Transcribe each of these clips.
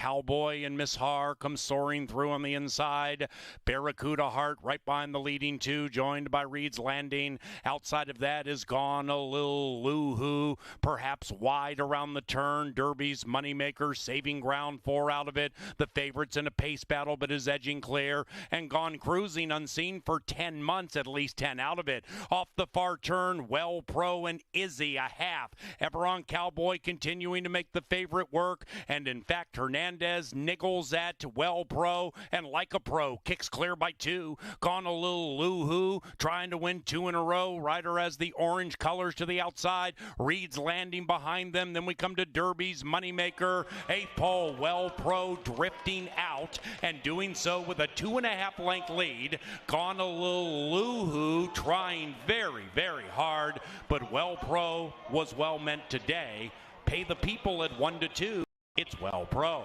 Cowboy and Miss Har come soaring through on the inside. Barracuda Heart right behind the leading two, joined by Reed's Landing. Outside of that is Gone a Little Loo-Hoo, perhaps wide around the turn. Derby's Moneymaker saving ground, 4 out of it. The favorites in a pace battle, but is edging clear. And Gone Cruising unseen for 10 months, at least 10 out of it. Off the far turn, Well Pro and Izzy a half. Everon Cowboy continuing to make the favorite work. And in fact, Hernandez niggles at Well Pro, and Like a Pro kicks clear by 2. Gone a Little Loo-Hoo trying to win 2 in a row. Ryder has the orange colors to the outside. Reed's Landing behind them. Then we come to Derby's Moneymaker. 8th pole, Well Pro drifting out and doing so with a 2.5 length lead. Gone a Little Loo-Hoo trying very, very hard, but Well Pro was well meant today. Pay the people at 1-2. It's Well Pro.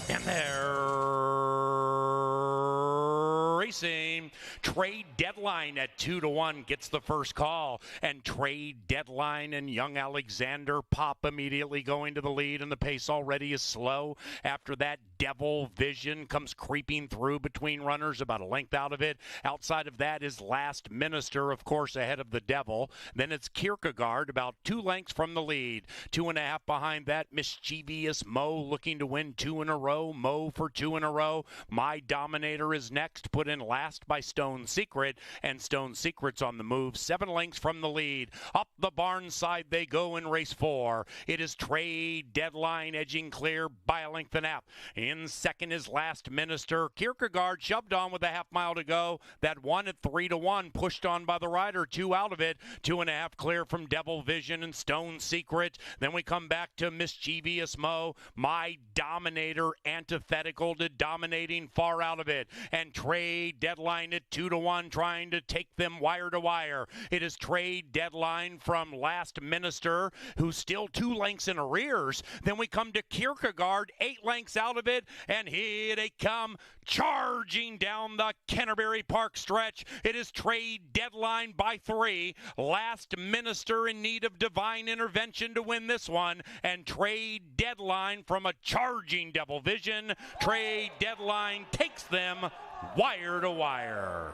And they're racing. Trade Deadline at 2-1 gets the first call. And Trade Deadline and Young Alexander Pop immediately going to the lead, and the pace already is slow. After that, Devil Vision comes creeping through between runners, about a length out of it. Outside of that is Last Minister, of course, ahead of the Devil. Then it's Kierkegaard, about 2 lengths from the lead. 2.5 behind that, Mischievous Mo looking to win 2 in a row. Mo for 2 in a row. My Dominator is next, put in last by Stone Secret, and Stone Secret's on the move, 7 lengths from the lead. Up the barn side they go in race 4. It is Trade Deadline edging clear by a length and a half. In second is Last Minister. Kierkegaard shoved on with a half mile to go. That one at 3-1, pushed on by the rider, 2 out of it. 2.5 clear from Devil Vision and Stone Secret. Then we come back to Mischievous Mo. My Dominator antithetical to Dominating, far out of it. And Trade Deadline at 2-1, trying to take them wire to wire. It is Trade Deadline from Last Minister, who's still 2 lengths in arrears. Then we come to Kierkegaard, 8 lengths out of it, and here they come charging down the Canterbury Park stretch. It is Trade Deadline by 3. Last Minister in need of divine intervention to win this one, and Trade Deadline from a charging Devil Vision. Trade Deadline takes them wire to wire.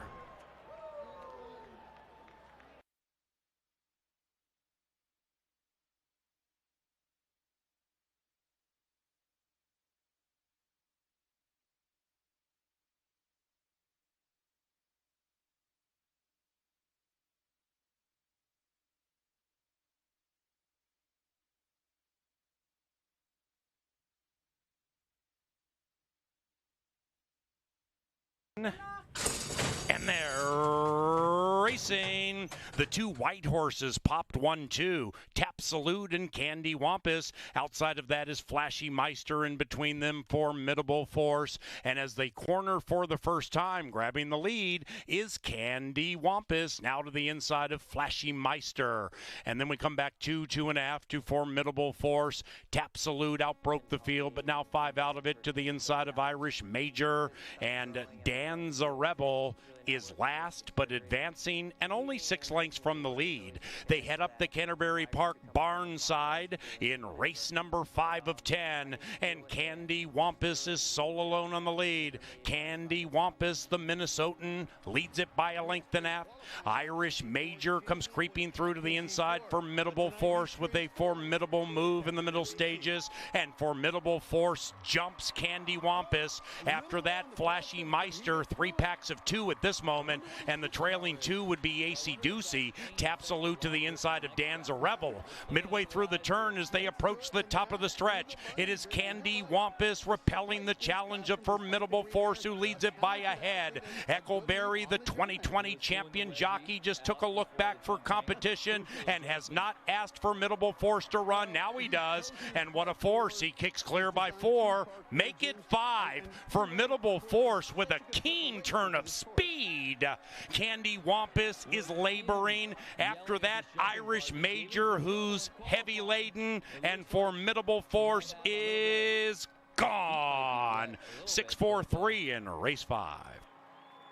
And they're racing. The 2 white horses popped 1-2. Tap Salute and Candy Wampus. Outside of that is Flashy Meister, and between them Formidable Force. And as they corner for the first time, grabbing the lead is Candy Wampus. Now to the inside of Flashy Meister. And then we come back 2.5 to Formidable Force. Tap Salute outbroke the field, but now 5 out of it to the inside of Irish Major. And Danza Rebel is last but advancing and only 6 lengths from the lead. They head up the Canterbury Park barn side in race number 5 of 10, and Candy Wampus is sole alone on the lead. Candy Wampus, the Minnesotan, leads it by a length and a half. Irish Major comes creeping through to the inside. Formidable Force with a formidable move in the middle stages, and Formidable Force jumps Candy Wampus. After that, Flashy Meister, 3 packs of 2 at this moment, and the trailing 2 would be AC Deuce Mercy. Tap salute to the inside of Danza Rebel. Midway through the turn as they approach the top of the stretch, it is Candy Wampus repelling the challenge of Formidable Force, who leads it by a head. Eckleberry, the 2020 champion jockey, just took a look back for competition and has not asked Formidable Force to run. Now he does, and what a force. He kicks clear by 4. Make it 5. Formidable Force with a keen turn of speed. Candy Wampus is laboring. After that, Irish Major, who's heavy laden, and Formidable Force is gone. 6-4-3 in race 5.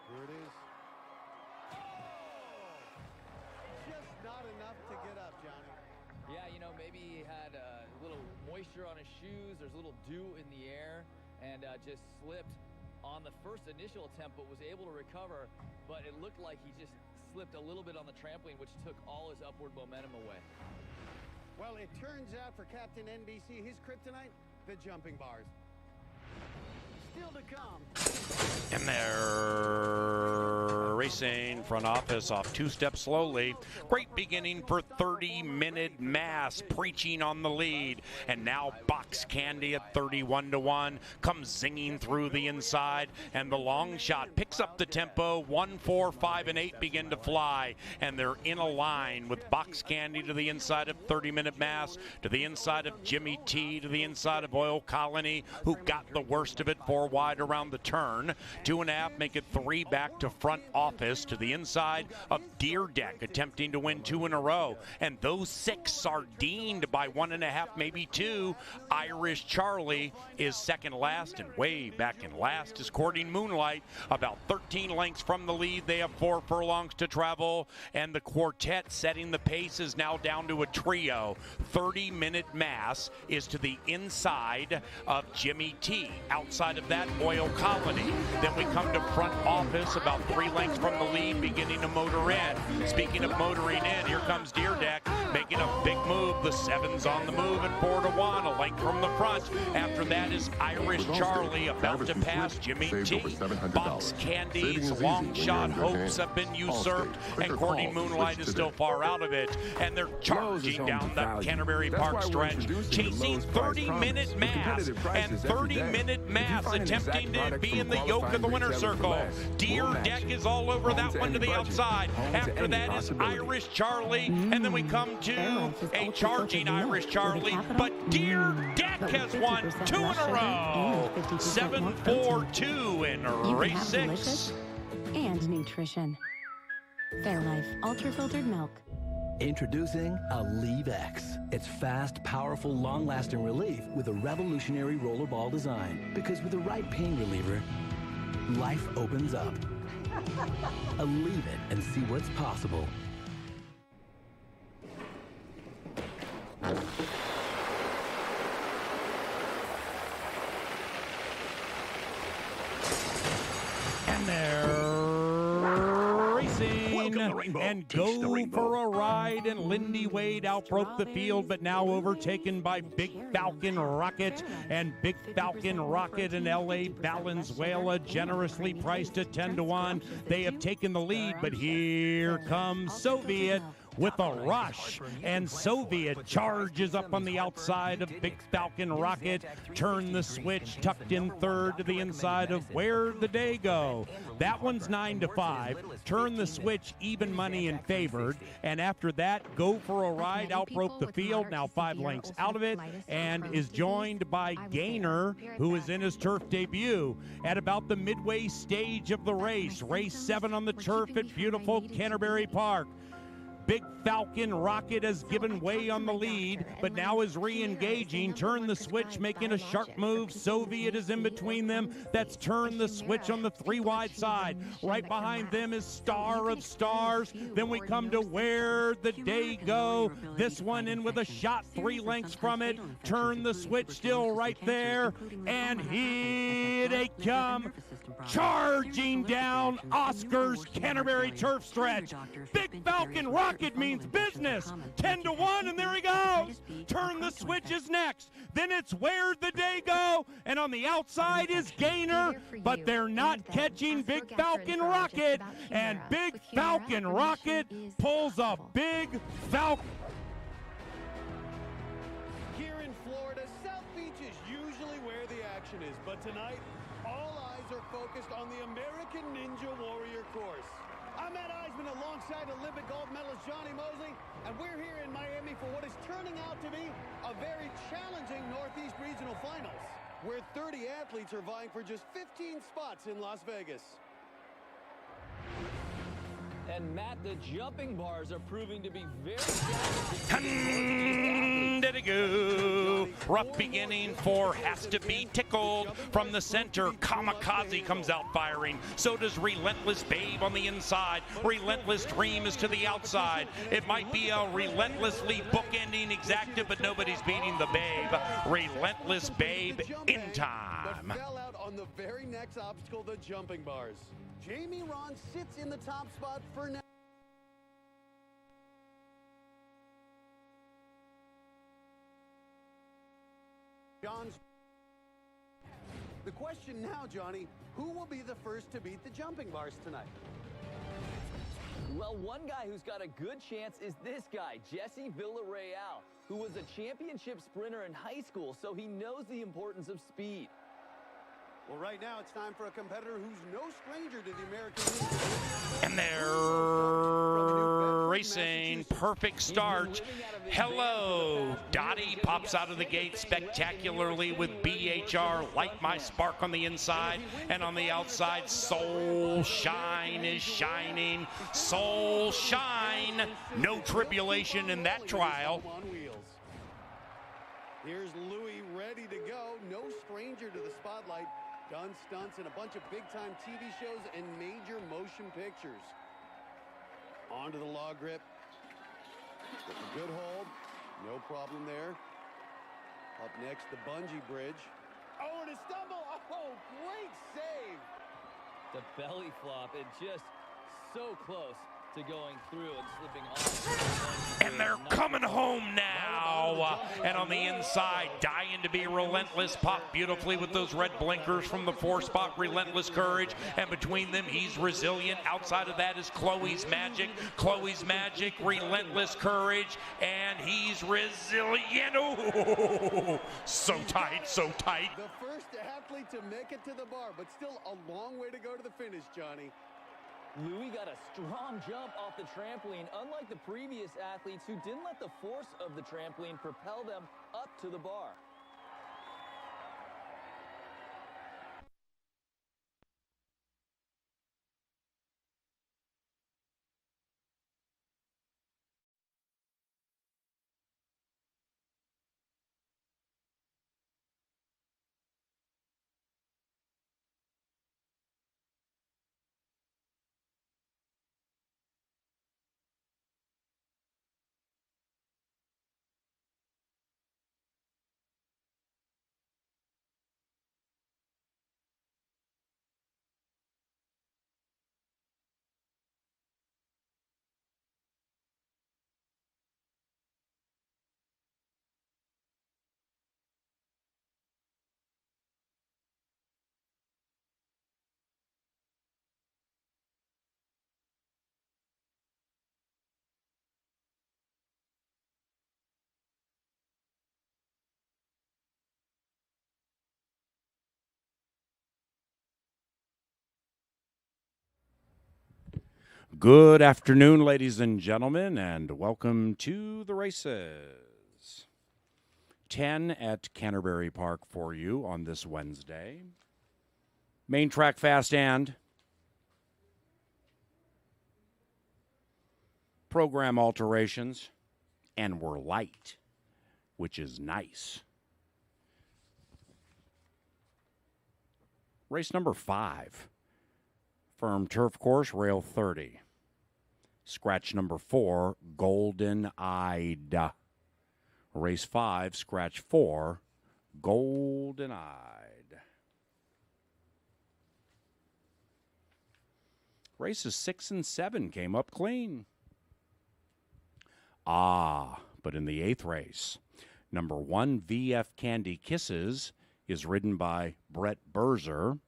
Here it is. Just not enough to get up, Johnny. Yeah, you know, maybe he had a little moisture on his shoes. There's a little dew in the air, and just slipped on the first initial attempt, but was able to recover. But it looked like he just slipped a little bit on the trampoline, which took all his upward momentum away. Well, it turns out for Captain NBC, his kryptonite, the jumping bars. Still to come. And they're racing front office off 2 steps slowly. Great beginning for 30-minute mass, preaching on the lead. And now Box Candy at 31-1 comes zinging through the inside, and the long shot picks up the tempo. 1, 4, 5, and 8 begin to fly, and they're in a line with Box Candy to the inside of 30-minute mass, to the inside of Jimmy T, to the inside of Oil Colony, who got the worst of it 4 wide around the turn. 2.5 make it 3 back to front office, to the inside of Deer Deck, attempting to win 2 in a row. And those 6 sardined by 1.5, maybe 2. Irish Charlie is second last, and way back in last is Courting Moonlight, about 13 lengths from the lead. They have 4 furlongs to travel, and the quartet setting the pace is now down to a trio. 30-minute mass is to the inside of Jimmy T. Outside of that, Oil Colony. Then we come to front office, about 3 lengths from the lead, beginning to motor in. Speaking of motoring in, here comes Deer Deck, making a big move. The 7's on the move at 4-1, a length from the front. After that is Irish Charlie, about to pass Jimmy T. Box Candy's long shot hopes have been usurped, and Courting Moonlight is still far out of it. And they're charging down the Canterbury Park stretch, chasing 30-minute mass, and 30-minute mass attempting to be in the yoke of the winner's circle. Deer Deck is all over that one to the outside. After that is Irish Charlie, and then we come to a charging Irish Charlie, but Deer Deck has won 2 in a row. 7-4-2 in race 6. And nutrition. Fairlife Ultra Filtered Milk. Introducing Aleve X. It's fast, powerful, long-lasting relief with a revolutionary rollerball design. Because with the right pain reliever, life opens up. Aleve it and see what's possible. And they're racing and go for a ride, and Lindy Wade outbroke the field, but now overtaken by Big Falcon Rocket, and Big Falcon Rocket and L.A. Valenzuela generously priced at 10-1. They have taken the lead, but here comes Soviet with a rush, and Soviet charges up on the outside of Big Falcon Rocket. Turn the switch, tucked in third to the inside of Where'd the Day Go. That one's 9-5. Turn the switch, even money and favored, and after that, Go for a Ride outbroke the field, now 5 lengths out of it, and is joined by Gainer, who is in his turf debut at about the midway stage of the race. Race 7 on the turf at beautiful Canterbury Park. Big Falcon Rocket has given way on the lead, but now is re-engaging. Turn the switch, making a sharp move. Soviet is in between them. That's Turn the Switch on the 3 wide side. Right behind them is Star of Stars. Then we come to Where'd the Day Go. This one in with a shot 3 lengths from it. Turn the Switch still right there. And here they come. Charging down Oscar's Canterbury turf stretch. Big Falcon Rocket means business. 10-1, and there he goes. Turn the switches next. Then it's Where'd the Day Go? And on the outside is Gainer, but they're not catching Big Falcon Rocket. And Big Falcon Rocket pulls a Big Falcon. Here in Florida, South Beach is usually where the action is, but tonight, all eyes are focused on the American Ninja Warrior course. I'm Matt Eisman alongside Olympic gold medalist Johnny Mosley, and we're here in Miami for what is turning out to be a very challenging Northeast Regional Finals, where 30 athletes are vying for just 15 spots in Las Vegas. And Matt, the jumping bars are proving to be very challenging. Go. Rough beginning for Has to Be Tickled. From the center, Kamikaze comes out firing. So does Relentless Babe on the inside. Relentless Dream is to the outside. It might be a relentlessly bookending exacta, but nobody's beating the Babe. Relentless Babe in time. But fell out on the very next obstacle, the jumping bars. Jamie Ron sits in the top spot for now. The question now, Johnny, who will be the first to beat the jumping bars tonight? Well, one guy who's got a good chance is this guy, Jesse Villarreal, who was a championship sprinter in high school, so he knows the importance of speed. Well, right now it's time for a competitor who's no stranger to the American League. And they're racing. Perfect start. Hello. Dottie pops out of the gate spectacularly with BHR. Light My Spark on the inside. And on the outside, Soul Shine is shining. Soul Shine. No tribulation in that trial. Here's Louis ready to go. No stranger to the spotlight. Done stunts in a bunch of big-time TV shows and major motion pictures. Onto the log grip. With a good hold. No problem there. Up next, the bungee bridge. Oh, and a stumble. Oh, great save. The belly flop, it just so close to going through and slipping off. And they're coming home now. And on the inside, dying to be relentless. Pop beautifully with those red blinkers from the 4-spot, Relentless Courage. And between them, he's resilient. Outside of that is Chloe's Magic. Chloe's Magic, Relentless Courage. And he's resilient. Oh, so tight, so tight. The first athlete to make it to the bar, but still a long way to go to the finish, Johnny. Louis got a strong jump off the trampoline, unlike the previous athletes who didn't let the force of the trampoline propel them up to the bar. Good afternoon, ladies and gentlemen, and welcome to the races. 10 at Canterbury Park for you on this Wednesday. Main track fast and program alterations, and we're light, which is nice. Race number 5. Firm turf course, rail 30. Scratch number 4, Golden Eyed. Race 5, scratch 4, Golden Eyed. Races 6 and 7 came up clean. But in the 8th race, number 1, VF Candy Kisses, is ridden by Brett Berzer.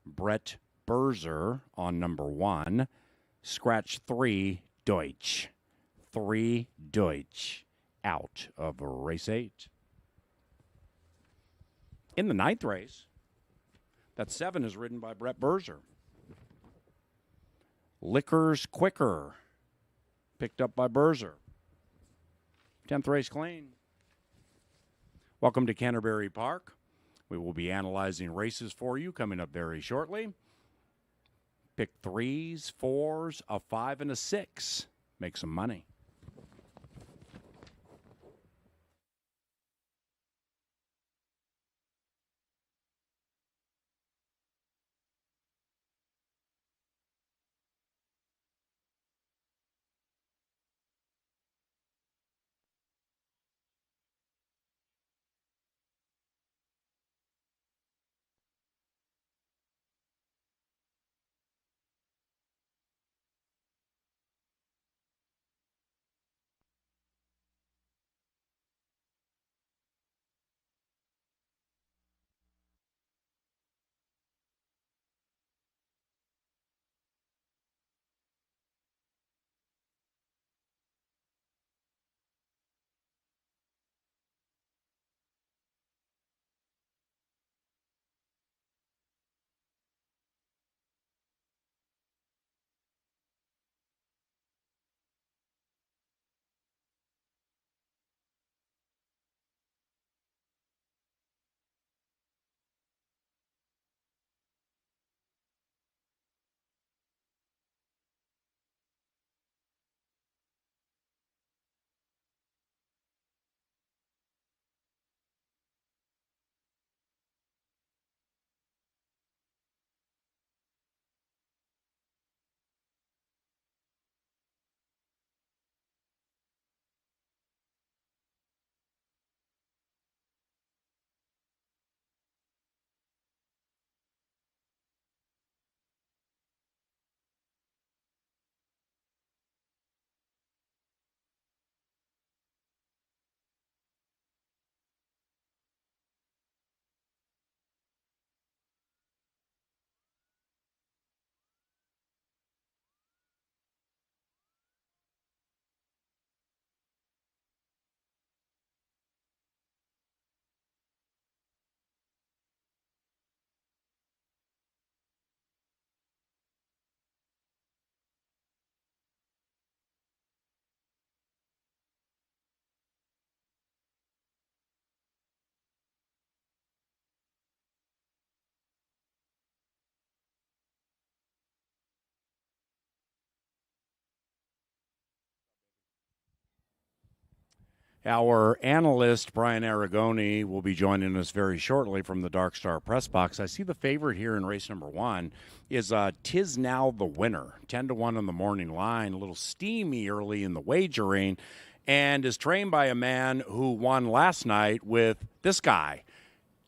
Brett Berzer on number 1. Scratch 3, Deutsch. 3, Deutsch. Out of race 8. In the 9th race, that 7 is ridden by Brett Berzer. Liquors Quicker, picked up by Berzer. 10th race clean. Welcome to Canterbury Park. We will be analyzing races for you coming up very shortly. Pick 3s, 4s, a 5, and a 6. Make some money. Our analyst, Brian Aragoni, will be joining us very shortly from the Dark Star Press Box. I see the favorite here in race number 1 is Tis Now the Winner, 10-1 on the morning line, a little steamy early in the wagering, and is trained by a man who won last night with this guy,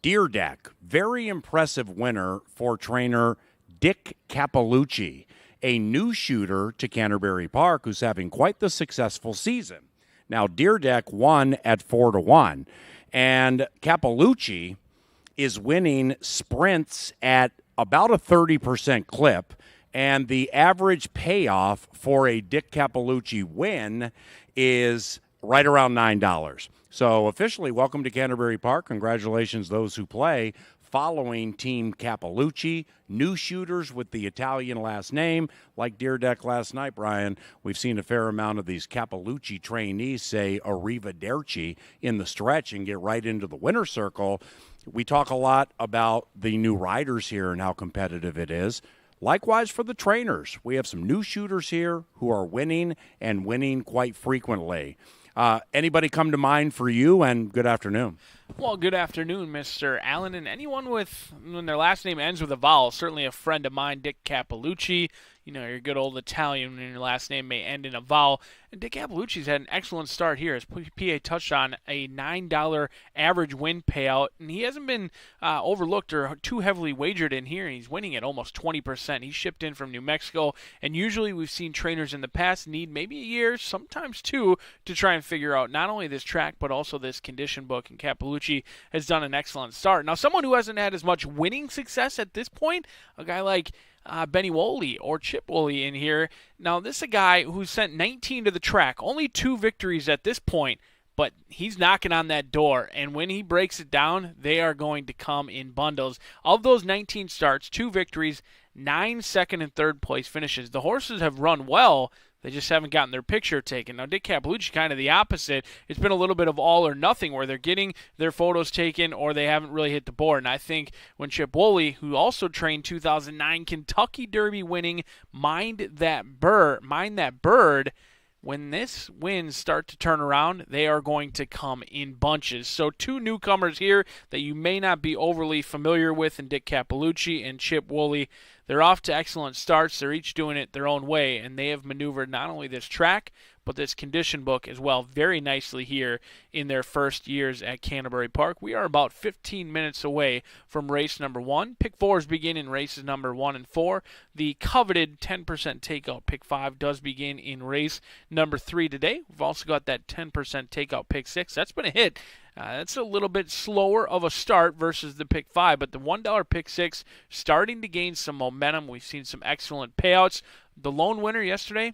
Deer Deck. Very impressive winner for trainer Dick Capalucci, a new shooter to Canterbury Park who's having quite the successful season. Now, Deer Deck won at 4-1, and Capalucci is winning sprints at about a 30% clip, and the average payoff for a Dick Capalucci win is right around $9. So officially, welcome to Canterbury Park. Congratulations those who play. Following Team Capalucci, new shooters with the Italian last name, like Deer Deck last night, Brian. We've seen a fair amount of these Capalucci trainees say arrivederci in the stretch and get right into the winner's circle. We talk a lot about the new riders here and how competitive it is. Likewise for the trainers. We have some new shooters here who are winning and winning quite frequently. Anybody come to mind for you? And good afternoon. Well, good afternoon, Mr. Allen, and anyone when their last name ends with a vowel. Certainly a friend of mine, Dick Capalucci. You know, you're good old Italian when your last name may end in a vowel. And Dick Capalucci's had an excellent start here. His PA touched on a $9 average win payout, and he hasn't been overlooked or too heavily wagered in here. He's winning at almost 20%. He's shipped in from New Mexico, and usually we've seen trainers in the past need maybe a year, sometimes two, to try and figure out not only this track but also this condition book. And Capalucci has done an excellent start. Now, someone who hasn't had as much winning success at this point, a guy like Benny Woolley or Chip Woolley in here. Now, this is a guy who sent 19 to the track, only 2 victories at this point, but he's knocking on that door, and when he breaks it down, they are going to come in bundles. Of those 19 starts, 2 victories, 9 second and third place finishes. The horses have run well. They just haven't gotten their picture taken. Now, Dick Capalucci kind of the opposite. It's been a little bit of all or nothing where they're getting their photos taken or they haven't really hit the board. And I think when Chip Woolley, who also trained 2009 Kentucky Derby winning Mind That Bird, when this wins start to turn around, they are going to come in bunches. So 2 newcomers here that you may not be overly familiar with in Dick Capalucci and Chip Woolley. They're off to excellent starts. They're each doing it their own way, and they have maneuvered not only this track, but this condition book as well very nicely here in their first years at Canterbury Park. We are about 15 minutes away from race number 1. Pick 4s begin in races number 1 and 4. The coveted 10% takeout pick 5 does begin in race number 3 today. We've also got that 10% takeout pick 6. That's been a hit. That's a little bit slower of a start versus the pick 5, but the $1 pick 6 starting to gain some momentum. We've seen some excellent payouts. The lone winner yesterday,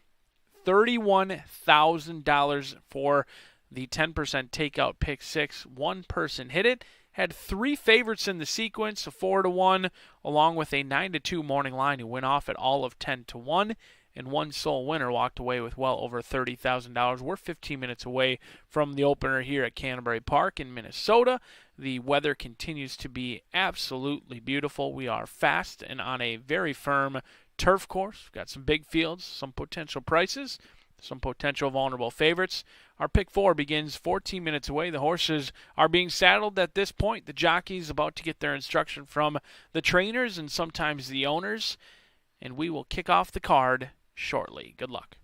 $31,000 for the 10% takeout pick 6. One person hit it. Had 3 favorites in the sequence, a 4-1, along with a 9-2 morning line who went off at all of 10-1. And one sole winner walked away with well over $30,000. We're 15 minutes away from the opener here at Canterbury Park in Minnesota. The weather continues to be absolutely beautiful. We are fast and on a very firm turf course. We've got some big fields, some potential prices, some potential vulnerable favorites. Our pick 4 begins 14 minutes away. The horses are being saddled at this point. The jockeys about to get their instruction from the trainers and sometimes the owners. And we will kick off the card shortly. Good luck.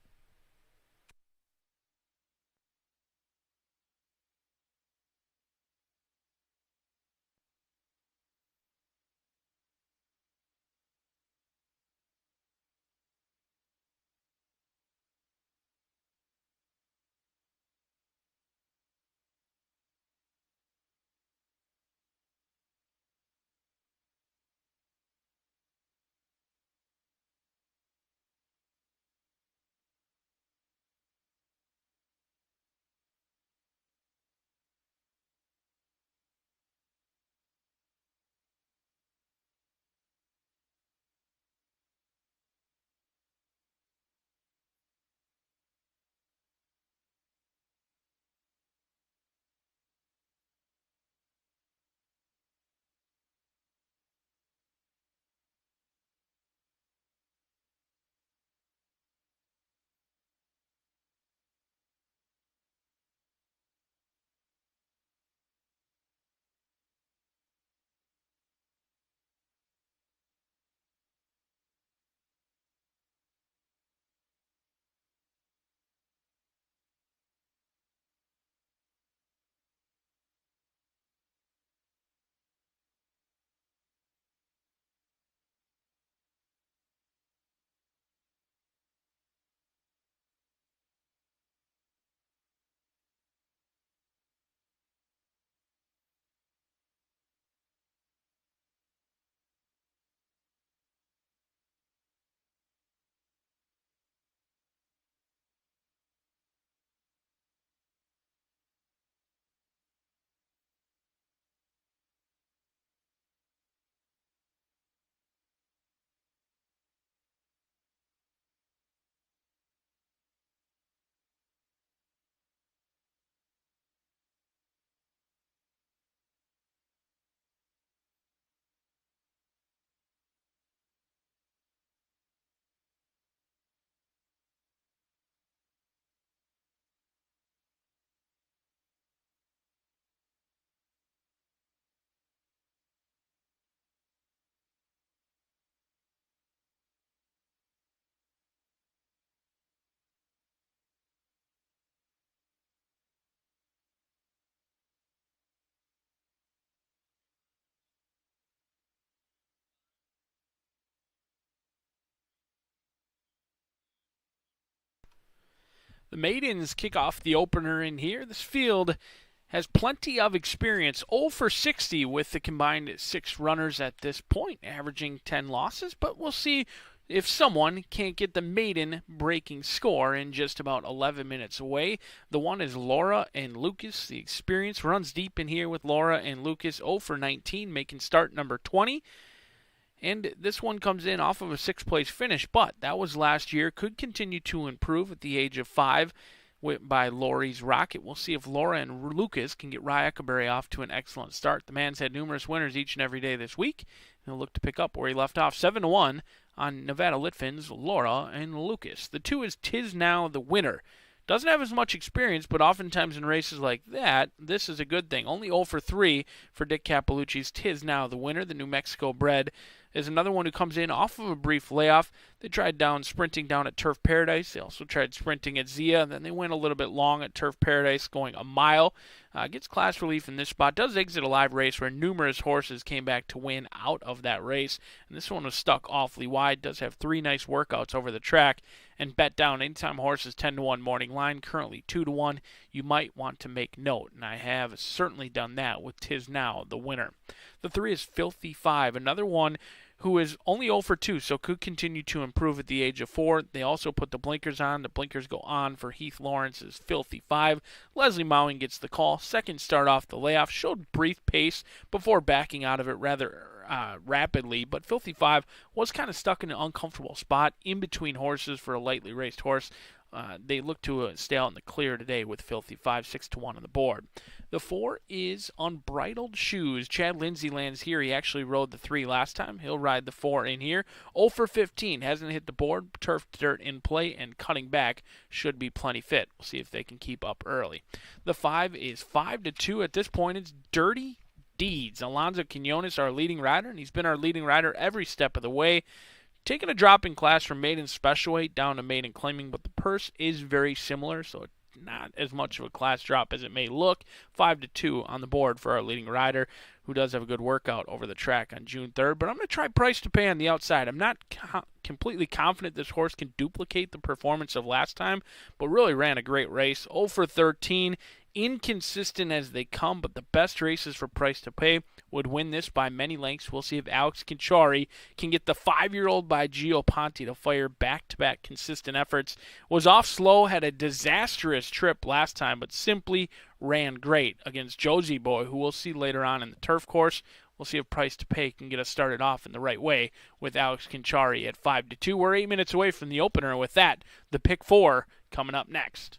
maidens kick off the opener in here. This field has plenty of experience. 0 for 60 with the combined 6 runners at this point, averaging 10 losses. But we'll see if someone can't get the maiden breaking score in just about 11 minutes away. The one is Laura and Lucas. The experience runs deep in here with Laura and Lucas. 0 for 19, making start number 20. And this one comes in off of a 6th-place finish, but that was last year. Could continue to improve at the age of 5 by Laurie's Rocket. We'll see if Laura and Lucas can get Rye Eckerberry off to an excellent start. The man's had numerous winners each and every day this week. He'll look to pick up where he left off, 7-1 on Nevada Litvin's Laura and Lucas. The 2 is Tis Now the Winner. Doesn't have as much experience, but oftentimes in races like that, this is a good thing. Only 0 for 3 for Dick Capelucci's Tis Now the Winner. The New Mexico bred is another one who comes in off of a brief layoff. They tried sprinting down at Turf Paradise. They also tried sprinting at Zia. Then they went a little bit long at Turf Paradise, going a mile. Gets class relief in this spot. Does exit a live race where numerous horses came back to win out of that race. And this one was stuck awfully wide. Does have 3 nice workouts over the track. And bet down anytime horses 10-1 morning line, currently 2-1. You might want to make note. And I have certainly done that with Tis Now the Winner. The 3 is Filthy 5, another one who is only 0 for 2, so could continue to improve at the age of 4. They also put the blinkers on. The blinkers go on for Heath Lawrence's Filthy 5. Leslie Mowing gets the call. Second start off the layoff. Showed brief pace before backing out of it rather rapidly, but Filthy 5 was kind of stuck in an uncomfortable spot in between horses for a lightly raced horse. They look to stay out in the clear today with Filthy 5, 6-1 on the board. The 4 is Unbridled Shoes. Chad Lindsay lands here. He actually rode the 3 last time. He'll ride the 4 in here. 0 for 15. Hasn't hit the board. Turf dirt in play and cutting back. Should be plenty fit. We'll see if they can keep up early. The 5 is 5-2. At this point, it's Dirty Deeds. Alonzo Quinones, our leading rider, and he's been our leading rider every step of the way. Taking a drop in class from maiden special weight down to maiden claiming, but the purse is very similar, so not as much of a class drop as it may look. 5-2 on the board for our leading rider, who does have a good workout over the track on June 3rd. But I'm going to try Price to Pay on the outside. I'm not completely confident this horse can duplicate the performance of last time, but really ran a great race. 0 for 13. Inconsistent as they come, but the best races for Price to Pay would win this by many lengths. We'll see if Alex Kinchari can get the 5-year-old by Gio Ponte to fire back-to-back consistent efforts. Was off slow, had a disastrous trip last time, but simply ran great against Josie Boy, who we'll see later on in the turf course. We'll see if Price to Pay can get us started off in the right way with Alex Kinchari at 5-2. We're 8 minutes away from the opener, and with that, the pick 4 coming up next.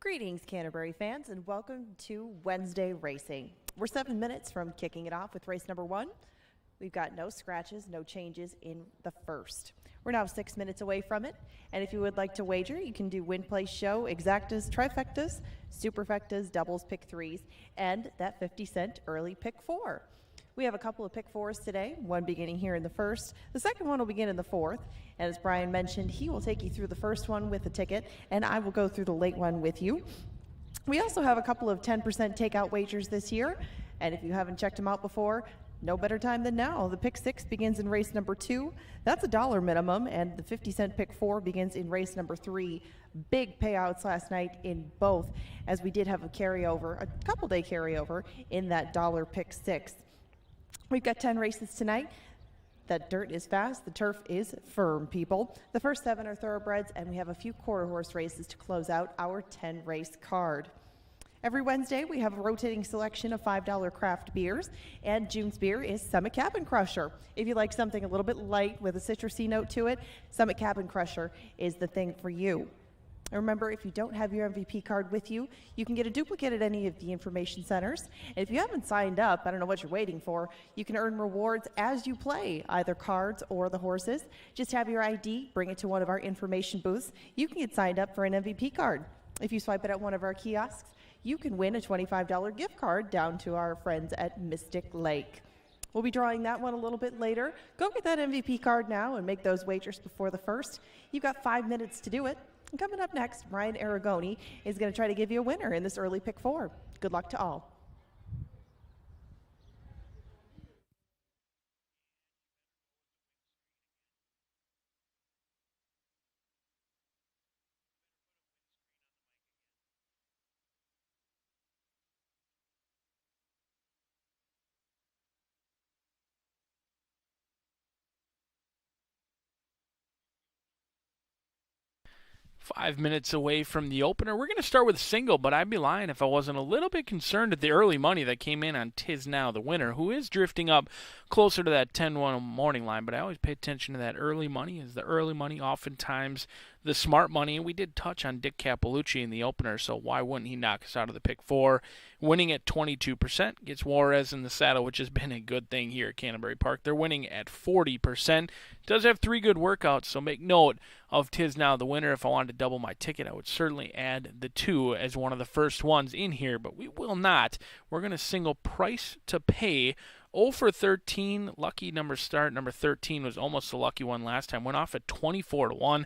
Greetings, Canterbury fans, and welcome to Wednesday Racing. We're 7 minutes from kicking it off with race number 1. We've got no scratches, no changes in the first. We're now 6 minutes away from it, and if you would like to wager, you can do win, play, show, exactas, trifectas, superfectas, doubles, pick 3s, and that 50-cent early pick 4. We have a couple of pick fours today, one beginning here in the first. The second one will begin in the fourth. And as Brian mentioned, he will take you through the first one with a ticket, and I will go through the late one with you. We also have a couple of 10% takeout wagers this year, and if you haven't checked them out before, no better time than now. The pick 6 begins in race number 2. That's $1 minimum, and the 50-cent pick 4 begins in race number 3. Big payouts last night in both, as we did have a couple-day carryover in that dollar pick 6. We've got 10 races tonight. That dirt is fast. The turf is firm, people. The first 7 are thoroughbreds, and we have a few quarter horse races to close out our 10-race card. Every Wednesday, we have a rotating selection of $5 craft beers, and June's beer is Summit Cabin Crusher. If you like something a little bit light with a citrusy note to it, Summit Cabin Crusher is the thing for you. And remember, if you don't have your MVP card with you, you can get a duplicate at any of the information centers. And if you haven't signed up, I don't know what you're waiting for, you can earn rewards as you play, either cards or the horses. Just have your ID, bring it to one of our information booths. You can get signed up for an MVP card. If you swipe it at one of our kiosks, you can win a $25 gift card down to our friends at Mystic Lake. We'll be drawing that one a little bit later. Go get that MVP card now and make those wagers before the first. You've got 5 minutes to do it. And coming up next, Ryan Aragoni is going to try to give you a winner in this early pick 4. Good luck to all. Five minutes away from the opener. We're going to start with a single, but I'd be lying if I wasn't a little bit concerned at the early money that came in on Tis Now, the winner, who is drifting up closer to that 10-1 morning line. But I always pay attention to that early money, as the early money oftentimes the smart money. We did touch on Dick Capelucci in the opener, so why wouldn't he knock us out of the pick 4? Winning at 22%, gets Juarez in the saddle, which has been a good thing here at Canterbury Park. They're winning at 40%. Does have 3 good workouts, so make note of Tis Now the winner. If I wanted to double my ticket, I would certainly add the 2 as one of the first ones in here, but we will not. We're going to single price to pay. 0 for 13, lucky number start. Number 13 was almost the lucky one last time. Went off at 24-1.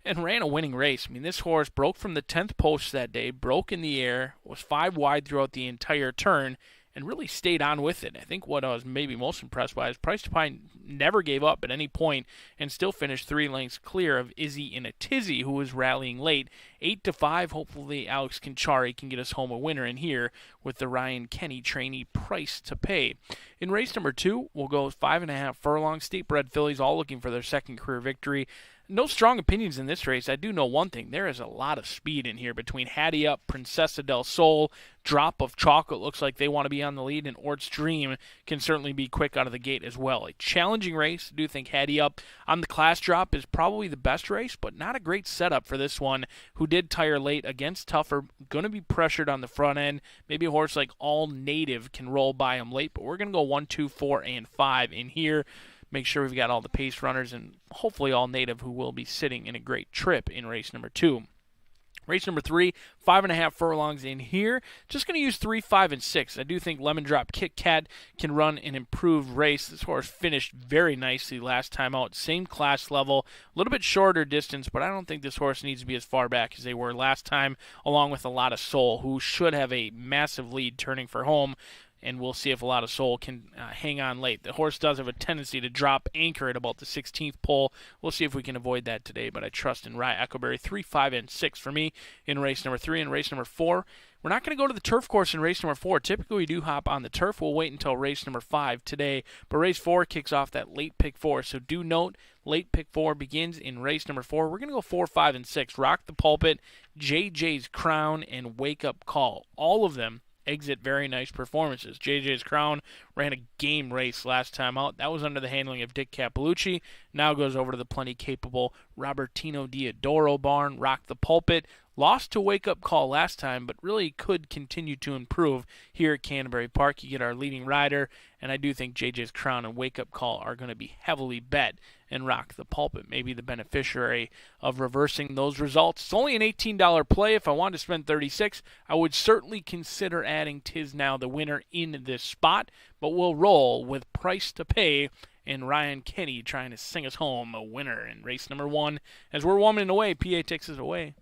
And ran a winning race. I mean, this horse broke from the 10th post that day, broke in the air, was 5 wide throughout the entire turn, and really stayed on with it. I think what I was maybe most impressed by is Price to Pie never gave up at any point and still finished 3 lengths clear of Izzy in a Tizzy, who was rallying late. 8-5, hopefully Alex Conchari can get us home a winner in here with the Ryan Kenny trainee Price to Pay. In race number 2, we'll go 5.5 furlong. State bred fillies all looking for their second career victory. No strong opinions in this race. I do know one thing. There is a lot of speed in here between Hattie Up, Princesa del Sol, Drop of Chocolate. Looks like they want to be on the lead, and Ort's Dream can certainly be quick out of the gate as well. A challenging race. I do think Hattie Up on the class drop is probably the best race, but not a great setup for this one, who did tire late against Tougher. Going to be pressured on the front end. Maybe a horse like All Native can roll by him late, but we're going to go 1, 2, 4, and 5 in here. Make sure we've got all the pace runners and hopefully All Native, who will be sitting in a great trip in race number 2. Race number 3, 5.5 furlongs in here. Just going to use 3, 5, and 6. I do think Lemon Drop Kit Kat can run an improved race. This horse finished very nicely last time out. Same class level, a little bit shorter distance, but I don't think this horse needs to be as far back as they were last time, along with A Lot of Soul, who should have a massive lead turning for home. And we'll see if A Lot of Soul can hang on late. The horse does have a tendency to drop anchor at about the 16th pole. We'll see if we can avoid that today, but I trust in Rye Echoberry. 3, 5, and 6 for me in race number 3. And race number 4, we're not going to go to the turf course in race number 4. Typically, we do hop on the turf. We'll wait until race number 5 today, but race 4 kicks off that late pick 4. So do note, late pick 4 begins in race number 4. We're going to go 4, 5, and 6. Rock the Pulpit, JJ's Crown, and Wake Up Call. All of them exit very nice performances. JJ's Crown ran a game race last time out. That was under the handling of Dick Capelucci. Now goes over to the plenty capable Robertino Diodoro barn. Rock the Pulpit. Lost to Wake Up Call last time, but really could continue to improve here at Canterbury Park. You get our leading rider, and I do think JJ's Crown and Wake Up Call are going to be heavily bet and Rock the Pulpit may be the beneficiary of reversing those results. It's only an $18 play. If I wanted to spend $36, I would certainly consider adding Tis Now the Winner in this spot, but we'll roll with Price to Pay and Ryan Kenny trying to sing us home a winner in race number 1. As we're warming away, PA takes us away.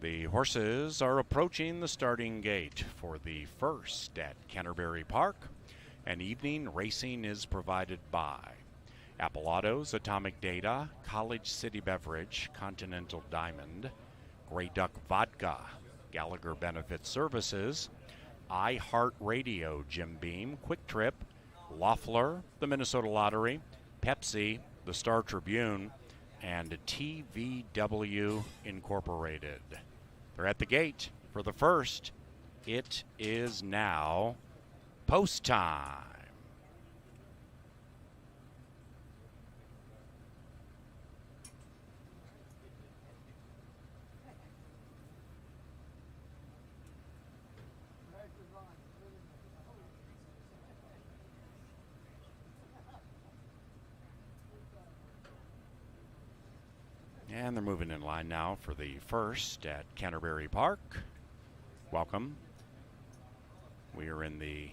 The horses are approaching the starting gate for the first at Canterbury Park. And evening racing is provided by Appalatos, Atomic Data, College City Beverage, Continental Diamond, Grey Duck Vodka, Gallagher Benefit Services, iHeartRadio, Jim Beam, Quick Trip, Loeffler, the Minnesota Lottery, Pepsi, the Star Tribune, and TVW Incorporated. They're at the gate for the first. It is now post time. And they're moving in line now for the first at Canterbury Park. Welcome. We are in the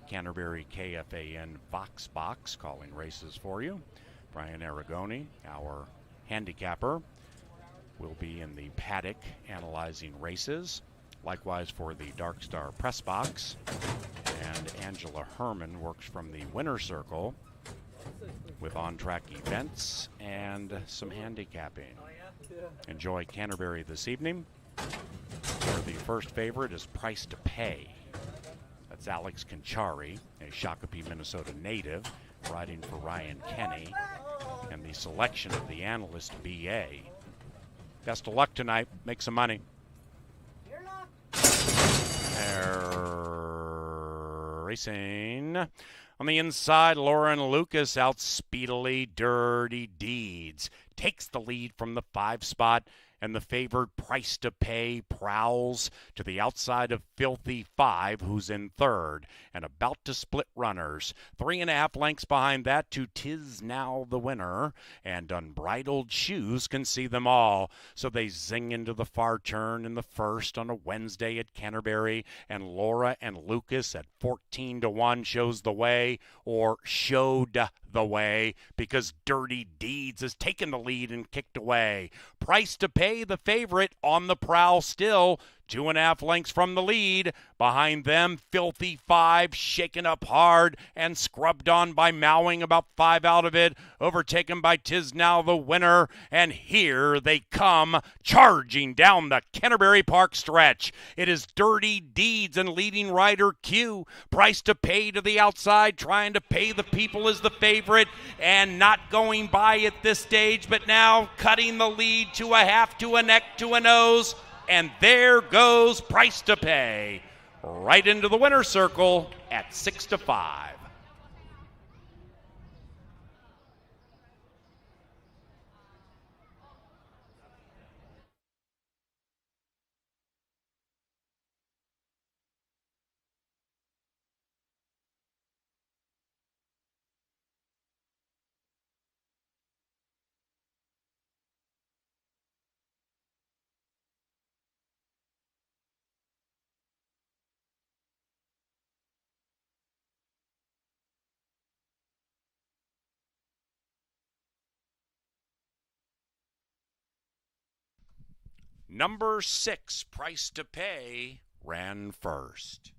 Canterbury KFAN Vox Box calling races for you. Brian Aragoni, our handicapper, will be in the paddock analyzing races. Likewise for the Dark Star Press Box. And Angela Herman works from the winner circle with on-track events and some handicapping. Enjoy Canterbury this evening. Where the first favorite is Price to Pay. That's Alex Conchari, a Shakopee, Minnesota native, riding for Ryan Kenny. And the selection of the analyst, BA. Best of luck tonight. Make some money. Racing. On the inside, Lauren Lucas out speedily. Dirty Deeds takes the lead from the 5 spot, and the favored Price to Pay prowls to the outside of Filthy 5, who's in third and about to split runners. 3.5 lengths behind that to Tis Now the Winner, and Unbridled Shoes can see them all. So they zing into the far turn in the first on a Wednesday at Canterbury, and Laura and Lucas at 14-1 shows the way, or showed the way, because Dirty Deeds has taken the lead and kicked away. Price to Pay, the favorite, on the prowl still, 2.5 lengths from the lead. Behind them, Filthy 5, shaken up hard and scrubbed on by Mowing, about 5 out of it, overtaken by Tis Now the Winner, and here they come, charging down the Canterbury Park stretch. It is Dirty Deeds and leading rider Q. Price to Pay to the outside, trying to pay the people as the favorite, and not going by at this stage, but now cutting the lead to a half, to a neck, to a nose, And there goes Price to Pay right into the winner's circle at 6-5. Number 6, Price to Pay, ran first.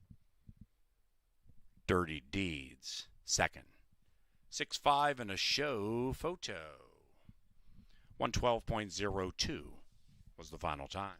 Dirty Deeds, second. 6-5 and a show photo. 112.02 was the final time.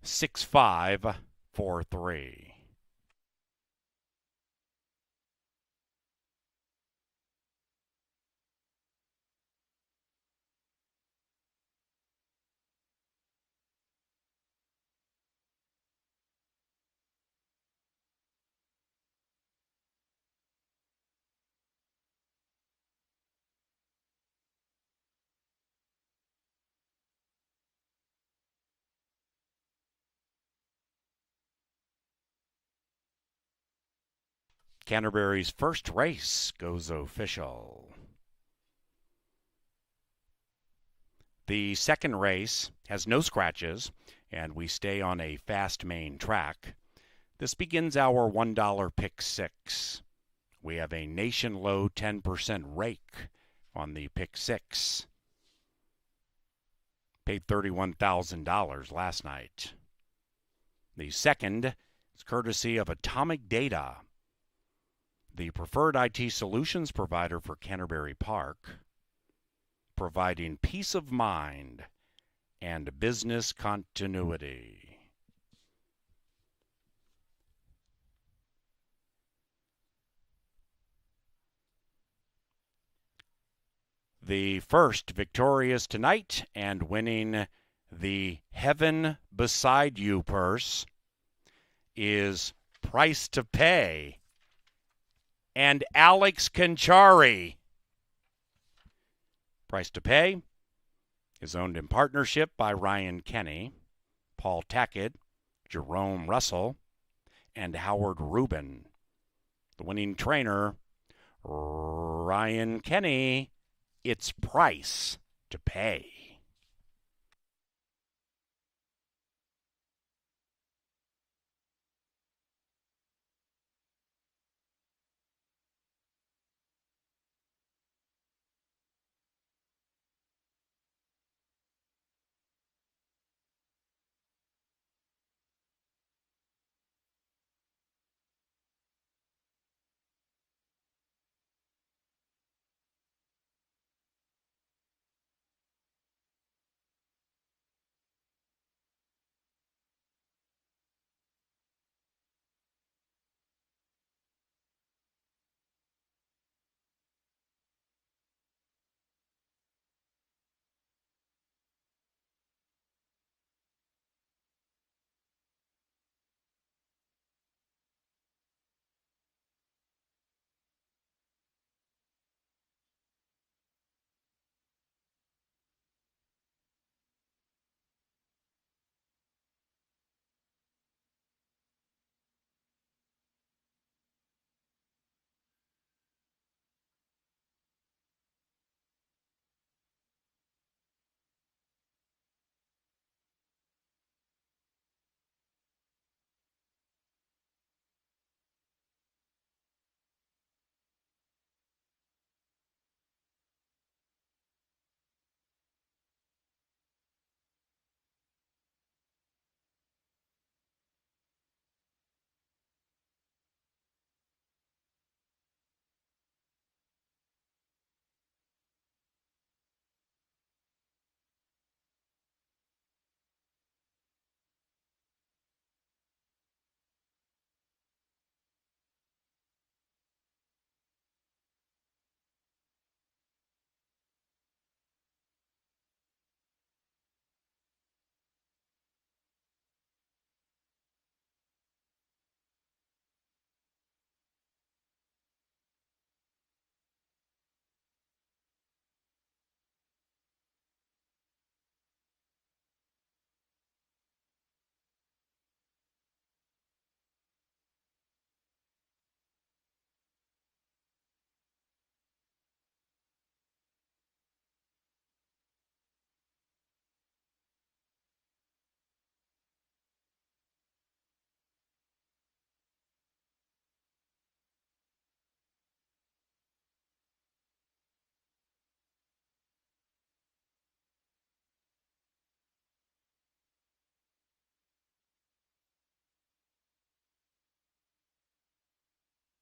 Six, 5, 4, 3. Canterbury's first race goes official. The second race has no scratches, and we stay on a fast main track. This begins our $1 pick 6. We have a nation low 10% rake on the pick 6. Paid $31,000 last night. The second is courtesy of Atomic Data, the preferred IT solutions provider for Canterbury Park, providing peace of mind and business continuity. The first victorious tonight and winning the Heaven Beside You purse is Price to Pay and Alex Conchari. Price to Pay is owned in partnership by Ryan Kenny, Paul Tackett, Jerome Russell, and Howard Rubin. The winning trainer, Ryan Kenny. It's Price to Pay.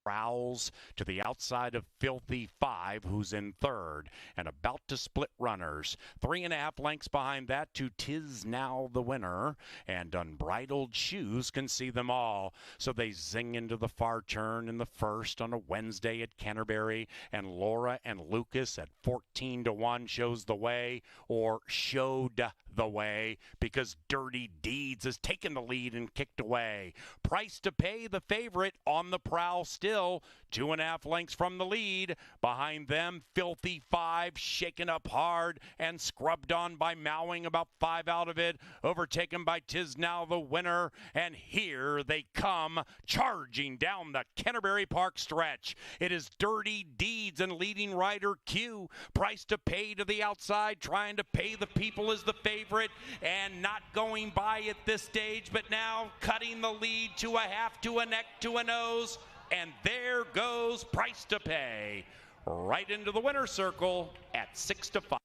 prowls to the outside of Filthy 5, who's in third, and about to split runners. 3.5 lengths behind that to Tis Now the Winner, and Unbridled Shoes can see them all. So they zing into the far turn in the first on a Wednesday at Canterbury, and Laura and Lucas at 14-1 shows the way, or showed the way, because Dirty Deeds has taken the lead and kicked away. Price to Pay, the favorite, on the prowl still, 2.5 lengths from the lead. Behind them, Filthy 5, shaken up hard and scrubbed on by Mowing, about 5 out of it, overtaken by Tis Now the Winner, and here they come, charging down the Canterbury Park stretch. It is Dirty Deeds and leading rider Q. Price to Pay to the outside, trying to pay the people as the favorite, and not going by at this stage, but now cutting the lead to a half, to a neck, to a nose, and there goes Price to Pay right into the winner's circle at 6-5.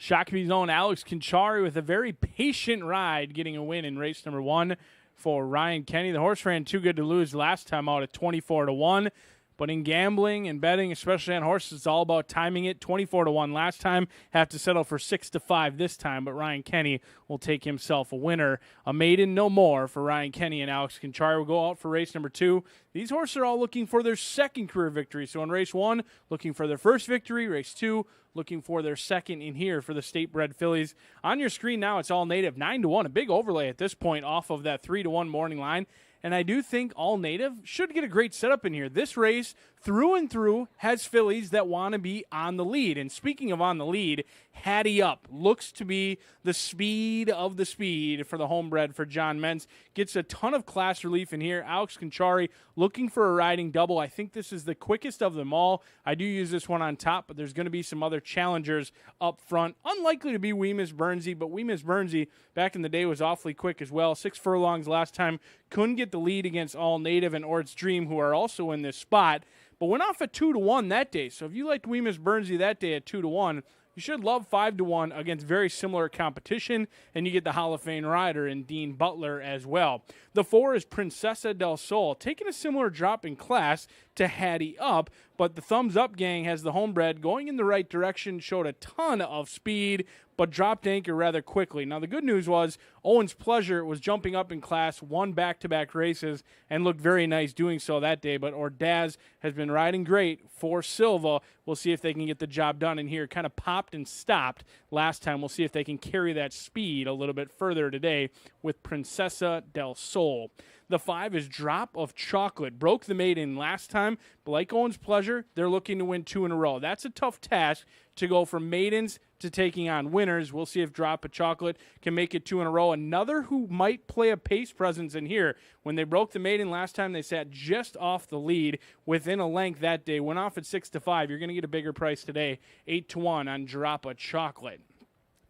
Shakopee's own Alex Conchari with a very patient ride, getting a win in race number 1 for Ryan Kenny. The horse ran too good to lose last time out at 24-1. But in gambling and betting, especially on horses, it's all about timing it. 24-1 last time, have to settle for 6-5 this time. But Ryan Kenny will take himself a winner. A maiden, no more for Ryan Kenny, and Alex Conchari will go out for race number 2. These horses are all looking for their second career victory. So in race 1, looking for their first victory. Race 2, looking for their second in here for the state-bred fillies. On your screen now, it's all native, 9-1. A big overlay at this point off of that 3-1 morning line. And I do think all native should get a great setup in here. This race, through and through, has fillies that want to be on the lead. And speaking of on the lead, Hattie Up looks to be the speed of the speed for the homebred for John Mentz. Gets a ton of class relief in here. Alex Conchari looking for a riding double. I think this is the quickest of them all. I do use this one on top, but there's going to be some other challengers up front. Unlikely to be Weemus Bernsey, but Weemus Bernsey back in the day was awfully quick as well. 6 furlongs last time. Couldn't get the lead against All Native and Ort's Dream, who are also in this spot, but went off at 2-1 that day. So if you liked Weemus Bernsey that day at 2-1, you should love 5-1 against very similar competition, and you get the Hall of Fame rider in Dean Butler as well. The 4 is Princesa del Sol, taking a similar drop in class to Hattie Up, but the Thumbs Up gang has the homebred going in the right direction, showed a ton of speed, but dropped anchor rather quickly. Now, the good news was Owen's Pleasure was jumping up in class, won back-to-back races, and looked very nice doing so that day. But Ordaz has been riding great for Silva. We'll see if they can get the job done in here. Kind of popped and stopped last time. We'll see if they can carry that speed a little bit further today with Princesa del Sol. The 5 is Drop of Chocolate. Broke the maiden last time, but like Owen's Pleasure, they're looking to win 2 in a row. That's a tough task to go from maidens to taking on winners. We'll see if Drop of Chocolate can make it 2 in a row. Another who might play a pace presence in here. When they broke the maiden last time, they sat just off the lead within a length that day. Went off at 6-5. You're going to get a bigger price today, 8-1 on Drop of Chocolate.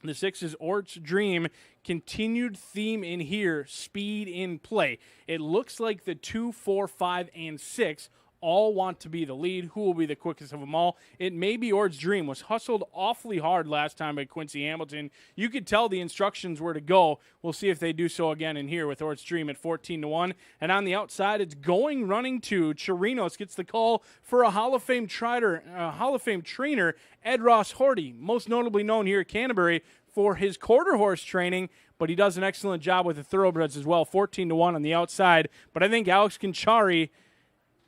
The 6 is Ort's Dream. Continued theme in here, speed in play. It looks like the 2, 4, 5, and 6 all want to be the lead. Who will be the quickest of them all? It may be Ort's Dream. Was hustled awfully hard last time by Quincy Hamilton. You could tell the instructions were to go. We'll see if they do so again in here with Ort's Dream at 14-1. And on the outside, it's Going Running 2. Chirinos gets the call for a Hall of Fame trainer, Ed Ross Horty, most notably known here at Canterbury for his quarter horse training, but he does an excellent job with the thoroughbreds as well. 14-1 on the outside. But I think Alex Conchari,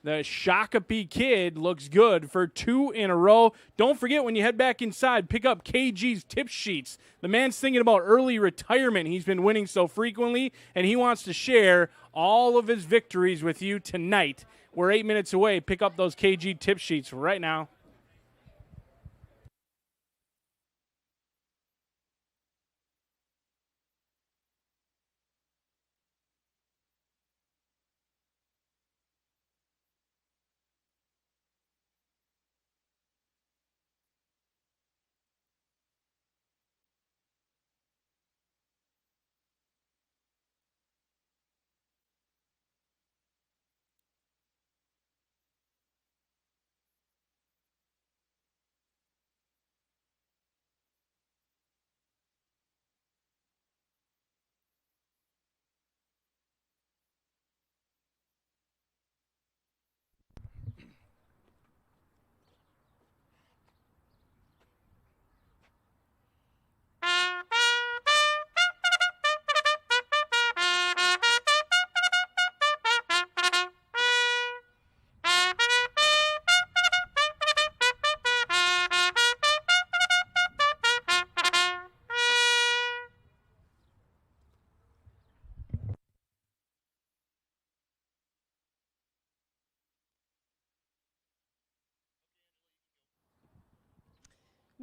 the Shakopee kid, looks good for 2 in a row. Don't forget, when you head back inside, pick up KG's tip sheets. The man's thinking about early retirement. He's been winning so frequently, and he wants to share all of his victories with you tonight. We're 8 minutes away. Pick up those KG tip sheets right now.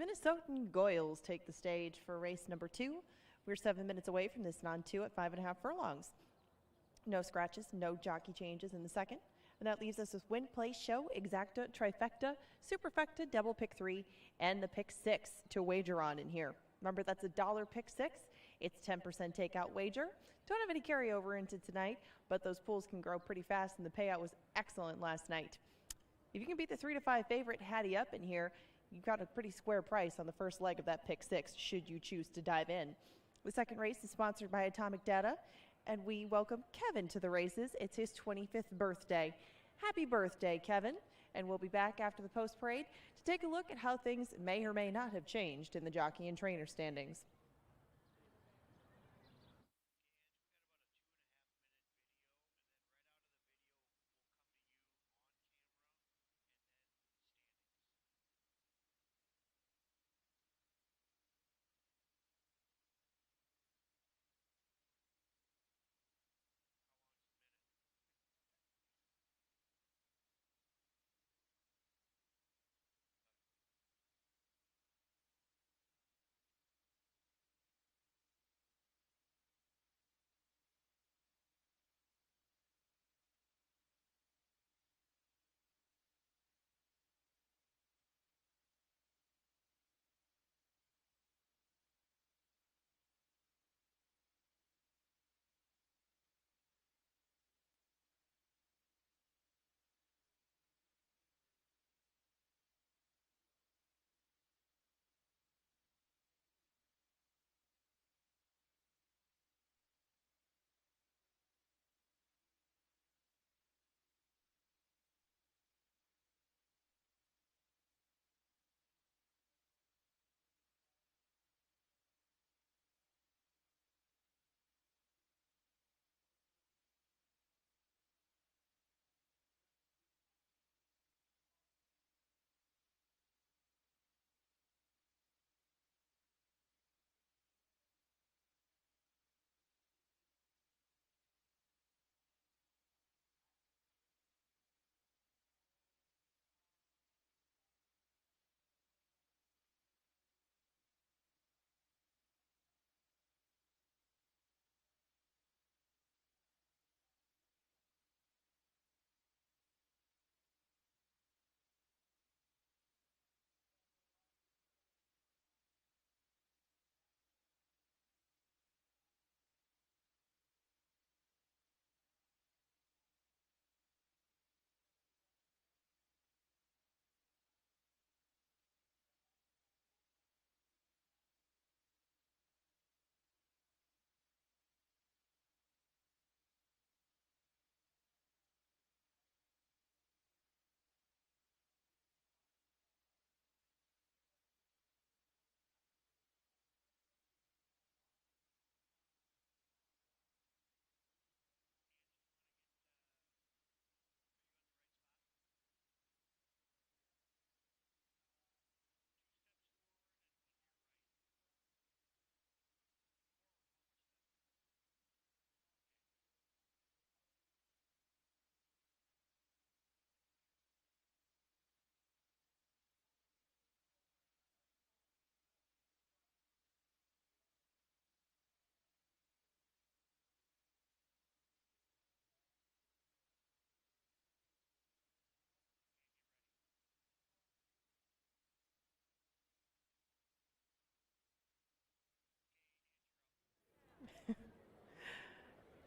Minnesotan Goyles take the stage for race number 2. We're 7 minutes away from this non-2 at 5.5 furlongs. No scratches, no jockey changes in the second. And that leaves us with Win, Play, Show, Exacta, Trifecta, Superfecta, Double Pick 3, and the Pick 6 to wager on in here. Remember, that's $1 Pick 6. It's 10% takeout wager. Don't have any carryover into tonight, but those pools can grow pretty fast, and the payout was excellent last night. If you can beat the 3-5 favorite, Hattie Up in here, you got a pretty square price on the first leg of that pick 6 should you choose to dive in. The second race is sponsored by Atomic Data, and we welcome Kevin to the races. It's his 25th birthday. Happy birthday, Kevin. And we'll be back after the post parade to take a look at how things may or may not have changed in the jockey and trainer standings.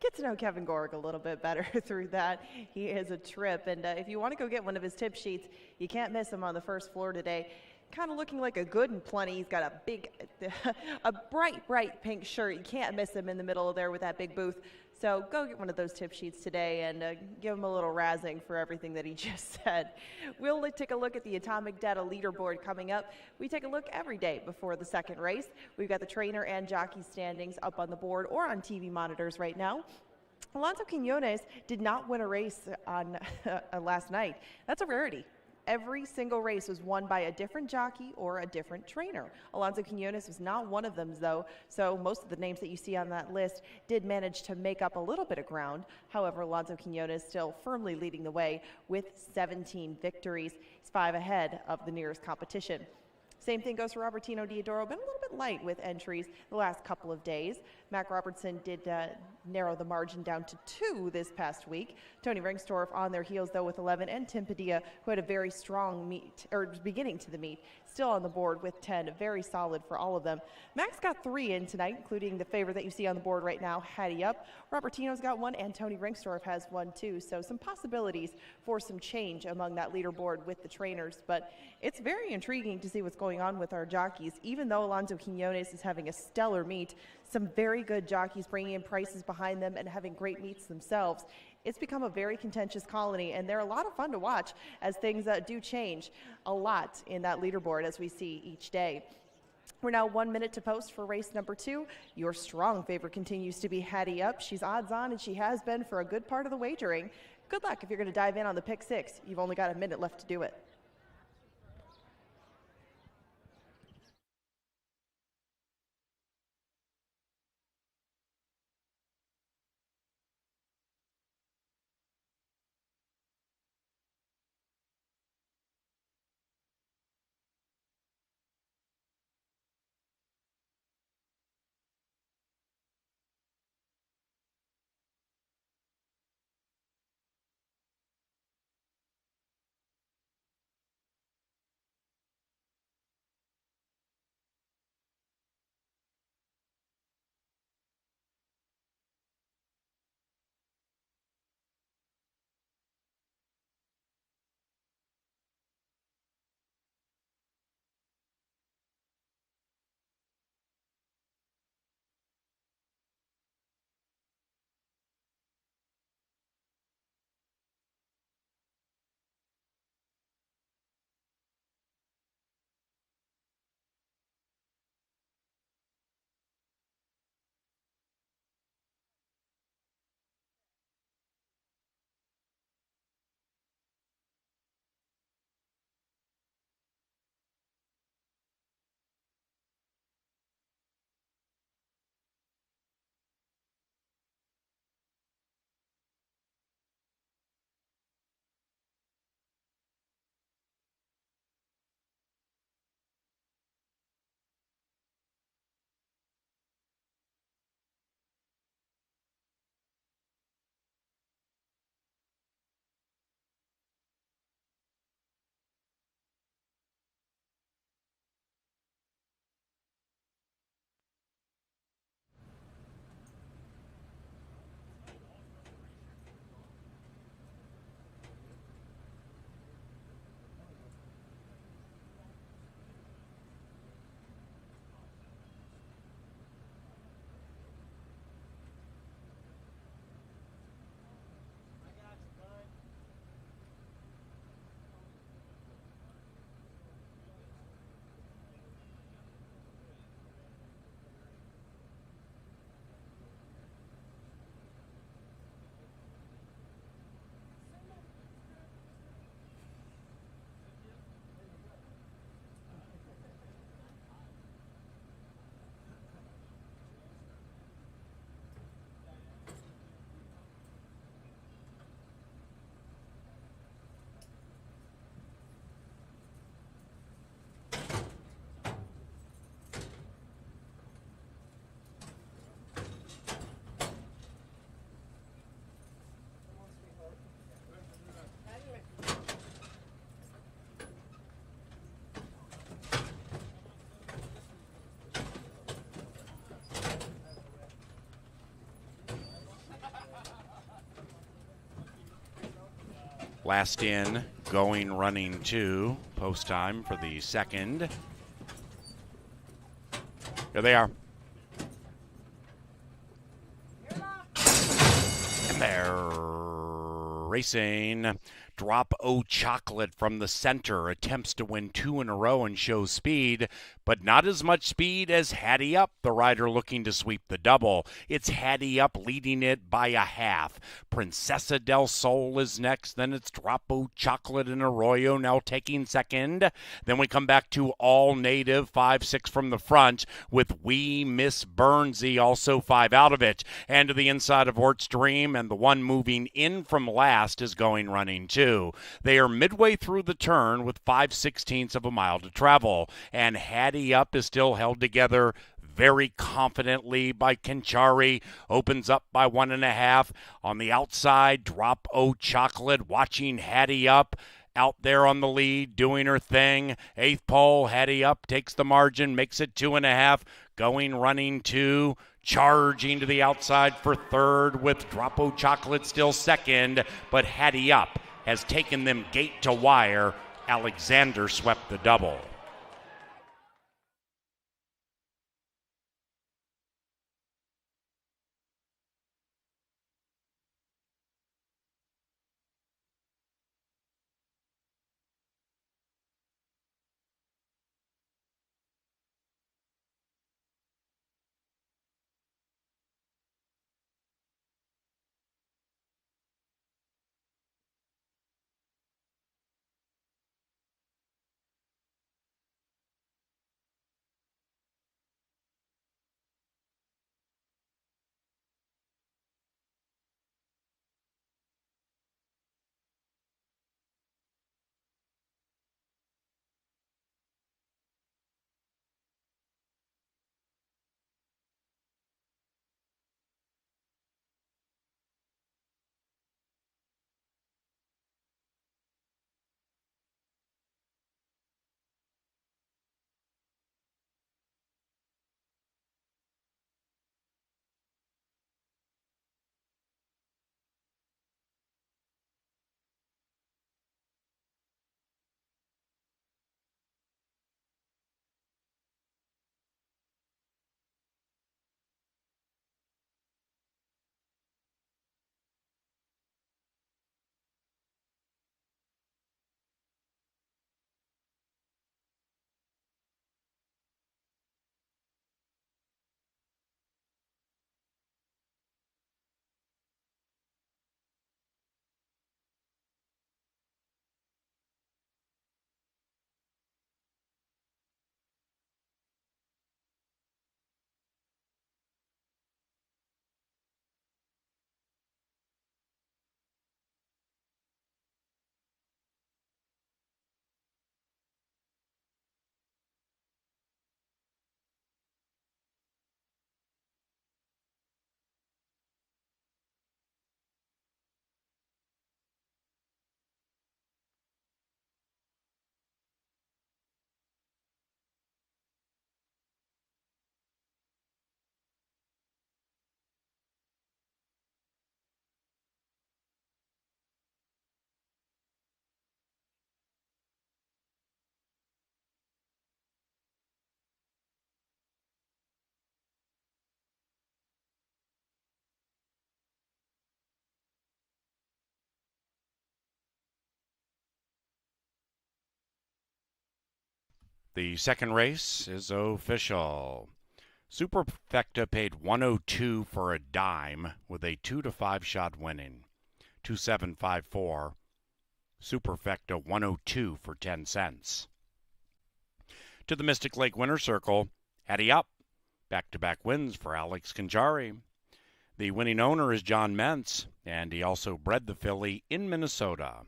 Get to know Kevin Gorg a little bit better through that. He is a trip, and if you want to go get one of his tip sheets, you can't miss him on the first floor today. Kind of looking like a good and plenty. He's got a big, a bright pink shirt. You can't miss him in the middle of there with that big booth. So go get one of those tip sheets today and give him a little razzing for everything that he just said. We'll take a look at the Atomic Data leaderboard coming up. We take a look every day before the second race. We've got the trainer and jockey standings up on the board or on TV monitors right now. Alonso Quinones did not win a race on last night. That's a rarity. Every single race was won by a different jockey or a different trainer. Alonso Quinones was not one of them, though, so most of the names that you see on that list did manage to make up a little bit of ground. However, Alonso Quinones still firmly leading the way with 17 victories. He's 5 ahead of the nearest competition. Same thing goes for Robertino Diodoro, been a little bit light with entries the last couple of days. Mac Robertson did narrow the margin down to 2 this past week. Tony Ringstorff on their heels, though, with 11, and Tim Padilla, who had a very strong meet, or beginning to the meet, still on the board with 10. Very solid for all of them. Mac's got 3 in tonight, including the favorite that you see on the board right now, Hattie Up. Robertino's got 1, and Tony Ringstorff has 1 too. So some possibilities for some change among that leaderboard with the trainers. But it's very intriguing to see what's going on with our jockeys. Even though Alonso Quinones is having a stellar meet, some very good jockeys bringing in prices behind them and having great meets themselves. It's become a very contentious colony, and they're a lot of fun to watch as things do change a lot in that leaderboard as we see each day. We're now 1 minute to post for race number 2. Your strong favorite continues to be Hattie Up. She's odds on, and she has been for a good part of the wagering. Good luck if you're going to dive in on the pick 6. You've only got a minute left to do it. Last in, going, running 2. Post time for the second. Here they are. And they're racing. Drop O Chocolate from the center attempts to win 2 in a row and shows speed, but not as much speed as Hattie Up, the rider looking to sweep the double. It's Hattie Up leading it by a half. Princesa del Sol is next, then it's Drop O Chocolate and Arroyo now taking second. Then we come back to All Native, 5-6 from the front, with We Miss Burnsy also 5 out of it. And to the inside of Ort's Dream, and the one moving in from last is Going Running 2. They are midway through the turn with 5/16 of a mile to travel, and Hattie Up is still held together very confidently by Canterbury. Opens up by 1.5. On the outside, Drop O Chocolate watching Hattie Up out there on the lead, doing her thing. 8th pole, Hattie Up takes the margin, makes it 2.5. Going, running 2. Charging to the outside for 3rd with Drop O Chocolate still 2nd, but Hattie Up has taken them gate to wire. Alexander swept the double. The second race is official. Superfecta paid 102 for a dime with a 2 to 5 shot winning. 2754. Superfecta 102 for 10 cents. To the Mystic Lake winner circle, Hattie Up. Back-to-back wins for Alex Canterbury. The winning owner is John Mentz, and he also bred the filly in Minnesota.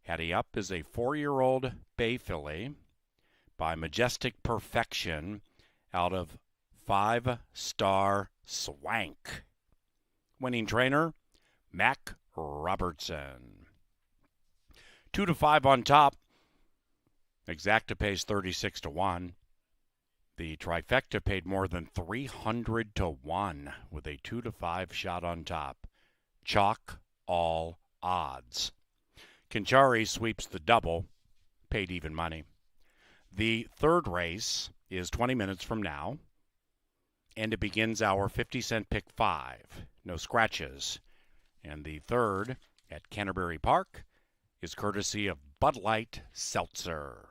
Hattie Up is a 4-year-old bay filly by Majestic Perfection out of 5-Star Swank. Winning trainer, Mac Robertson. 2 to 5 on top. Exacta pays 36 to 1. The trifecta paid more than 300 to 1 with a 2 to 5 shot on top. Chalk all odds. Canterbury sweeps the double, paid even money. The third race is 20 minutes from now, and it begins our 50-cent pick 5. No scratches. And the third at Canterbury Park is courtesy of Bud Light Seltzer.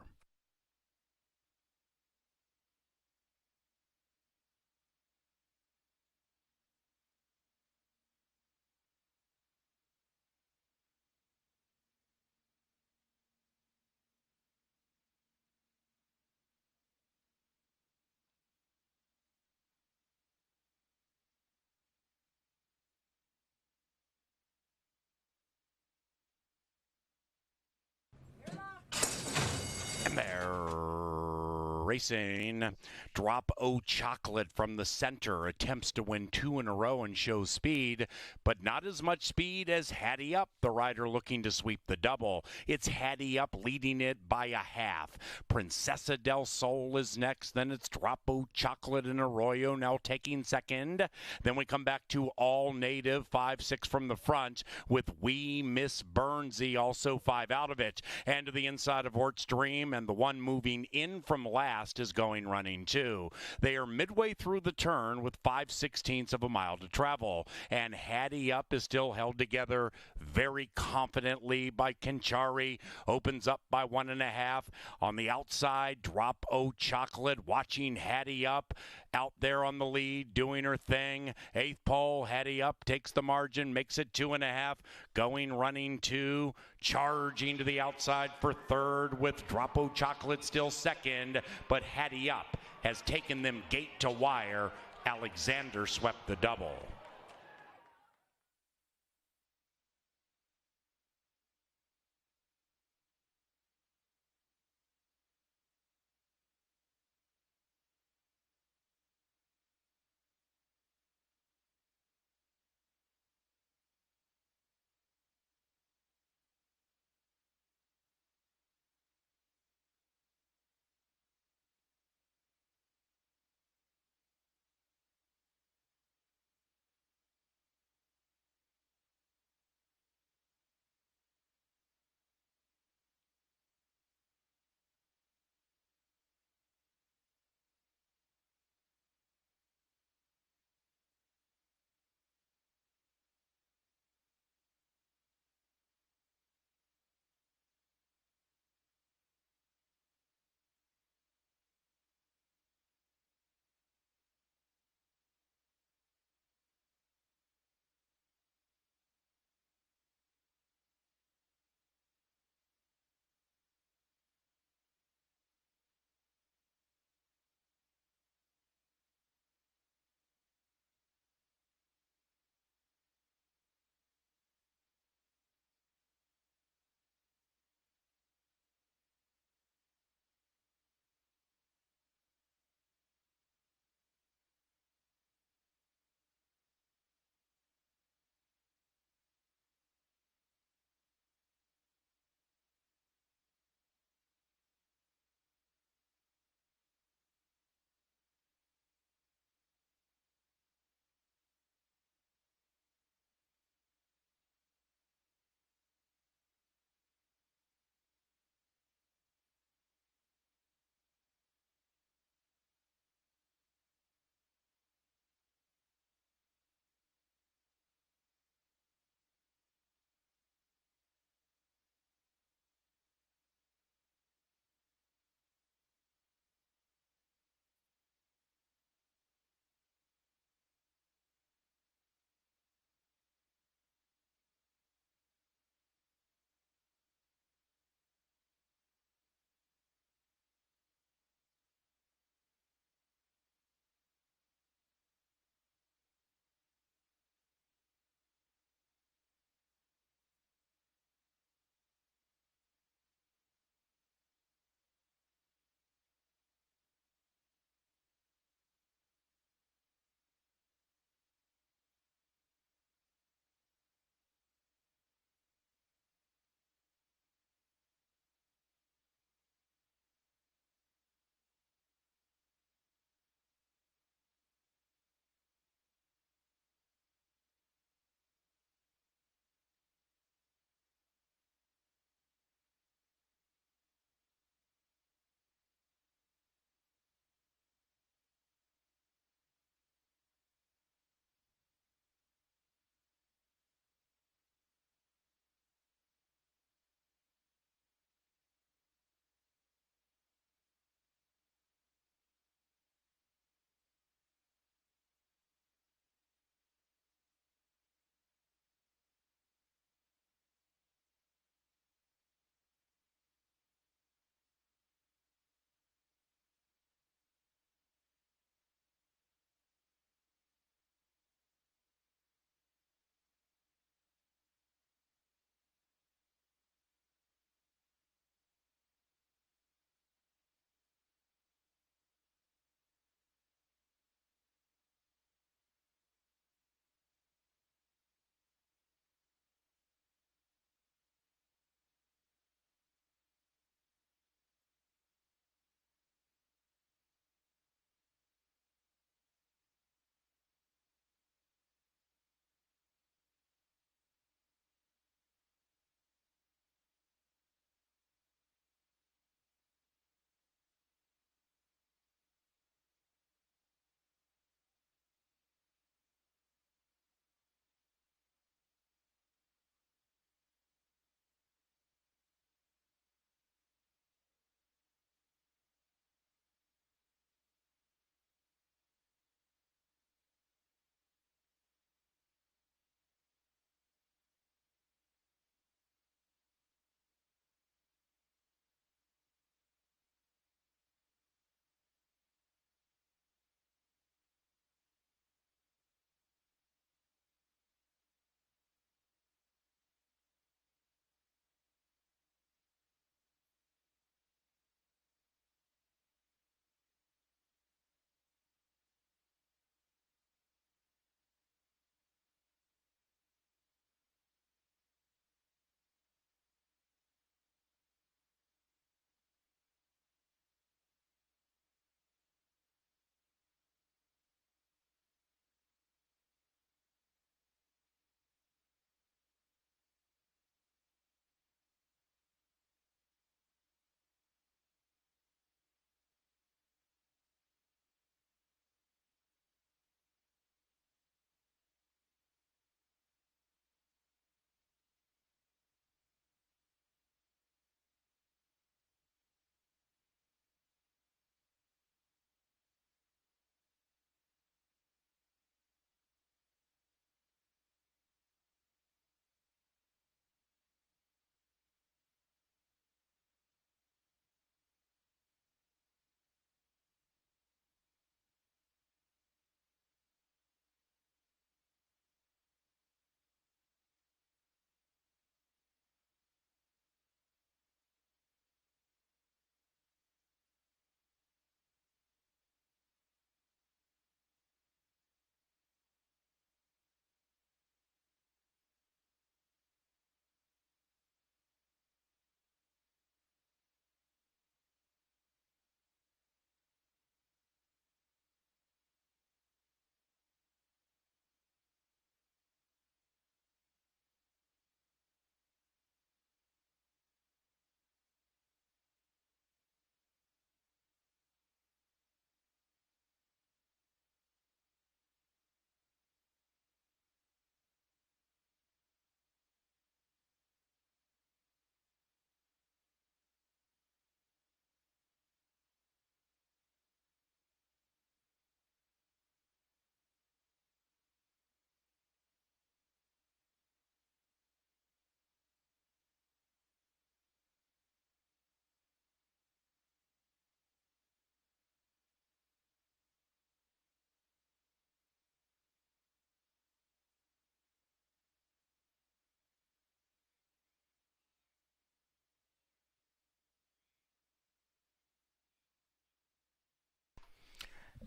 racing. Drop O Chocolate from the center attempts to win 2 in a row and shows speed, but not as much speed as Hattie Up, the rider looking to sweep the double. It's Hattie Up leading it by a half. Princesa del Sol is next. Then it's Drop O Chocolate and Arroyo now taking second. Then we come back to All Native, 5-6 from the front, with We Miss Burnsy also 5 out of it. And to the inside of Ort's Dream, and the one moving in from last is going running too. They are midway through the turn with 5/16 of a mile to travel. And Hattie Up is still held together very confidently by Kenchari. Opens up by 1.5. On the outside, Drop O Chocolate watching Hattie Up out there on the lead, doing her thing. 8th pole, Hattie Up takes the margin, makes it 2.5. Going running 2, charging to the outside for 3rd with Drop O Chocolate still 2nd, but Hattie Up has taken them gate to wire. Alexander swept the double.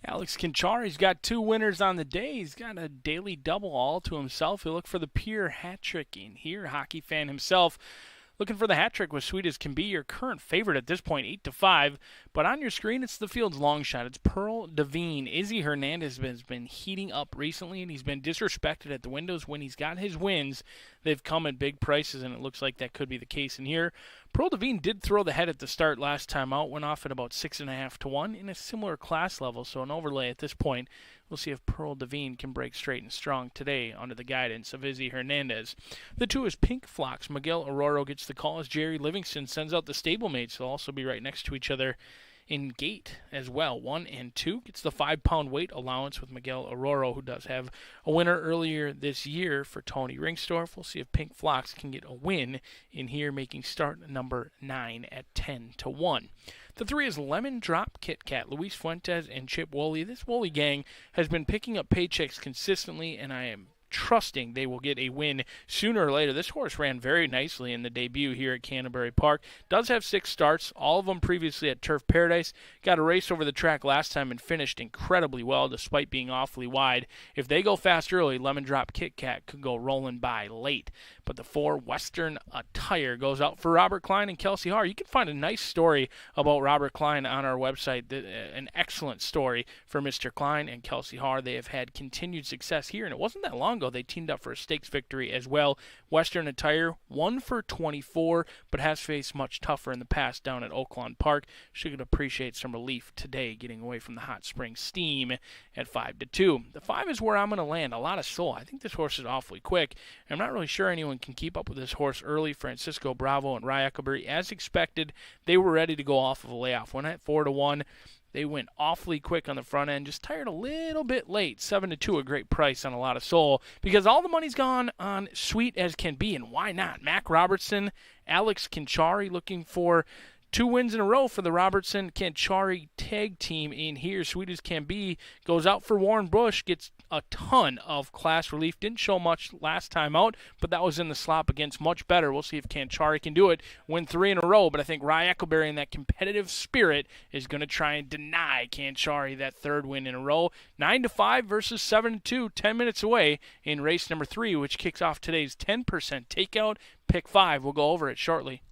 Alex Kinchari's got 2 winners on the day. He's got a daily double all to himself. He'll look for the pure hat trick in here. Hockey fan himself. Looking for the hat trick with Sweet as Can Be, your current favorite at this point, 8-5. But on your screen, it's the field's long shot. It's Pearl Devine. Izzy Hernandez has been heating up recently, and he's been disrespected at the windows. When he's got his wins, they've come at big prices, and it looks like that could be the case in here. Pearl Devine did throw the head at the start last time out, went off at about 6.5-1 in a similar class level, so an overlay at this point. We'll see if Pearl Devine can break straight and strong today under the guidance of Izzy Hernandez. The 2 is Pink Flocks. Miguel Arroyo gets the call as Jerry Livingston sends out the stablemates. They'll also be right next to each other in gate as well. 1 and 2 gets the 5-pound weight allowance with Miguel Arroyo, who does have a winner earlier this year for Tony Ringstorff. We'll see if Pink Flocks can get a win in here, making start number 9 at 10-1. The 3 is Lemon Drop Kit Kat. Luis Fuentes and Chip Woolley. This Woolley gang has been picking up paychecks consistently, and I am trusting they will get a win sooner or later. This horse ran very nicely in the debut here at Canterbury Park. Does have 6 starts, all of them previously at Turf Paradise. Got a race over the track last time and finished incredibly well despite being awfully wide. If they go fast early, Lemon Drop Kit Kat could go rolling by late. But the 4 Western Attire goes out for Robert Klein and Kelsey Haar. You can find a nice story about Robert Klein on our website. An excellent story for Mr. Klein and Kelsey Haar. They have had continued success here, and it wasn't that long ago they teamed up for a stakes victory as well. Western Attire, 1 for 24, but has faced much tougher in the past down at Oaklawn Park. Should appreciate some relief today, getting away from the hot spring steam at 5-2. The 5 is where I'm going to land. A lot of soul. I think this horse is awfully quick. I'm not really sure anyone can keep up with this horse early. Francisco Bravo and Rye Eckleberry, as expected, they were ready to go off of a layoff. When at 4-1, they went awfully quick on the front end, just tired a little bit late. 7-2, a great price on a lot of soul, because all the money's gone on Sweet as Can Be, and why not? Mac Robertson, Alex Kinchari looking for 2 wins in a row for the Robertson-Canchari tag team in here. Sweet as Can Be goes out for Warren Bush, gets a ton of class relief. Didn't show much last time out, but that was in the slop against much better. We'll see if Canchari can do it, win 3 in a row, but I think Rye Eckleberry in that competitive spirit is going to try and deny Canchari that 3rd win in a row. 9-5 versus 7-2, 10 minutes away in race number 3, which kicks off today's 10% takeout. Pick 5. We'll go over it shortly.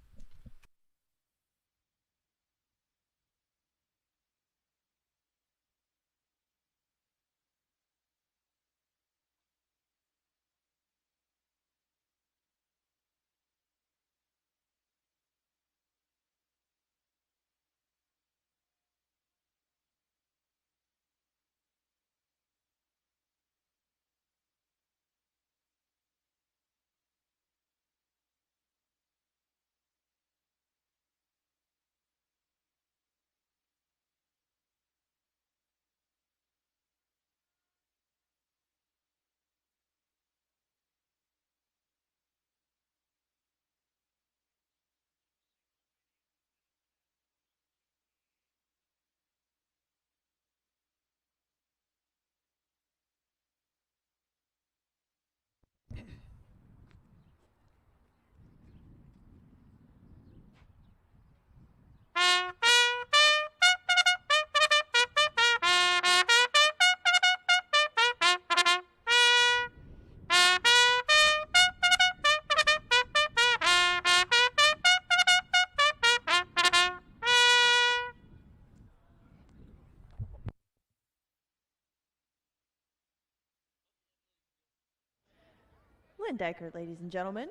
Lynn Deckert, ladies and gentlemen.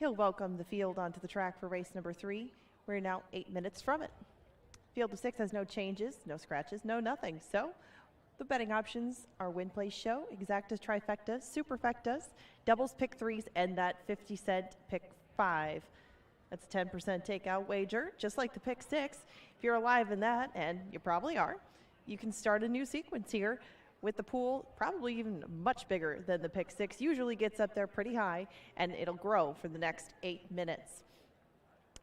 He'll welcome the field onto the track for race number 3. We're now 8 minutes from it. Field of 6 has no changes, no scratches, no nothing. So the betting options are win, place, show, exactas, trifectas, superfectas, doubles, pick 3s, and that 50-cent pick 5. That's a 10% takeout wager, just like the pick 6. If you're alive in that, and you probably are, you can start a new sequence here with the pool, probably even much bigger than the pick 6. Usually gets up there pretty high, and it'll grow for the next 8 minutes.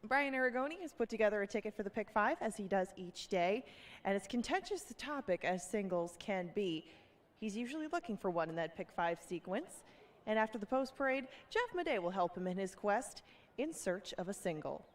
Brian Aragoni has put together a ticket for the pick 5, as he does each day, and as contentious a topic as singles can be, he's usually looking for one in that pick 5 sequence. And after the post parade, Jeff Madej will help him in his quest in search of a single.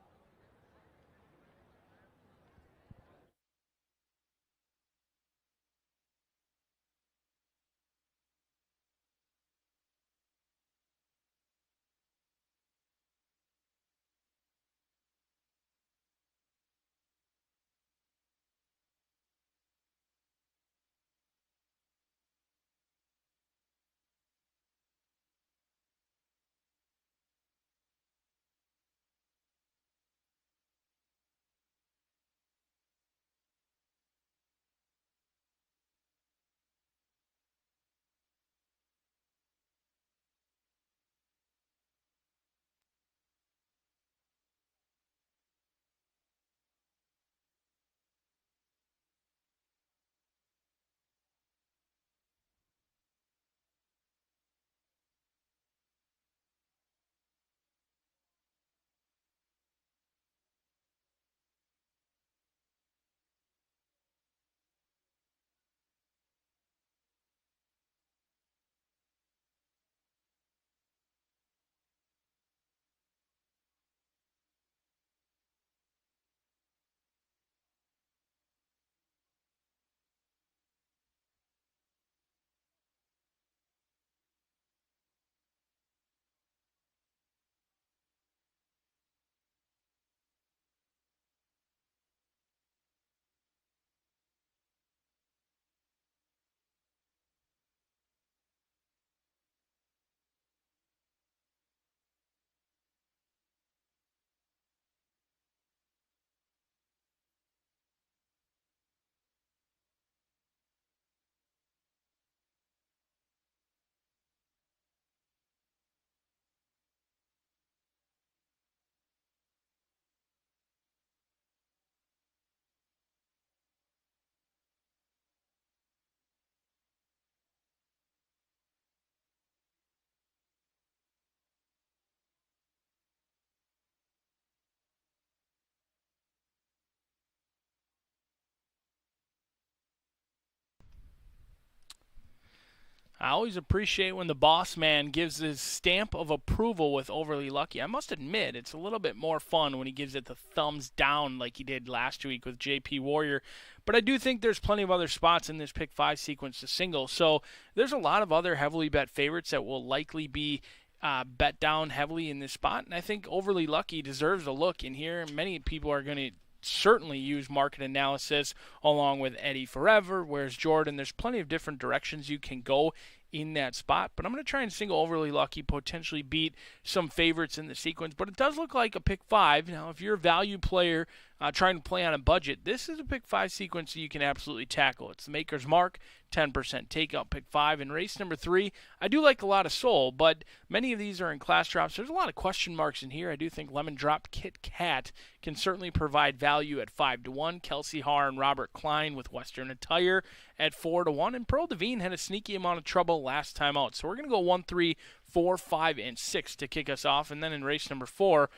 I always appreciate when the boss man gives his stamp of approval with Overly Lucky. I must admit, it's a little bit more fun when he gives it the thumbs down like he did last week with JP Warrior. But I do think there's plenty of other spots in this pick 5 sequence to single. So there's a lot of other heavily bet favorites that will likely be bet down heavily in this spot. And I think Overly Lucky deserves a look in here. Many people are going to certainly use market analysis along with Eddie Forever. Whereas Jordan, there's plenty of different directions you can go in that spot. But I'm going to try and single Overly Lucky, potentially beat some favorites in the sequence. But it does look like a pick 5. Now, if you're a value player trying to play on a budget, this is a pick 5 sequence that you can absolutely tackle. It's the Maker's Mark, 10% takeout pick 5. In race number 3, I do like a lot of Soul, but many of these are in class drops. There's a lot of question marks in here. I do think Lemon Drop Kit Kat can certainly provide value at 5-1. Kelsey Haar and Robert Klein with Western Attire at 4-1. And Pearl Devine had a sneaky amount of trouble last time out. So we're going to go 1, 3, 4, 5, and 6 to kick us off. And then in race number 4,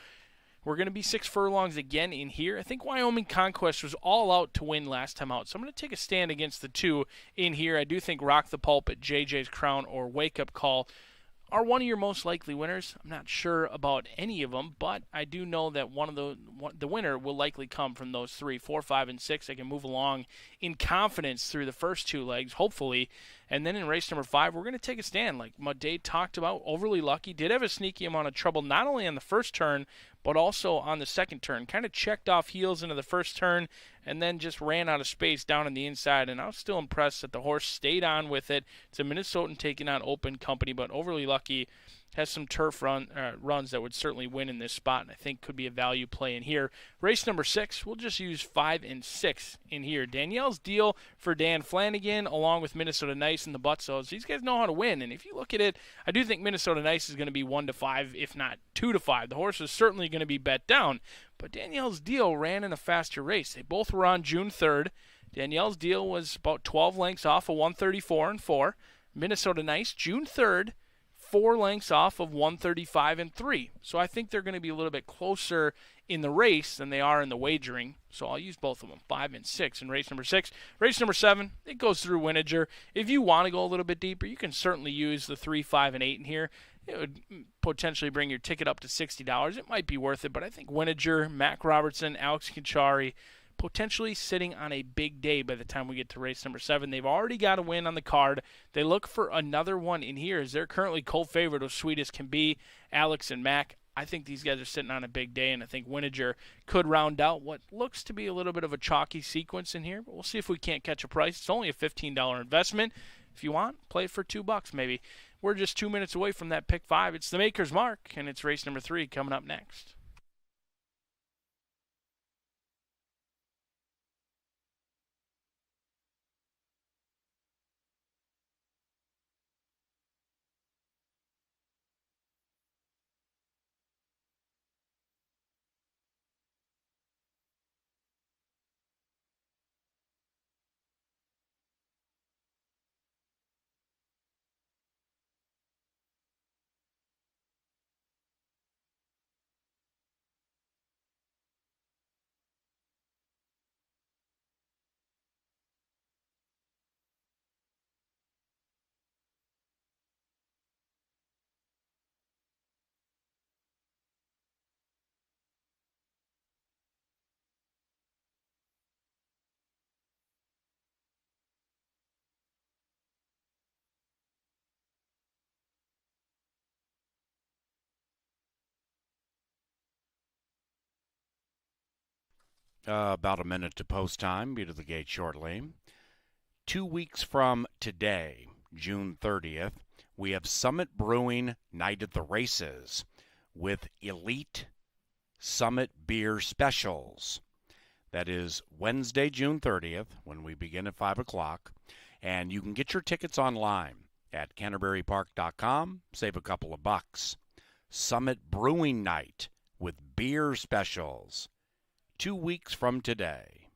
we're going to be 6 furlongs again in here. I think Wyoming Conquest was all out to win last time out, so I'm going to take a stand against the 2 in here. I do think Rock the Pulpit, JJ's Crown, or Wake Up Call are one of your most likely winners. I'm not sure about any of them, but I do know that the winner will likely come from those 3, 4, 5, and 6. I can move along in confidence through the first 2 legs, hopefully. And then in race number 5, we're going to take a stand. Like Dave talked about, Overly Lucky did have a sneaky amount of trouble, not only on the first turn, but also on the second turn. Kind of checked off heels into the first turn and then just ran out of space down on the inside. And I was still impressed that the horse stayed on with it. It's a Minnesotan taking on Open Company, but Overly Lucky has some turf runs that would certainly win in this spot, and I think could be a value play in here. Race number 6, we'll just use 5 and 6 in here. Danielle's Deal for Dan Flanagan, along with Minnesota Nice and the Butsos. These guys know how to win, and if you look at it, I do think Minnesota Nice is going to be 1-5, if not 2-5. The horse is certainly going to be bet down, but Danielle's Deal ran in a faster race. They both were on June 3rd. Danielle's Deal was about 12 lengths off of 134 and 4. Minnesota Nice, June 3rd, 4 lengths off of 135 and 3. So I think they're going to be a little bit closer in the race than they are in the wagering. So I'll use both of them, 5 and 6 in race number 6. Race number 7, it goes through Winager. If you want to go a little bit deeper, you can certainly use the 3, 5, and 8 in here. It would potentially bring your ticket up to $60. It might be worth it, but I think Winager, Mac Robertson, Alex Kinchari, potentially sitting on a big day by the time we get to race number 7. They've already got a win on the card. They look for another one in here as they're currently co-favored of Sweet as Can Be, Alex and Mac. I think these guys are sitting on a big day, and I think Winager could round out what looks to be a little bit of a chalky sequence in here, but we'll see if we can't catch a price. It's only a $15 investment. If you want, play it for $2 maybe. We're just 2 minutes away from that pick 5. It's the Maker's Mark, and it's race number 3 coming up next. About a minute to post time. Be to the gate shortly. 2 weeks from today, June 30th, we have Summit Brewing Night at the Races with Elite Summit Beer Specials. That is Wednesday, June 30th, when we begin at 5 o'clock. And you can get your tickets online at CanterburyPark.com. Save a couple of bucks. Summit Brewing Night with beer specials. 2 weeks from today.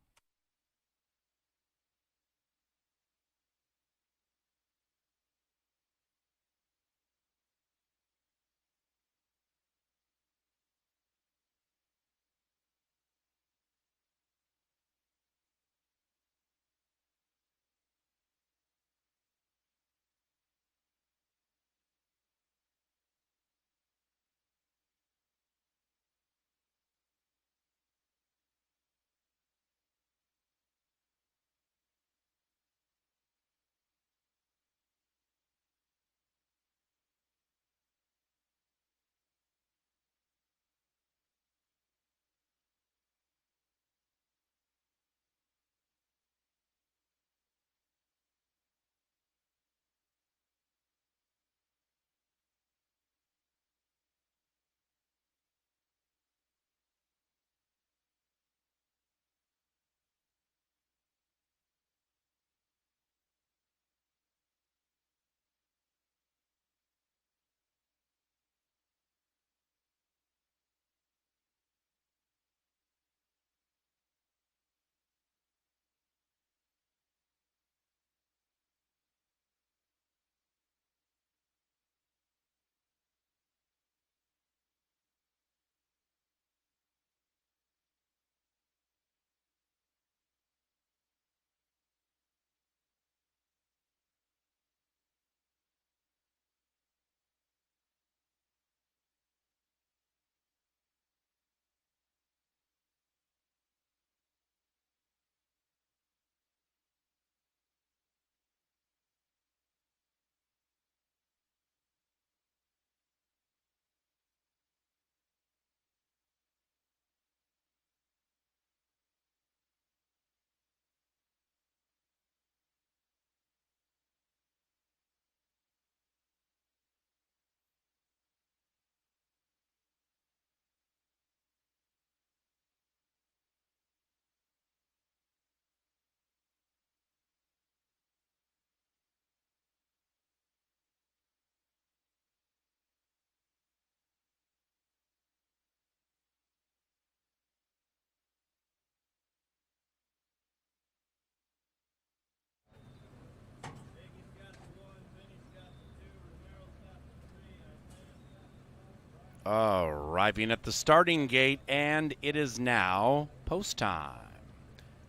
Arriving at the starting gate, and it is now post time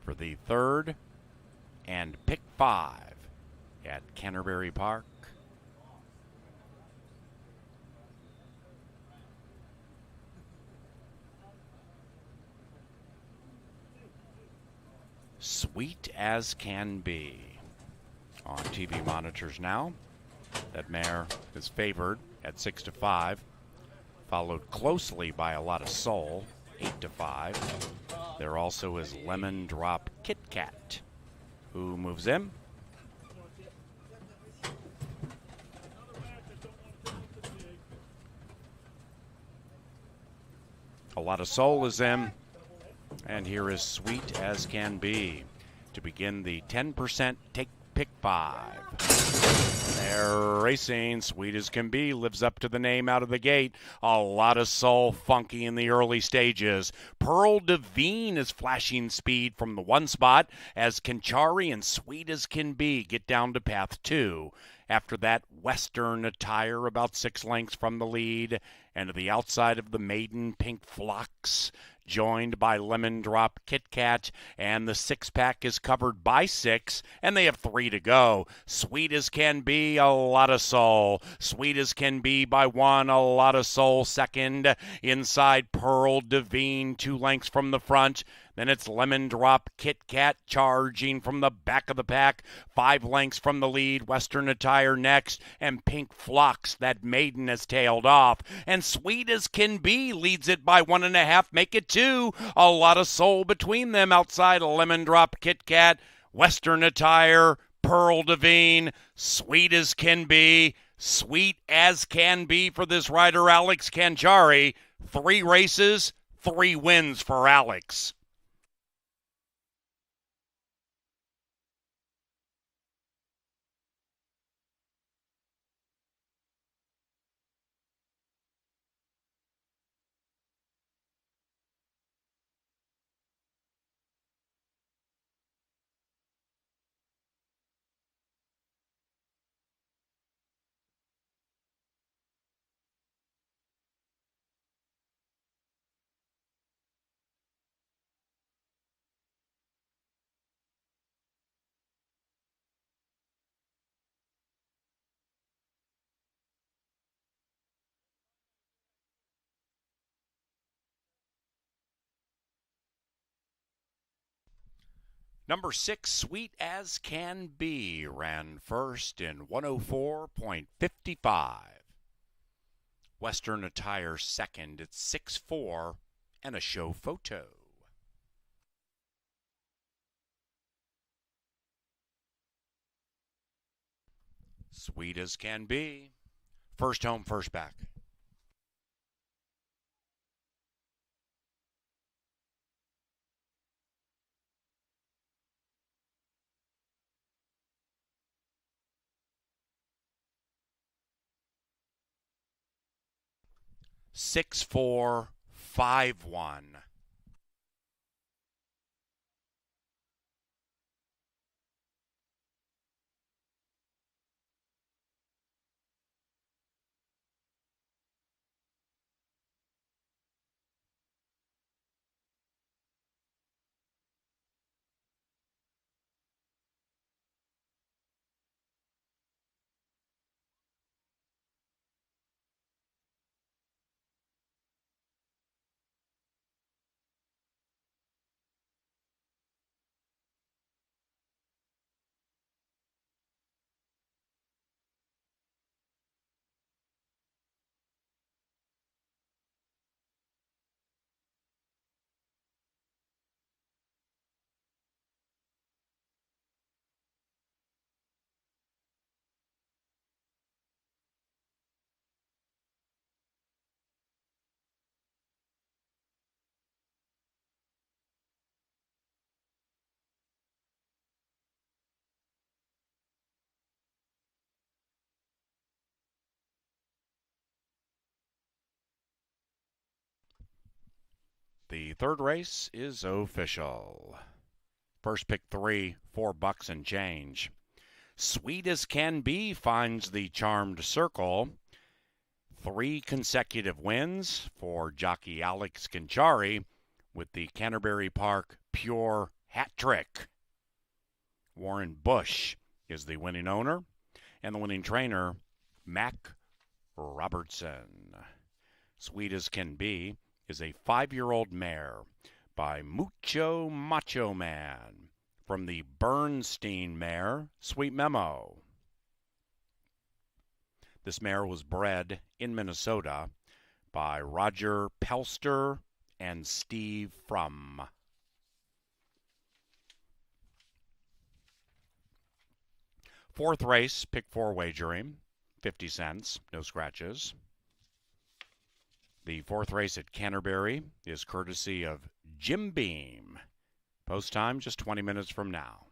for the third and pick 5 at Canterbury Park. Sweet as Can Be on TV monitors now. That mare is favored at 6-5, followed closely by A Lot of Soul, 8-5. There also is Lemon Drop Kit Kat, who moves in. A Lot of Soul is in, and here is Sweet as Can Be to begin the 10% pick 5. They're racing. Sweet as Can Be lives up to the name out of the gate. A Lot of Soul funky in the early stages. Pearl Divine is flashing speed from the 1 spot as Conchari and Sweet as Can Be get down to path 2. After that, Western Attire about 6 lengths from the lead, and to the outside of the maiden, Pink Phlox, joined by Lemon Drop Kit Kat, and the 6-pack is covered by 6, and they have 3 to go. Sweet as Can Be, A Lot of Soul. Sweet as Can Be by 1, A Lot of Soul second. Inside, Pearl Divine, 2 lengths from the front. Then it's Lemon Drop Kit Kat charging from the back of the pack. 5 lengths from the lead. Western Attire next. And Pink Phlox, that maiden, has tailed off. And Sweet as Can Be leads it by 1.5. Make it 2. A Lot of Soul between them outside Lemon Drop Kit Kat. Western Attire, Pearl Divine, Sweet as Can Be. Sweet as Can Be for this rider, Alex Canchari. 3 races, 3 wins for Alex. Number 6, Sweet as Can Be, ran first in 104.55. Western Attire second at 6-4 and a show photo. Sweet as Can Be. First home, first back. Six, 4, 5, 1. The third race is official. First pick 3, $4 and change. Sweet as Can Be finds the charmed circle. 3 consecutive wins for jockey Alex Canterbury with the Canterbury Park Pure Hat Trick. Warren Bush is the winning owner, and the winning trainer, Mac Robertson. Sweet as Can Be is a 5-year-old mare by Mucho Macho Man from the Bernstein mare, Sweet Memo. This mare was bred in Minnesota by Roger Pelster and Steve Frum. Fourth race, pick 4 wagering, 50 cents, no scratches. The fourth race at Canterbury is courtesy of Jim Beam. Post time just 20 minutes from now.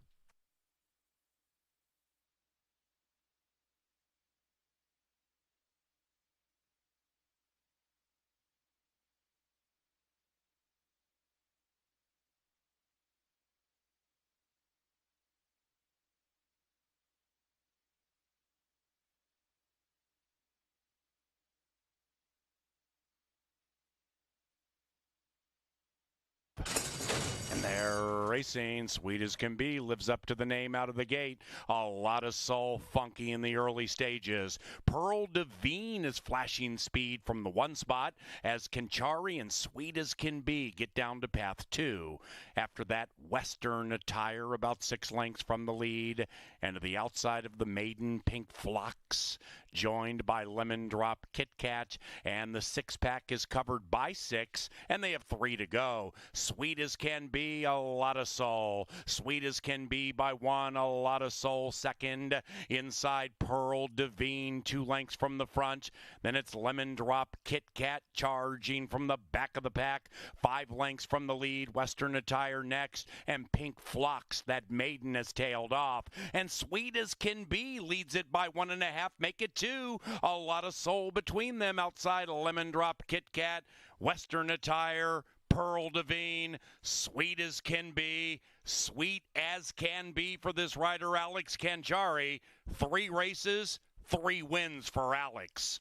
And they're racing. Sweet as Can Be lives up to the name out of the gate. A lot of soul funky in the early stages. Pearl Devine is flashing speed from the 1 spot as Canterbury and Sweet as Can Be get down to path 2. After that, Western Attire about 6 lengths from the lead. And to the outside of the maiden, Pink Phlox, joined by Lemon Drop Kit Kat. And the 6-pack is covered by 6, and they have 3 to go. Sweet as Can Be, a lot of soul. Sweet as Can Be by 1, a lot of soul second. Inside, Pearl Devine, 2 lengths from the front. Then it's Lemon Drop Kit Kat charging from the back of the pack. 5 lengths from the lead. Western Attire next. And Pink Phlox, that maiden, has tailed off. And Sweet as Can Be leads it by 1.5. Make it 2. A lot of soul between them outside Lemon Drop Kit Kat. Western Attire, Pearl Devine, Sweet as Can Be, Sweet as Can Be for this rider, Alex Canterbury. 3 races, 3 wins for Alex.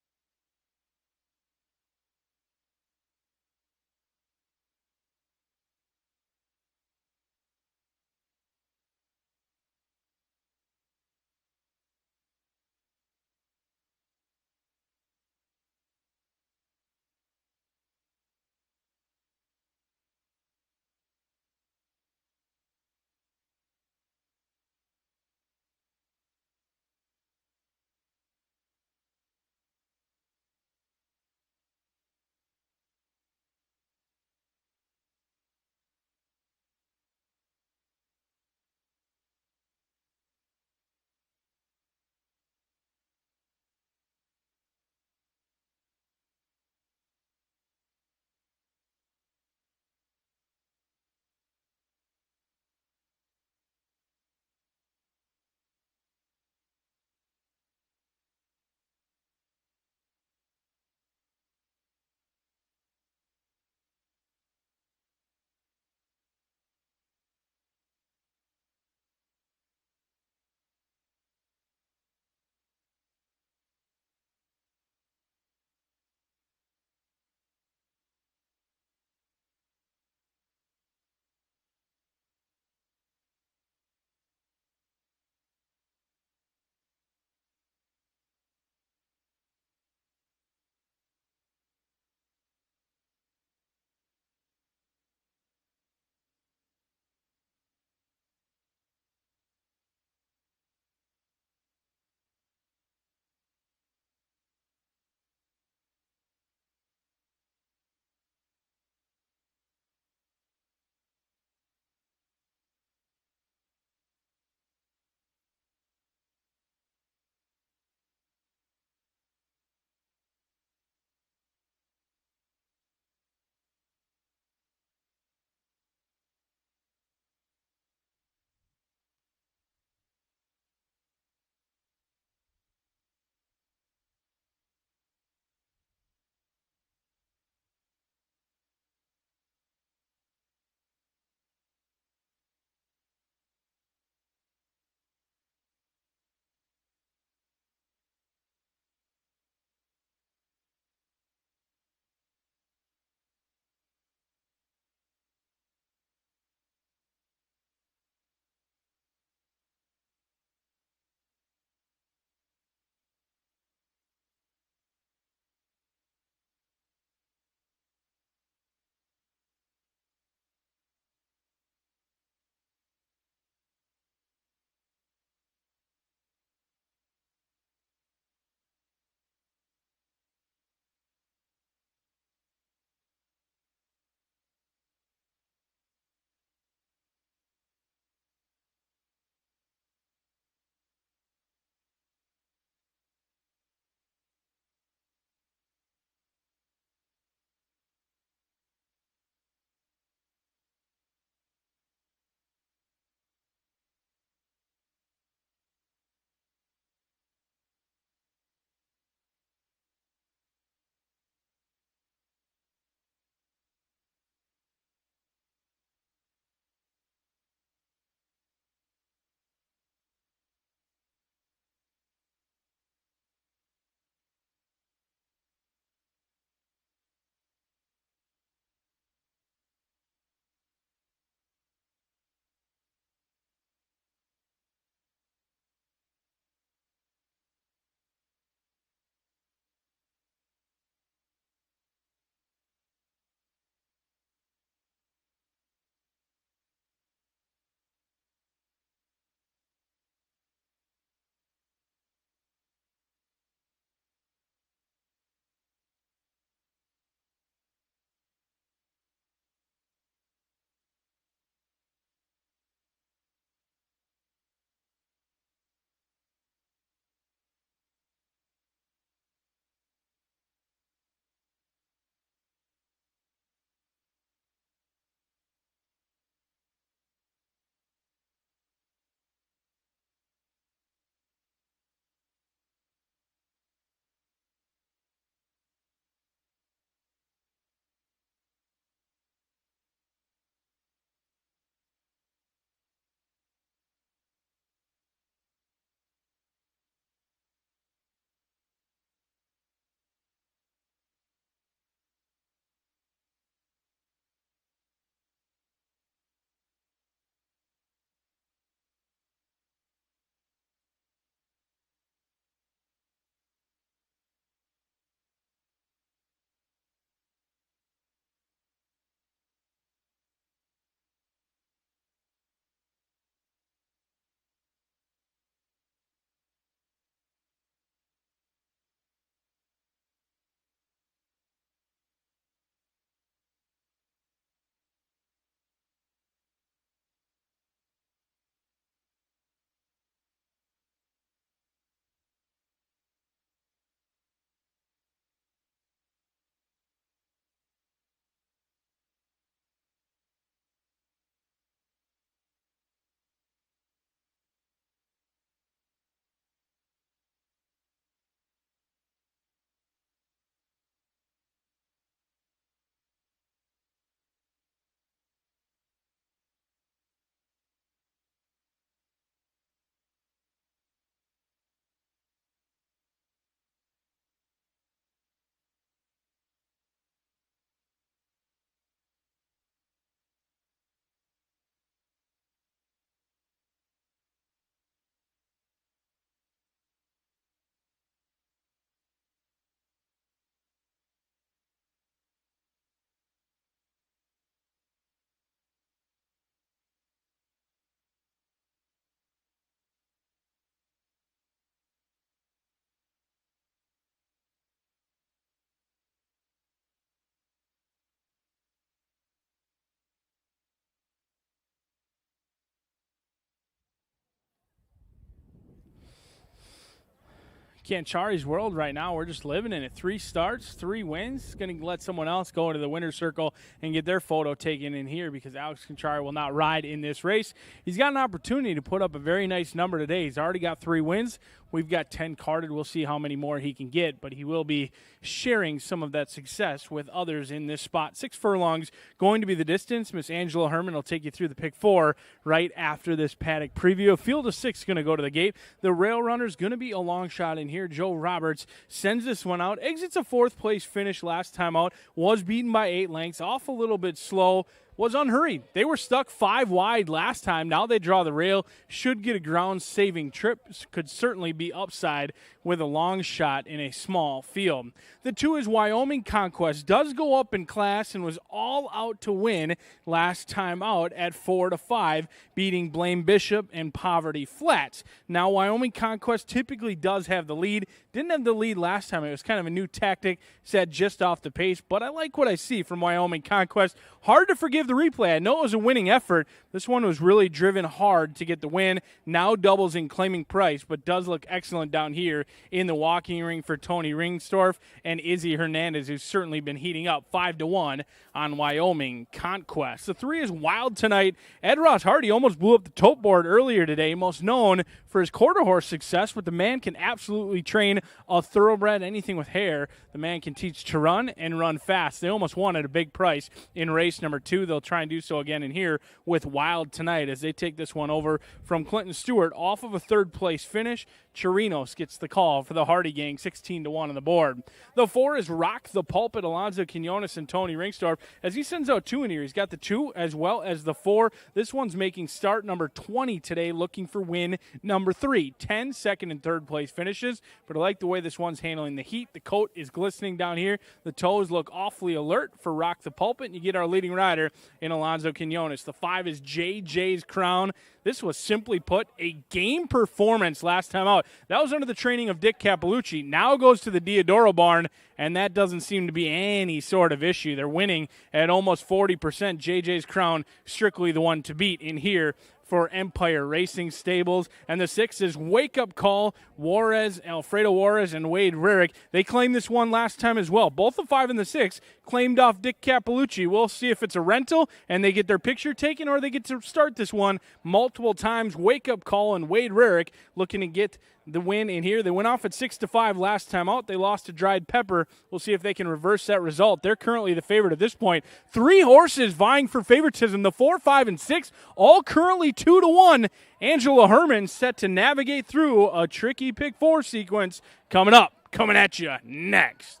Canterbury's world right now. We're just living in it. 3 starts, 3 wins. Going to let someone else go into the winner's circle and get their photo taken in here because Alex Canterbury will not ride in this race. He's got an opportunity to put up a very nice number today. He's already got 3 wins. We've got 10 carded. We'll see how many more he can get, but he will be sharing some of that success with others in this spot. 6 furlongs going to be the distance. Miss Angela Herman will take you through the pick 4 right after this paddock preview. A field of 6 going to go to the gate. The rail runner's going to be a long shot in here. Joe Roberts sends this one out. Exits a 4th place finish last time out. Was beaten by 8 lengths. Off a little bit slow. Was unhurried. They were stuck 5 wide last time. Now they draw the rail. Should get a ground-saving trip. Could certainly be upside with a long shot in a small field. The 2 is Wyoming Conquest. Does go up in class and was all out to win last time out at 4-5, beating Blame Bishop and Poverty Flats. Now Wyoming Conquest typically does have the lead. Didn't have the lead last time. It was kind of a new tactic set just off the pace, but I like what I see from Wyoming Conquest. Hard to forgive the replay. I know it was a winning effort. This one was really driven hard to get the win. Now doubles in claiming price, but does look excellent down here in the walking ring for Tony Ringstorff and Izzy Hernandez, who's certainly been heating up 5-1 on Wyoming Conquest. The 3 is Wild Tonight. Ed Ross Hardy almost blew up the tote board earlier today, most known for his quarter horse success, but the man can absolutely train a thoroughbred, anything with hair. The man can teach to run and run fast. They almost won at a big price in race number 2. They'll try and do so again in here with Wild Tonight as they take this one over from Clinton Stewart off of a 3rd place finish. Chirinos gets the call for the Hardy gang, 16-1 on the board. The 4 is Rock the Pulpit, Alonzo Quinones and Tony Ringstorff. As he sends out 2 in here, he's got the 2 as well as the 4. This one's making start number 20 today, looking for win number 3. 10 second and 3rd place finishes, but I like the way this one's handling the heat. The coat is glistening down here. The toes look awfully alert for Rock the Pulpit, and you get our leading rider in Alonzo Quinones. The 5 is JJ's Crown. This was simply put a game performance last time out. That was under the training of Dick Capelucci. Now goes to the Diodoro barn, and that doesn't seem to be any sort of issue. They're winning at almost 40%. JJ's Crown, strictly the one to beat in here for Empire Racing Stables. And the 6 is Wake Up Call. Juarez, Alfredo Juarez, and Wade Rarick. They claimed this one last time as well. Both the 5 and the 6 claimed off Dick Capelucci. We'll see if it's a rental and they get their picture taken or they get to start this one multiple times. Wake Up Call and Wade Rarick looking to get the win in here. They went off at 6-5 last time out. They lost to Dried Pepper. We'll see if they can reverse that result. They're currently the favorite at this point. 3 horses vying for favoritism. The 4, 5, and 6, all currently 2-1. Angela Herman set to navigate through a tricky pick 4 sequence coming up. Coming at you next.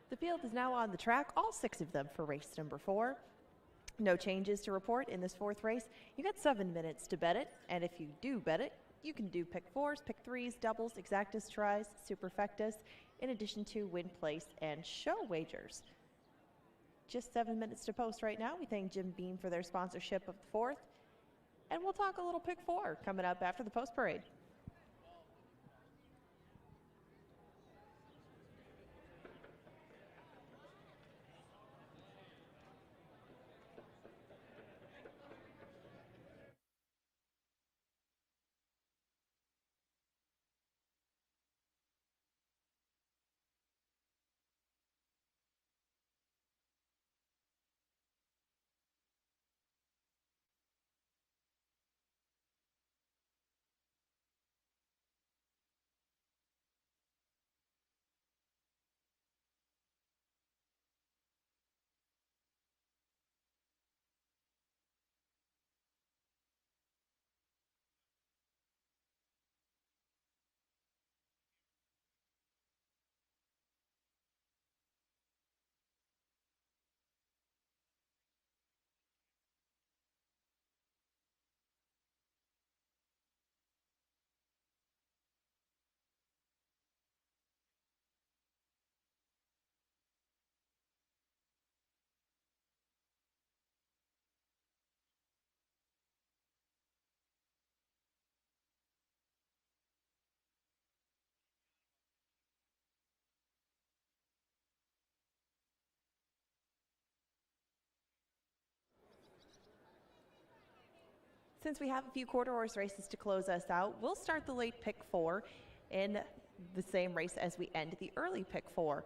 The field is now on the track, all 6 of them for race number 4. No changes to report in this 4th race. You got 7 minutes to bet it, and if you do bet it, you can do pick 4s, pick 3s, doubles, exactas tries, superfectas, in addition to win place and show wagers. Just 7 minutes to post right now. We thank Jim Beam for their sponsorship of the 4th. And we'll talk a little pick 4 coming up after the post parade. Since we have a few quarter horse races to close us out, we'll start the late pick 4 in the same race as we end the early pick 4.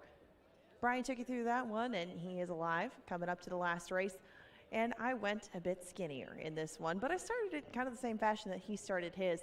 Brian took you through that one, and he is alive coming up to the last race. And I went a bit skinnier in this one, but I started it kind of the same fashion that he started his.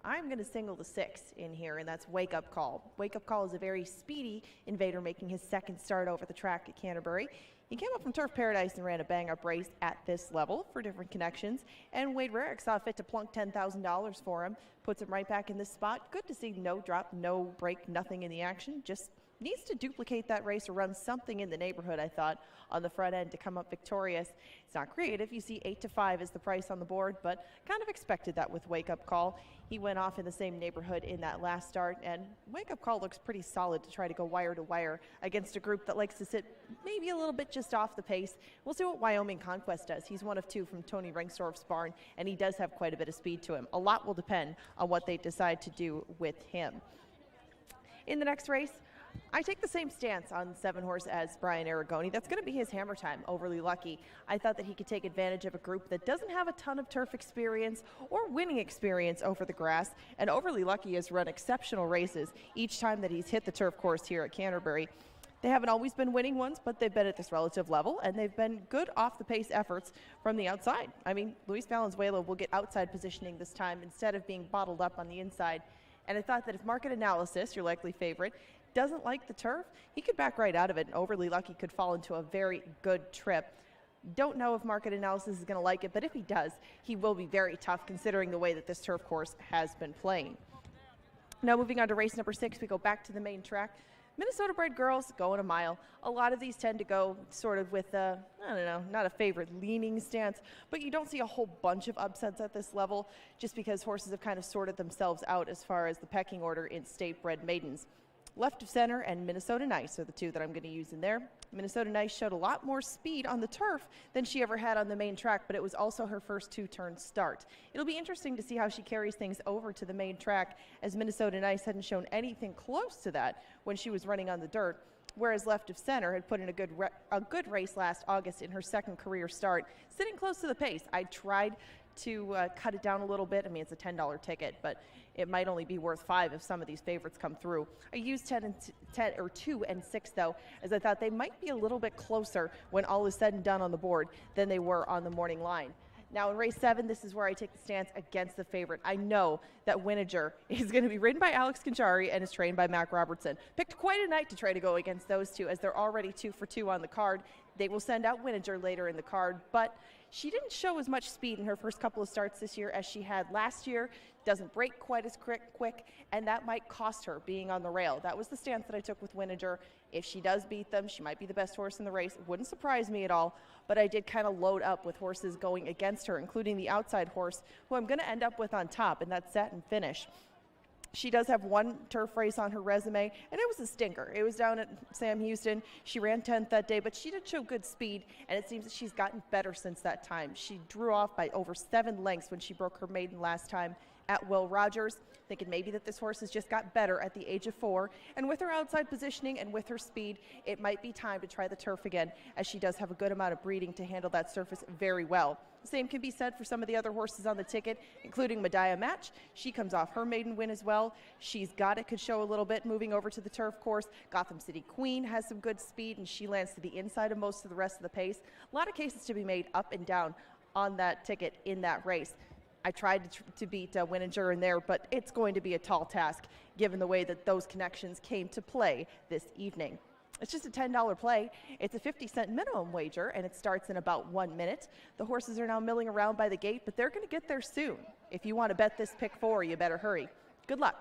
I'm going to single the 6 in here, and that's Wake Up Call. Wake Up Call is a very speedy invader making his second start over the track at Canterbury. He came up from Turf Paradise and ran a bang-up race at this level for different connections, and Wade Rarick saw fit to plunk $10,000 for him, puts him right back in this spot. Good to see no drop, no break, nothing in the action, just needs to duplicate that race or run something in the neighborhood, I thought, on the front end to come up victorious. It's not creative. You see 8-5 is the price on the board, but kind of expected that with Wake Up Call. He went off in the same neighborhood in that last start, and Wake Up Call looks pretty solid to try to go wire to wire against a group that likes to sit maybe a little bit just off the pace. We'll see what Wyoming Conquest does. He's one of 2 from Tony Ringstorff's barn, and he does have quite a bit of speed to him. A lot will depend on what they decide to do with him. In the next race, I take the same stance on 7 horse as Brian Aragoni. That's going to be his hammer time, Overly Lucky. I thought that he could take advantage of a group that doesn't have a ton of turf experience or winning experience over the grass, and Overly Lucky has run exceptional races each time that he's hit the turf course here at Canterbury. They haven't always been winning ones, but they've been at this relative level, and they've been good off-the-pace efforts from the outside. I mean, Luis Valenzuela will get outside positioning this time instead of being bottled up on the inside. And I thought that if Market Analysis, your likely favorite, doesn't like the turf, he could back right out of it, and Overly Lucky could fall into a very good trip. Don't know if Market Analysis is going to like it, but if he does, he will be very tough considering the way that this turf course has been playing. Now moving on to race number 6, we go back to the main track. Minnesota-bred girls going a mile. A lot of these tend to go sort of with a, I don't know, not a favorite leaning stance, but you don't see a whole bunch of upsets at this level just because horses have kind of sorted themselves out as far as the pecking order in state-bred maidens. Left of Center and Minnesota Nice are the 2 that I'm going to use in there. Minnesota Nice showed a lot more speed on the turf than she ever had on the main track, but it was also her first 2-turn start. It'll be interesting to see how she carries things over to the main track, as Minnesota Nice hadn't shown anything close to that when she was running on the dirt, whereas Left of Center had put in a good race last August in her second career start, sitting close to the pace. I tried to cut it down a little bit. I mean, it's a $10 ticket, but it might only be worth $5 if some of these favorites come through. I used 2 and 6 though, as I thought they might be a little bit closer when all is said and done on the board than they were on the morning line. Now in race 7, this is where I take the stance against the favorite. I know that Winiger is going to be ridden by Alex Conchari and is trained by Mac Robertson. Picked quite a night to try to go against those 2, as they're already 2 for 2 on the card. They will send out Winiger later in the card, but she didn't show as much speed in her first couple of starts this year as she had last year. Doesn't break quite as quick, and that might cost her being on the rail. That was the stance that I took with Winiger. If she does beat them, she might be the best horse in the race. It wouldn't surprise me at all, but I did kind of load up with horses going against her, including the outside horse, who I'm going to end up with on top, and that's Set and Finish. She does have one turf race on her resume, and it was a stinker. It was down at Sam Houston. She ran 10th that day, but she did show good speed, and it seems that she's gotten better since that time. She drew off by over 7 lengths when she broke her maiden last time at Will Rogers, thinking maybe that this horse has just got better at the age of 4. And with her outside positioning and with her speed, it might be time to try the turf again, as she does have a good amount of breeding to handle that surface very well. The same can be said for some of the other horses on the ticket, including Medaya Match. She comes off her maiden win as well. She's got it, could show a little bit moving over to the turf course. Gotham City Queen has some good speed, and she lands to the inside of most of the rest of the pace. A lot of cases to be made up and down on that ticket in that race. I tried to beat Winninger in there, but it's going to be a tall task given the way that those connections came to play this evening. It's just a $10 play. It's a 50-cent minimum wager, and it starts in about 1 minute. The horses are now milling around by the gate, but they're going to get there soon. If you want to bet this pick 4, you better hurry. Good luck.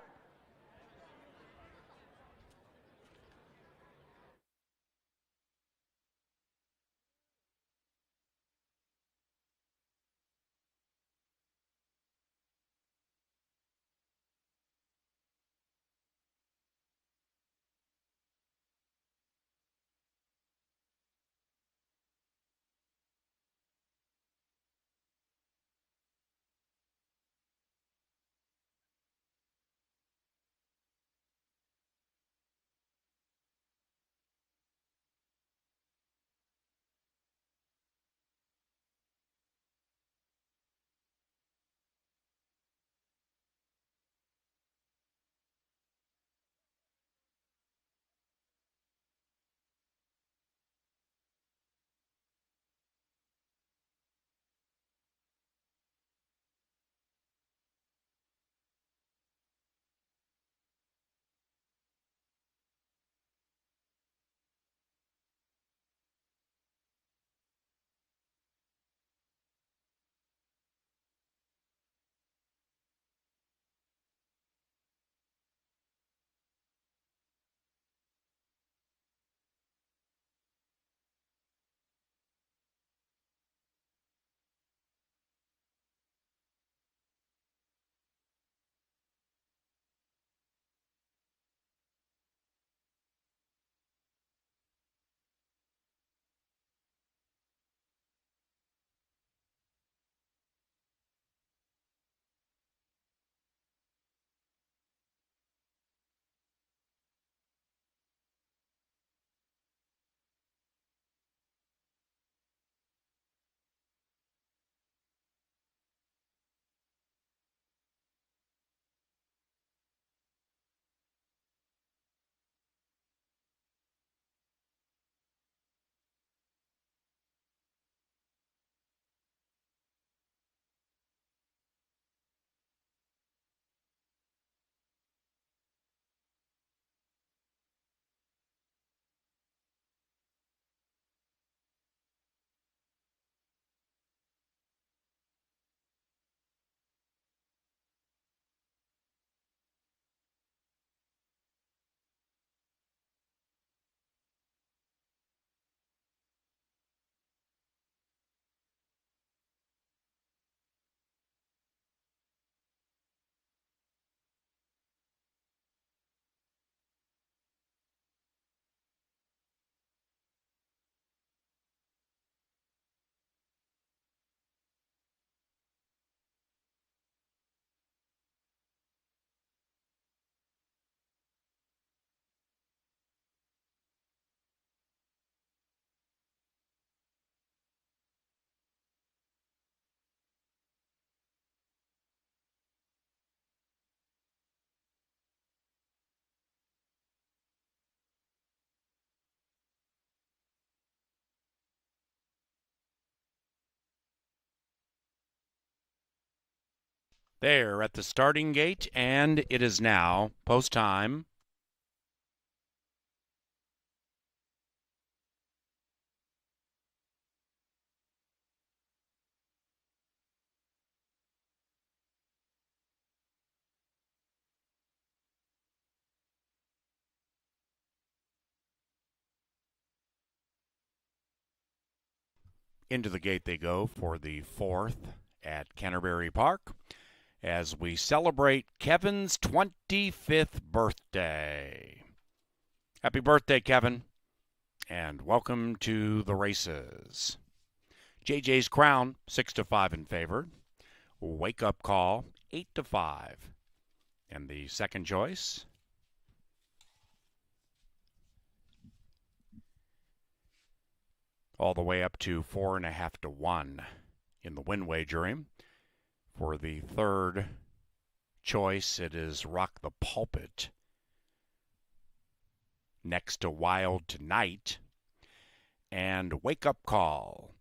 There at the starting gate, and it is now post time. Into the gate they go for the 4th at Canterbury Park. as we celebrate Kevin's 25th birthday. Happy birthday, Kevin, and welcome to the races. JJ's Crown, 6-5 in favor. Wake Up Call, 8-5. And the second choice, all the way up to 4.5-1 in the win wagering. For the third choice, it is Rock the Pulpit. Next to Wild Tonight and Wake Up Call.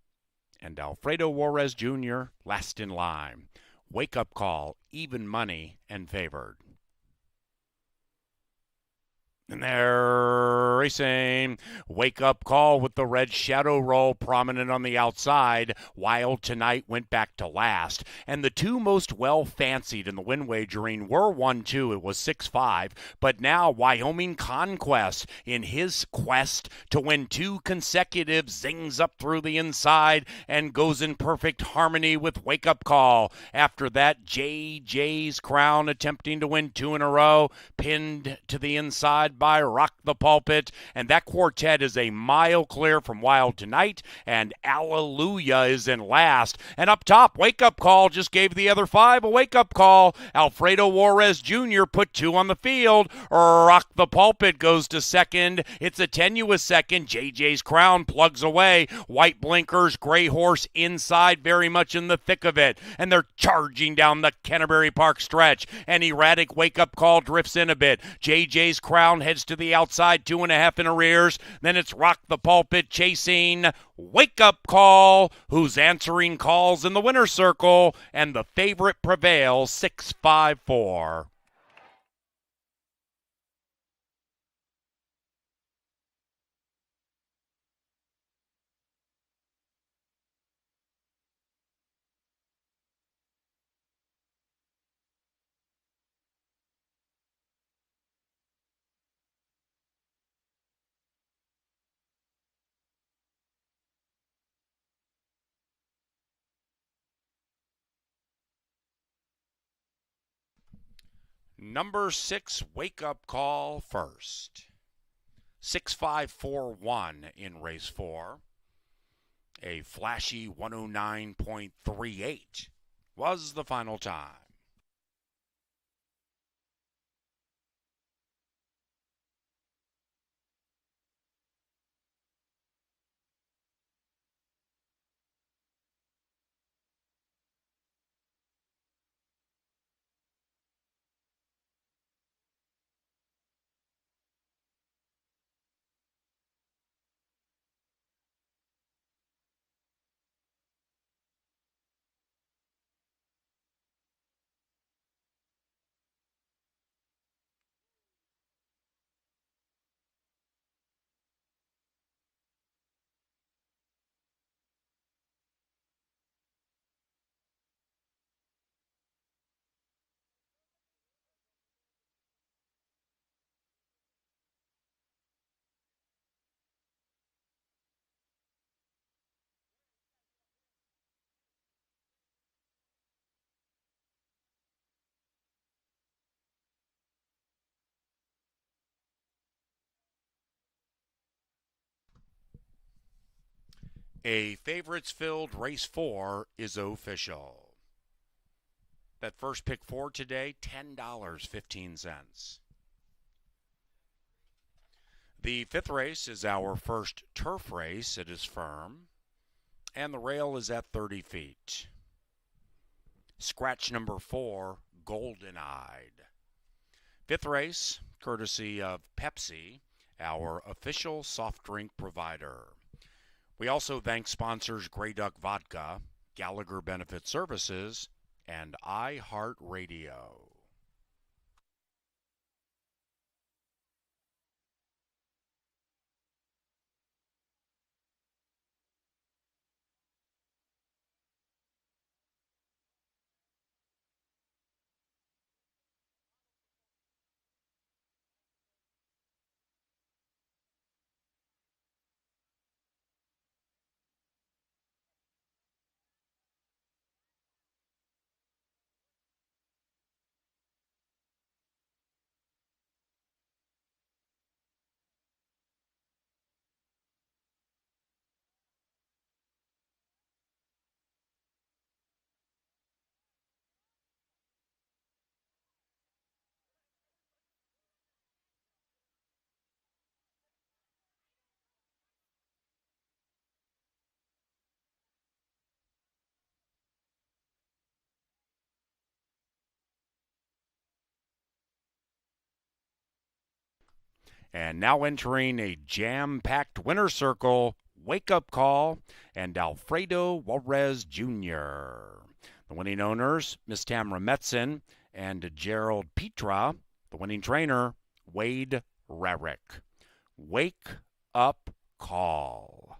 And Alfredo Juarez Jr. last in line. Wake Up Call, even money and favored. And they're racing. Wake Up Call with the red shadow roll prominent on the outside. Wild Tonight went back to last. And the two most well-fancied in the win wagering were 1-2. It was 6-5. But now Wyoming Conquest in his quest to win two consecutive zings up through the inside and goes in perfect harmony with Wake Up Call. After that, JJ's Crown attempting to win two in a row, pinned to the inside by Rock the Pulpit, and that quartet is a mile clear from Wild Tonight, and Alleluia is in last. And up top, Wake Up Call just gave the other five a wake-up call. Alfredo Juarez Jr. put two on the field. Rock the Pulpit goes to second. It's a tenuous second. JJ's Crown plugs away. White blinkers, Gray Horse inside, very much in the thick of it, and they're charging down the Canterbury Park stretch, and Erratic Wake Up Call drifts in a bit. JJ's Crown heads to the outside, 2.5 in arrears. Then it's Rock the Pulpit chasing Wake Up Call, who's answering calls in the winner's circle, and the favorite prevails, 6-5-4. Number 6, Wake Up Call first. 6-5-4-1 in race 4. A flashy 109.38 was the final time. A favorites-filled race 4 is official. That first pick for today, $10.15. The fifth race is our first turf race. It is firm, and the rail is at 30 feet. Scratch number 4, Golden Eyed. Fifth race, courtesy of Pepsi, our official soft drink provider. We also thank sponsors Grey Duck Vodka, Gallagher Benefit Services, and iHeartRadio. And now entering a jam-packed winner circle, Wake Up Call and Alfredo Juarez Jr. The winning owners, Miss Tamara Metzen and Gerald Petra. The winning trainer, Wade Rarick. Wake Up Call.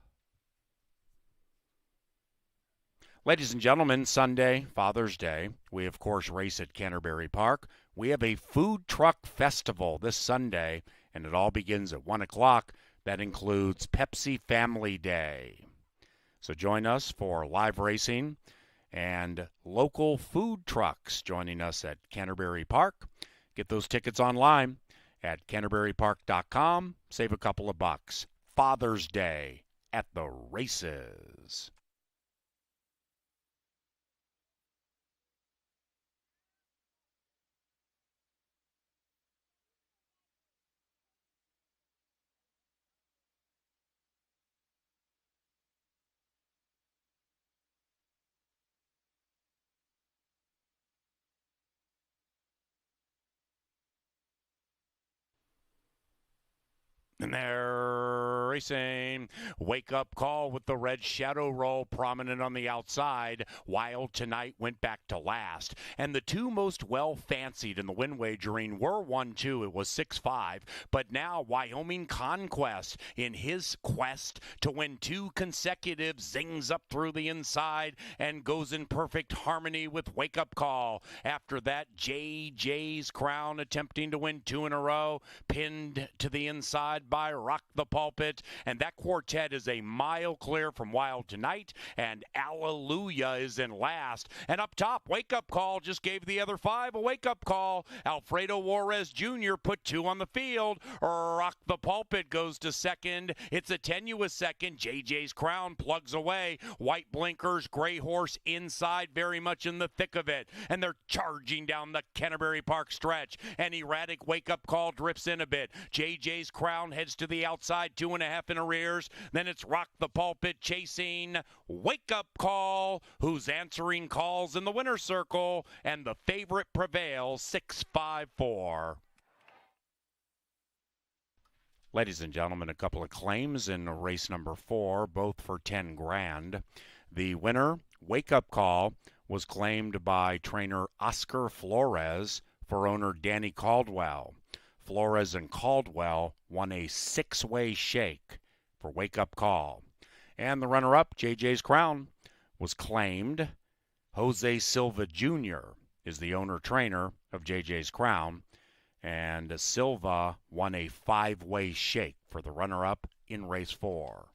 Ladies and gentlemen, Sunday, Father's Day, we of course race at Canterbury Park. We have a food truck festival this Sunday, and it all begins at 1 o'clock. That includes Pepsi Family Day. So join us for live racing and local food trucks joining us at Canterbury Park. Get those tickets online at canterburypark.com. Save a couple of bucks. Father's Day at the races. And they're racing. Wake Up Call with the red shadow roll prominent on the outside. Wild Tonight went back to last. And the two most well-fancied in the win wagering were 1-2. It was 6-5. But now Wyoming Conquest in his quest to win two consecutive zings up through the inside and goes in perfect harmony with Wake Up Call. After that, JJ's Crown attempting to win two in a row, pinned to the inside by Rock the Pulpit, and that quartet is a mile clear from Wild Tonight, and Alleluia is in last. And up top, Wake Up Call just gave the other five a wake-up call. Alfredo Juarez Jr. put two on the field. Rock the Pulpit goes to second. It's a tenuous second. JJ's Crown plugs away. White blinkers, Gray Horse inside, very much in the thick of it, and they're charging down the Canterbury Park stretch, and Erratic Wake Up Call drifts in a bit. JJ's Crown heads to the outside, 2.5 in arrears. Then it's Rock the Pulpit chasing Wake Up Call, who's answering calls in the winner's circle, and the favorite prevails, 6-5-4. Ladies and gentlemen, a couple of claims in race number 4, both for 10 grand. The winner, Wake Up Call, was claimed by trainer Oscar Flores for owner Danny Caldwell. Flores and Caldwell won a 6-way shake for Wake Up Call. And the runner-up, JJ's Crown, was claimed. Jose Silva Jr. is the owner-trainer of JJ's Crown. And Silva won a 5-way shake for the runner-up in race 4.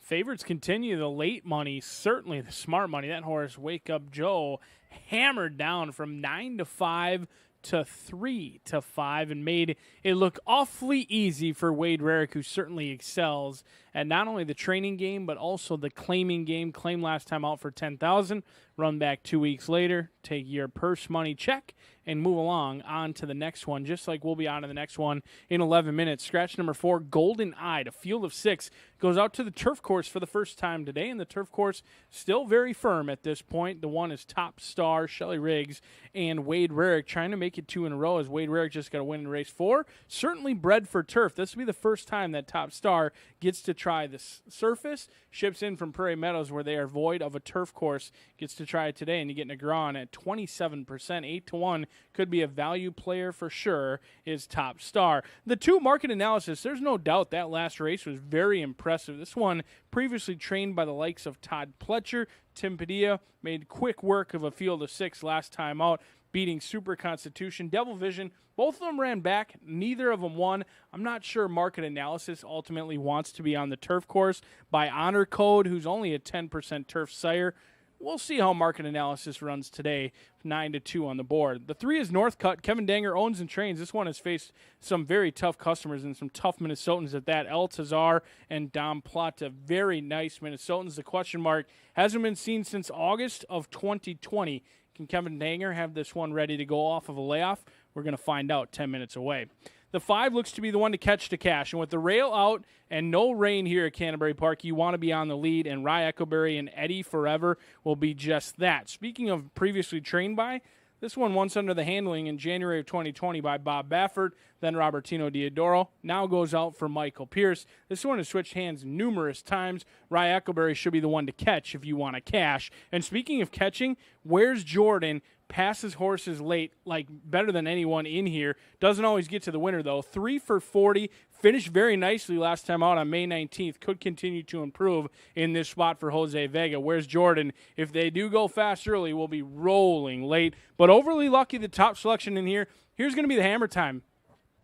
Favorites continue the late money, certainly the smart money. That horse, Wake Up Joe, hammered down from 9-5 to 3-5 and made it look awfully easy for Wade Rarick, who certainly excels at not only the training game but also the claiming game. Claim last time out for $10,000, run back 2 weeks later, take your purse money check and move along on to the next one, just like we'll be on to the next one in 11 minutes. Scratch number 4, Golden Eyed, a field of 6, goes out to the turf course for the first time today, and the turf course still very firm at this point. The one is Top Star, Shelly Riggs, and Wade Rarick trying to make it 2 in a row as Wade Rarick just got a win in race 4. Certainly bred for turf. This will be the first time that Top Star gets to try this surface. Ships in from Prairie Meadows where they are void of a turf course. Gets to try it today, and you get Negron at 27%, 8-1. Could be a value player for sure, is Top Star. The 2 market analysis, there's no doubt that last race was very impressive. This one previously trained by the likes of Todd Pletcher. Tim Padilla made quick work of a field of 6 last time out, beating Super Constitution. Devil Vision, both of them ran back. Neither of them won. I'm not sure market analysis ultimately wants to be on the turf course by Honor Code, who's only a 10% turf sire. We'll see how market analysis runs today, 9-2 on the board. The 3 is Northcutt. Kevin Danger owns and trains. This one has faced some very tough customers and some tough Minnesotans at that. El Tazar and Dom Plata, very nice Minnesotans. The question mark hasn't been seen since August of 2020. Can Kevin Danger have this one ready to go off of a layoff? We're going to find out 10 minutes away. The 5 looks to be the one to catch to cash. And with the rail out and no rain here at Canterbury Park, you want to be on the lead. And Rye Echoberry and Eddie Forever will be just that. Speaking of previously trained by, this one once under the handling in January of 2020 by Bob Baffert, then Robertino Diodoro, now goes out for Michael Pierce. This one has switched hands numerous times. Rye Echoberry should be the one to catch if you want to cash. And speaking of catching, Where's Jordan? Passes horses late, like better than anyone in here. Doesn't always get to the winner, though. 3 for 40. Finished very nicely last time out on May 19th. Could continue to improve in this spot for Jose Vega. Where's Jordan? If they do go fast early, we'll be rolling late. But overly lucky, the top selection in here. Here's going to be the hammer time.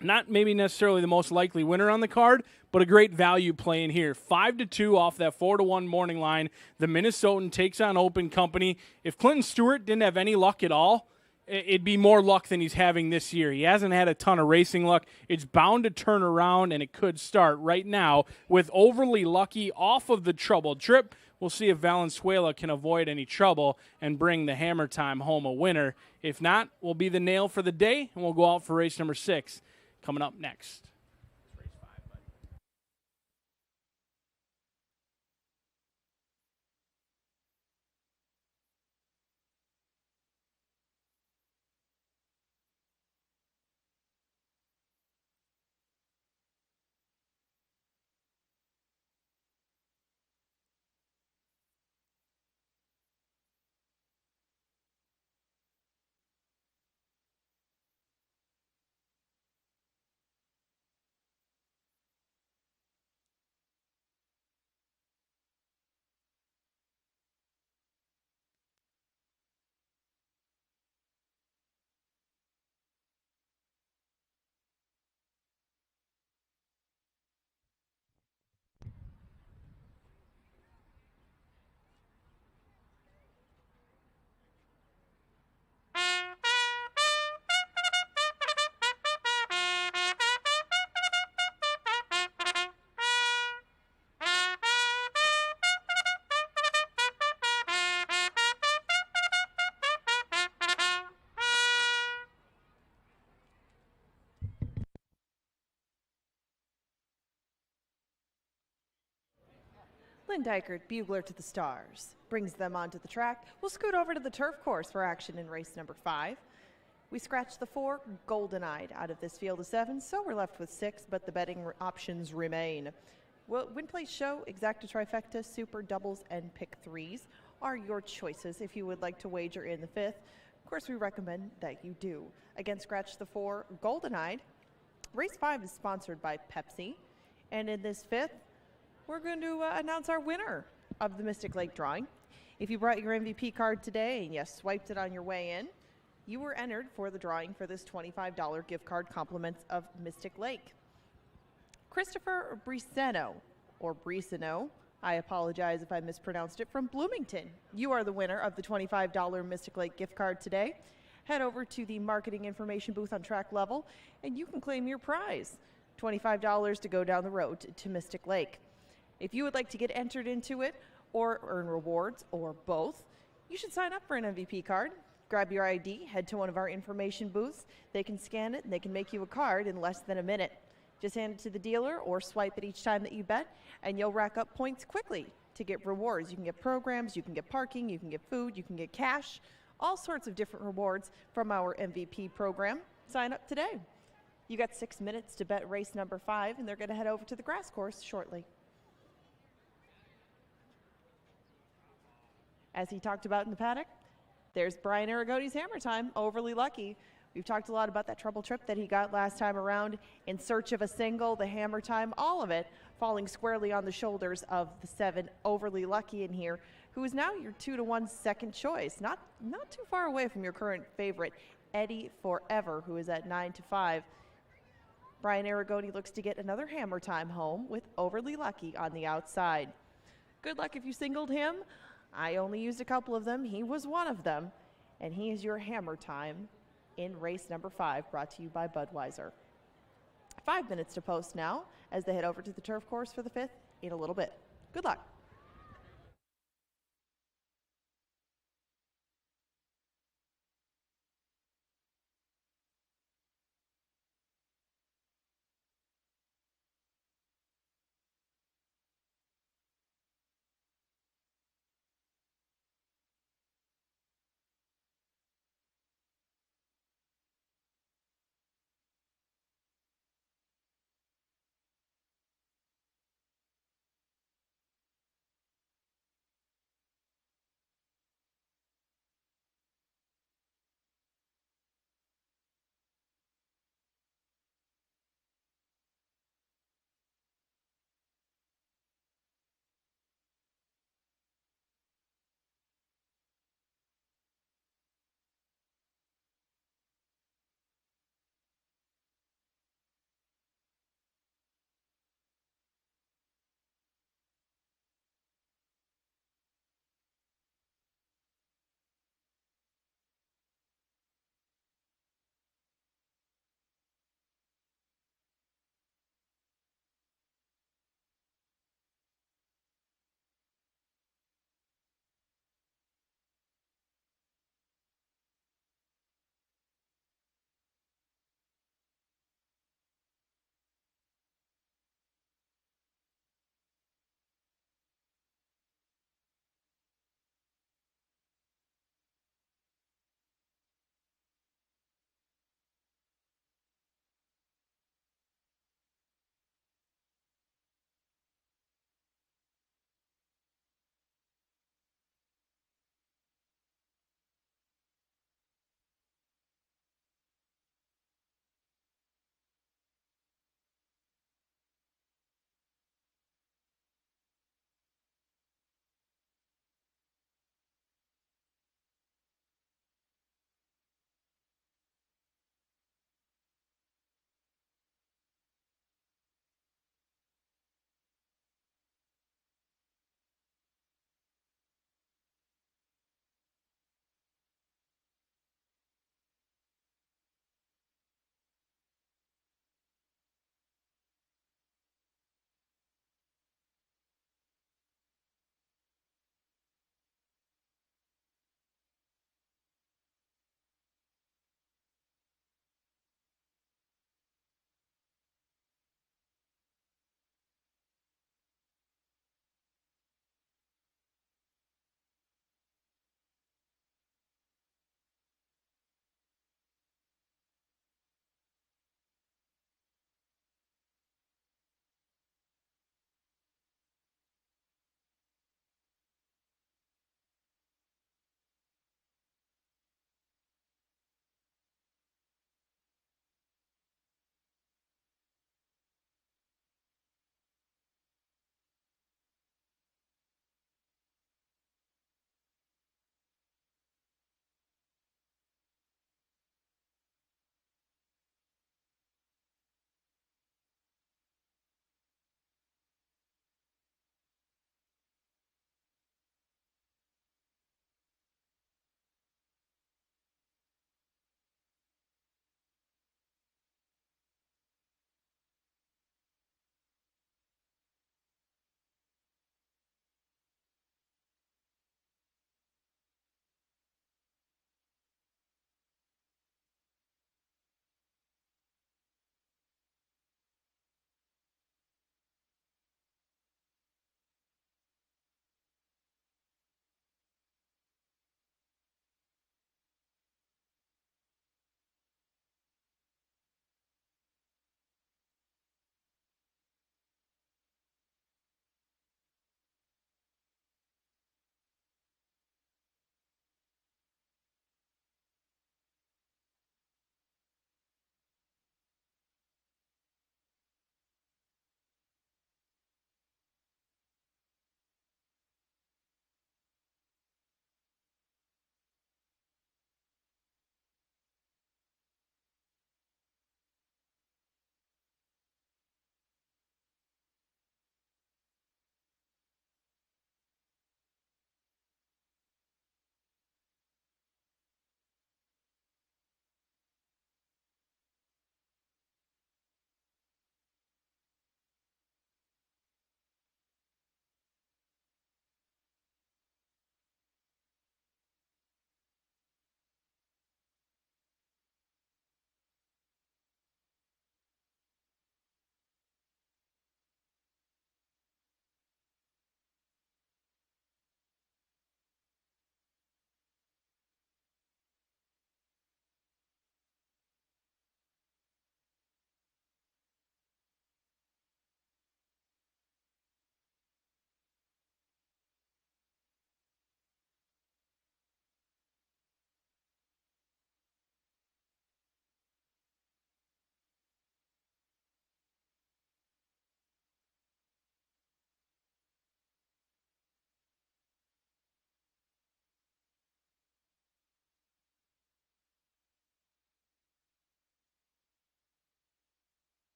Not maybe necessarily the most likely winner on the card, but a great value play in here. 5-2 off that 4-1 morning line. The Minnesotan takes on Open Company. If Clinton Stewart didn't have any luck at all, it'd be more luck than he's having this year. He hasn't had a ton of racing luck. It's bound to turn around, and it could start right now with overly lucky off of the troubled trip. We'll see if Valenzuela can avoid any trouble and bring the hammer time home a winner. If not, we'll be the nail for the day, and we'll go out for race number 6. Coming up next. Lynn Dykert, bugler to the Stars, brings them onto the track. We'll scoot over to the turf course for action in race number 5. We scratched the 4, Golden Eyed, out of this field of 7, so we're left with 6, but the betting options remain. Win Place Show, Exacta Trifecta, Super Doubles, and Pick 3s are your choices if you would like to wager in the 5th. Of course, we recommend that you do. Again, scratch the 4, Golden Eyed. Race 5 is sponsored by Pepsi, and in this 5th, we're going to announce our winner of the Mystic Lake drawing. If you brought your MVP card today and you swiped it on your way in, you were entered for the drawing for this $25 gift card compliments of Mystic Lake. Christopher Briseno, or Briseno, I apologize if I mispronounced it, from Bloomington. You are the winner of the $25 Mystic Lake gift card today. Head over to the marketing information booth on track level and you can claim your prize. $25 to go down the road to Mystic Lake. If you would like to get entered into it or earn rewards or both, you should sign up for an MVP card. Grab your ID, head to one of our information booths. They can scan it and they can make you a card in less than a minute. Just hand it to the dealer or swipe it each time that you bet, and you'll rack up points quickly to get rewards. You can get programs, you can get parking, you can get food, you can get cash, all sorts of different rewards from our MVP program. Sign up today. You got 6 minutes to bet race number 5, and they're going to head over to the grass course shortly. As he talked about in the paddock, there's Brian Aragone's Hammer Time, Overly Lucky. We've talked a lot about that trouble trip that he got last time around, In Search of a Single, the Hammer Time, all of it falling squarely on the shoulders of the 7 Overly Lucky in here, who is now your 2-to-1 second choice. Not too far away from your current favorite, Eddie Forever, who is at 9-to-5. Brian Aragone looks to get another Hammer Time home with Overly Lucky on the outside. Good luck if you singled him. I only used a couple of them. He was one of them, and he is your Hammer Time in race number 5, brought to you by Budweiser. 5 minutes to post now as they head over to the turf course for the 5th in a little bit. Good luck.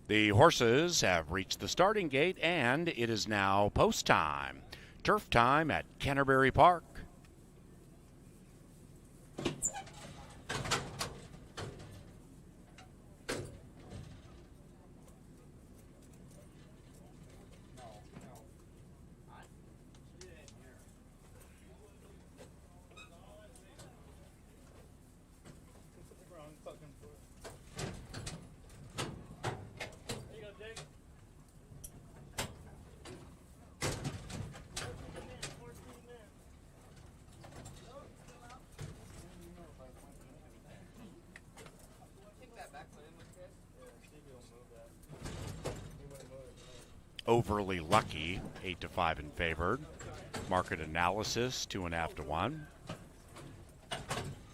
The horses have reached the starting gate, and it is now post time. Turf time at Canterbury Park. Overly Lucky, 8-5 in favored. Market Analysis, 2.5 to 1.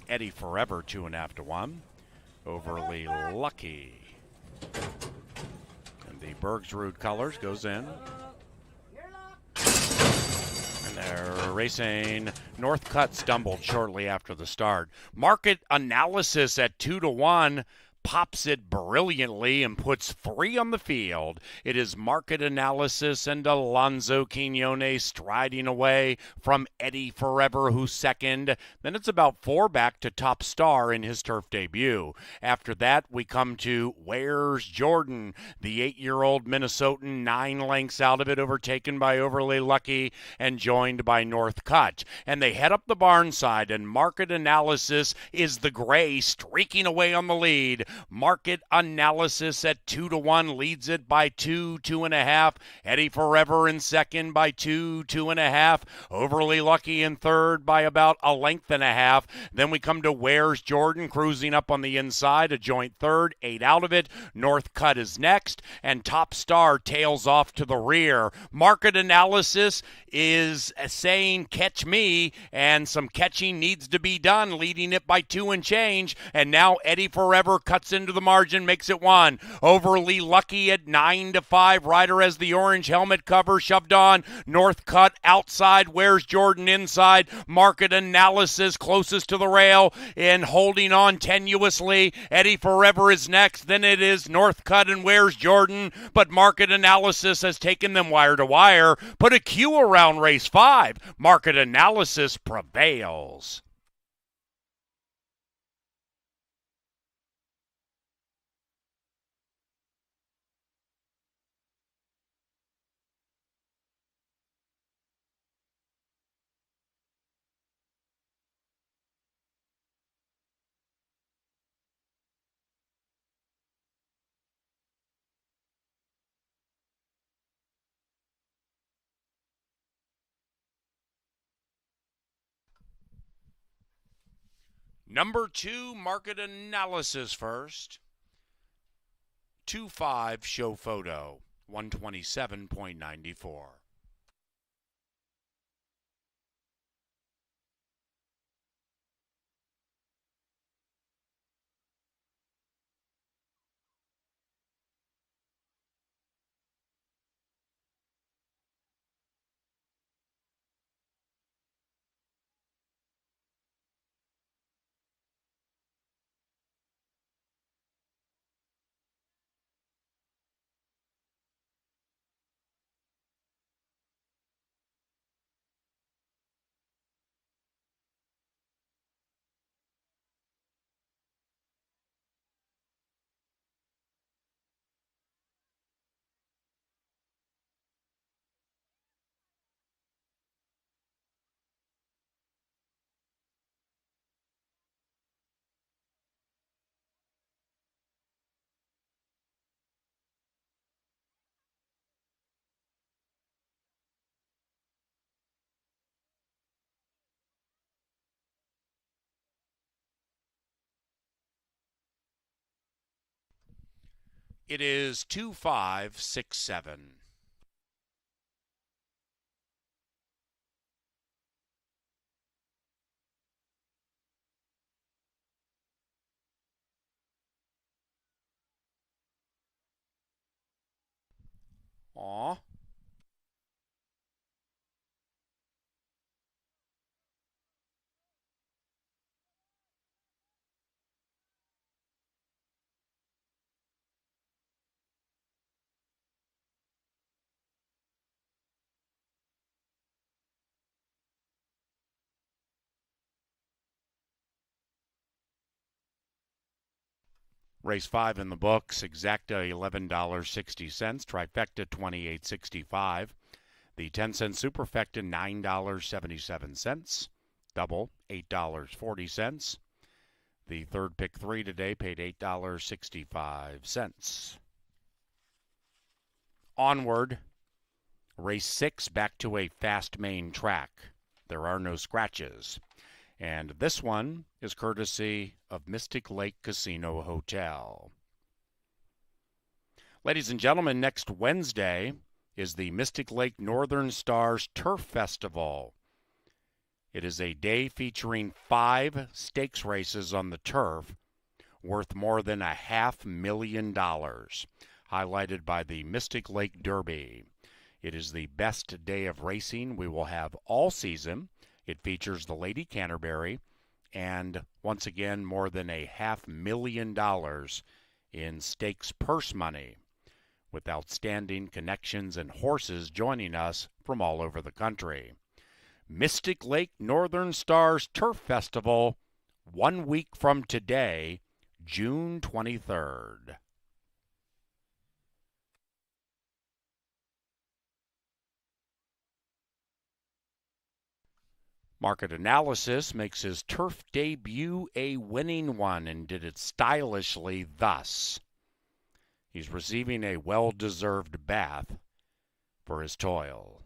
Eddie Forever, 2.5 to 1. Overly Lucky. And the Bergsrud colors goes in. And they're racing. Northcutt stumbled shortly after the start. Market Analysis at 2 to 1. Pops it brilliantly and puts 3 on the field. It is Market Analysis and Alonzo Quiñones striding away from Eddie Forever, who's second. Then it's about 4 back to Top Star in his turf debut. After that, we come to Where's Jordan, the 8-year-old Minnesotan, 9 lengths out of it, overtaken by Overly Lucky and joined by Northcutt. And they head up the barn side, and Market Analysis is the gray streaking away on the lead. Market Analysis at 2 to 1 leads it by 2, 2.5. Eddie Forever in second by 2, 2.5. Overly Lucky in third by about 1.5 lengths. Then we come to Where's Jordan cruising up on the inside, a joint third, 8 out of it. Northcutt is next, and Top Star tails off to the rear. Market Analysis is saying catch me, and some catching needs to be done, leading it by 2 and change. And now Eddie Forever cuts into the margin, makes it 1. Overly Lucky at 9 to 5. Ryder has the orange helmet cover shoved on. Northcutt outside. Where's Jordan inside? Market Analysis closest to the rail and holding on tenuously. Eddie Forever is next. Then it is Northcutt and Where's Jordan. But Market Analysis has taken them wire to wire. Put a Q around race 5. Market Analysis prevails. Number 2, Market Analysis first. 2-5 show photo, 127.94. It is 2-5-6-7. Aw. Race 5 in the books, exacta $11.60, trifecta $28.65, the 10-cent superfecta $9.77, double $8.40. The third pick 3 today paid $8.65. Onward, race 6 back to a fast main track. There are no scratches. And this one is courtesy of Mystic Lake Casino Hotel. Ladies and gentlemen, next Wednesday is the Mystic Lake Northern Stars Turf Festival. It is a day featuring 5 stakes races on the turf worth more than $500,000, highlighted by the Mystic Lake Derby. It is the best day of racing we will have all season. It features the Lady Canterbury and, once again, more than $500,000 in stakes purse money, with outstanding connections and horses joining us from all over the country. Mystic Lake Northern Stars Turf Festival, 1 week from today, June 23rd. Market Analysis makes his turf debut a winning one and did it stylishly thus. He's receiving a well-deserved bath for his toil.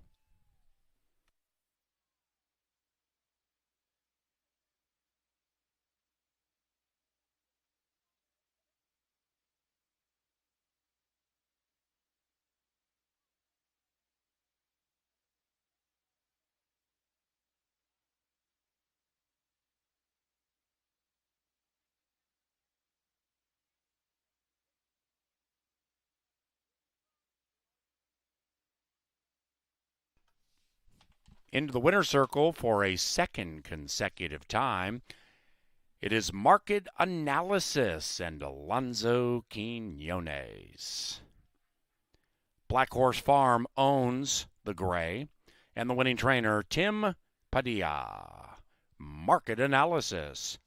Into the winner's circle for a second consecutive time, it is Market Analysis and Alonzo Quinones. Black Horse Farm owns the gray, and the winning trainer, Tim Padilla. Market Analysis.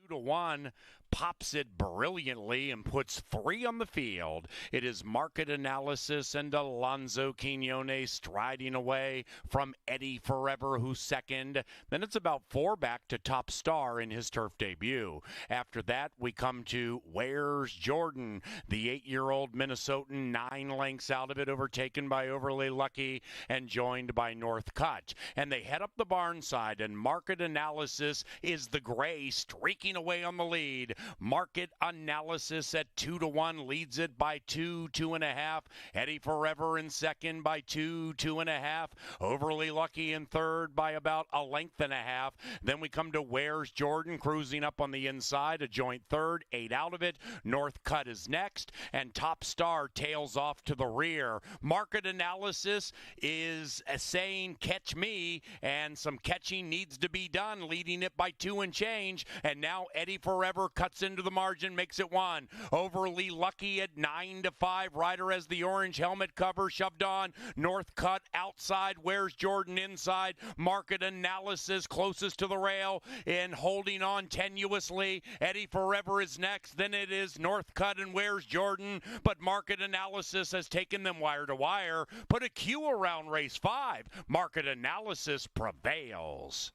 To 1 pops it brilliantly and puts 3 on the field. It is Market Analysis and Alonzo Quinones striding away from Eddie Forever, who's second. Then it's about 4 back to Top Star in his turf debut. After that, we come to Where's Jordan, the 8-year-old Minnesotan, 9 lengths out of it, overtaken by Overly Lucky and joined by North Cut. And they head up the barn side, and Market Analysis is the gray streaking away on the lead. Market Analysis at 2-1 leads it by 2, 2.5. Eddie Forever in second by 2, 2.5. Overly Lucky in third by about 1.5 lengths. Then we come to Where's Jordan cruising up on the inside, a joint third, 8 out of it. North Cut is next, and Top Star tails off to the rear. Market Analysis is saying catch me, and some catching needs to be done, leading it by 2 and change. And now Eddie Forever cuts into the margin, makes it 1. Overly Lucky at 9-5. Ryder has the orange helmet cover shoved on. North Cut outside. Where's Jordan inside? Market Analysis closest to the rail and holding on tenuously. Eddie Forever is next. Then it is North Cut and Where's Jordan. But Market Analysis has taken them wire to wire. Put a Q around race 5. Market Analysis prevails.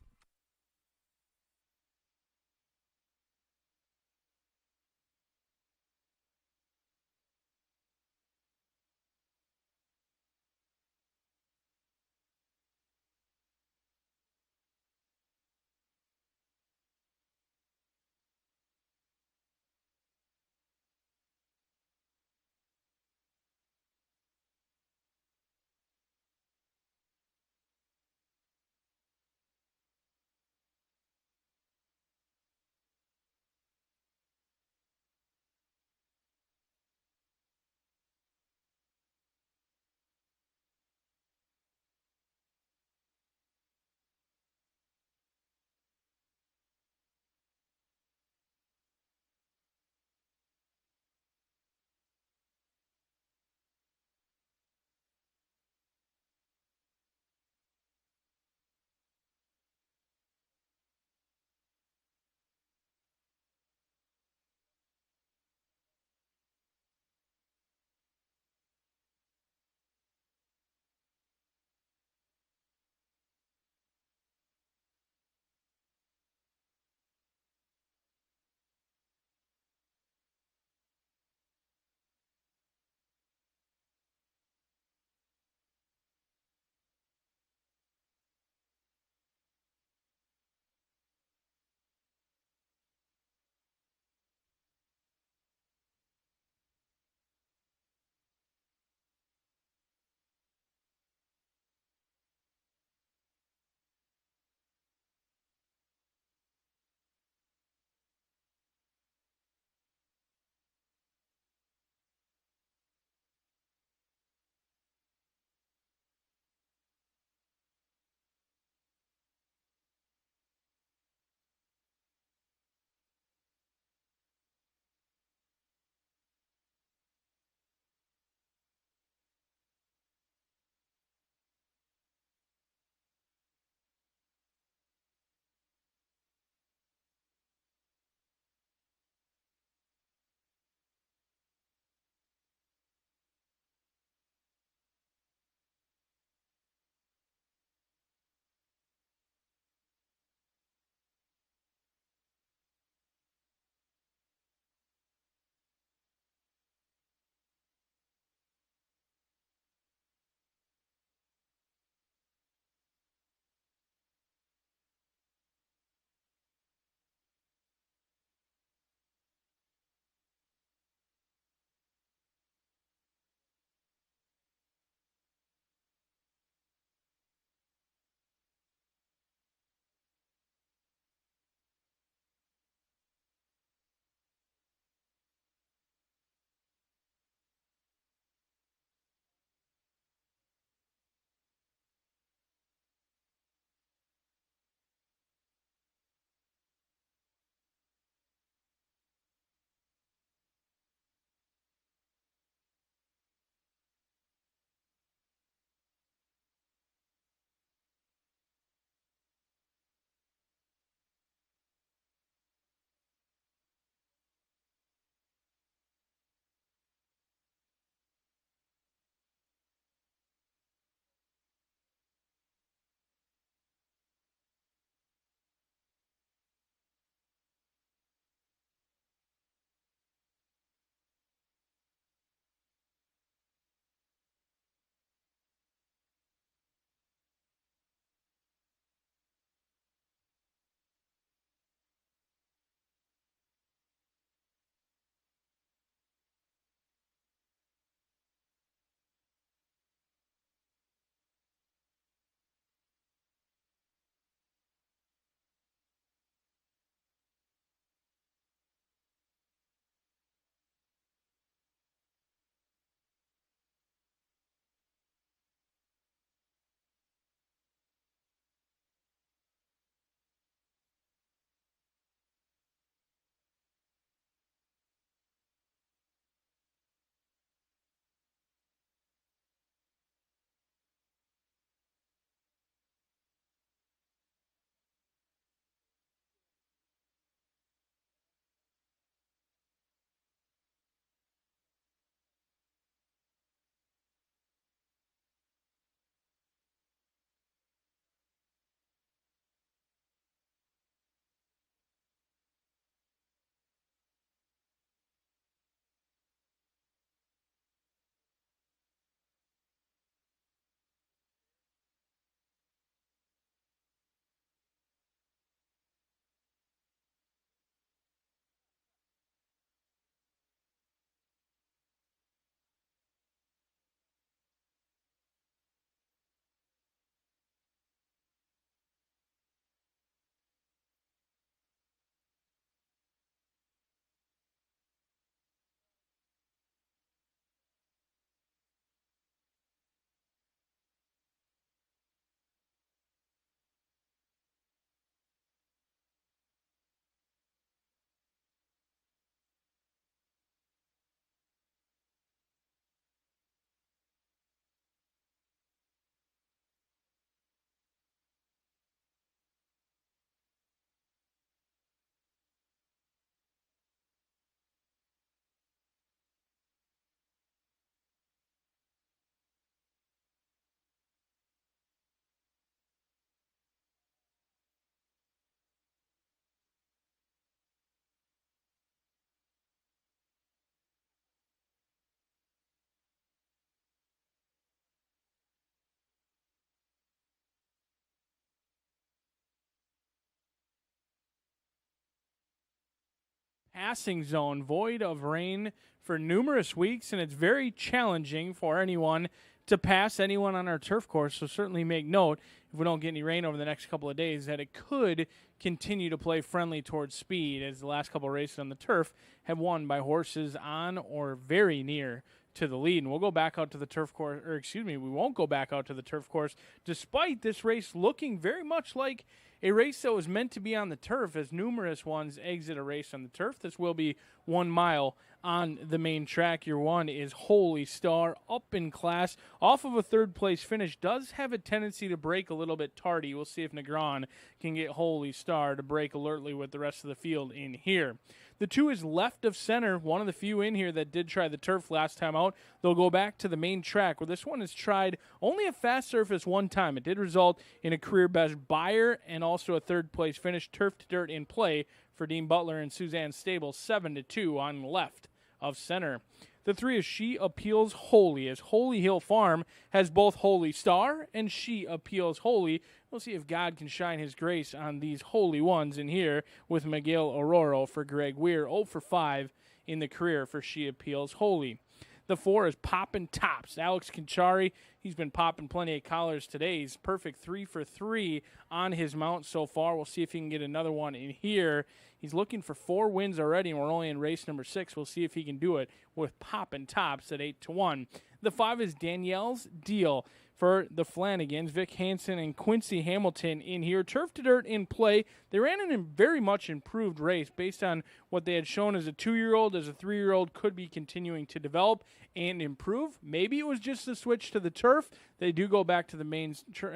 passing zone, void of rain for numerous weeks, and it's very challenging for anyone to pass anyone on our turf course. So certainly make note, if we don't get any rain over the next couple of days, that it could continue to play friendly towards speed, as the last couple of races on the turf have won by horses on or very near to the lead. And we'll go back out to the turf course, or excuse me, we won't go back out to the turf course, despite this race looking very much like a race that was meant to be on the turf, as numerous ones exit a race on the turf. This will be 1 mile on the main track. Your one is Holy Star, up in class, off of a third-place finish. Does have a tendency to break a little bit tardy. We'll see if Negron can get Holy Star to break alertly with the rest of the field in here. The 2 is Left of Center, one of the few in here that did try the turf last time out. They'll go back to the main track, where this one has tried only a fast surface one time. It did result in a career best buyer and also a third-place finish. Turf to dirt in play for Dean Butler and Suzanne Stable, 7-2 on Left of Center. The 3 is She Appeals Holy, as Holy Hill Farm has both Holy Star and She Appeals Holy. We'll see if God can shine his grace on these holy ones in here with Miguel Aurora for Greg Weir. 0 for 5 in the career for She Appeals Holy. The 4 is Poppin' Tops. Alex Conchari, he's been popping plenty of collars today. He's perfect 3 for 3 on his mount so far. We'll see if he can get another one in here. He's looking for 4 wins already, and we're only in race number 6. We'll see if he can do it with Poppin' Tops at 8-1. The 5 is Danielle's Deal for the Flanagans. Vic Hansen and Quincy Hamilton in here. Turf to dirt in play. They ran in a very much improved race based on what they had shown as a 2-year-old, as a 3-year-old could be continuing to develop and improve. Maybe it was just a switch to the turf. They do go back to the main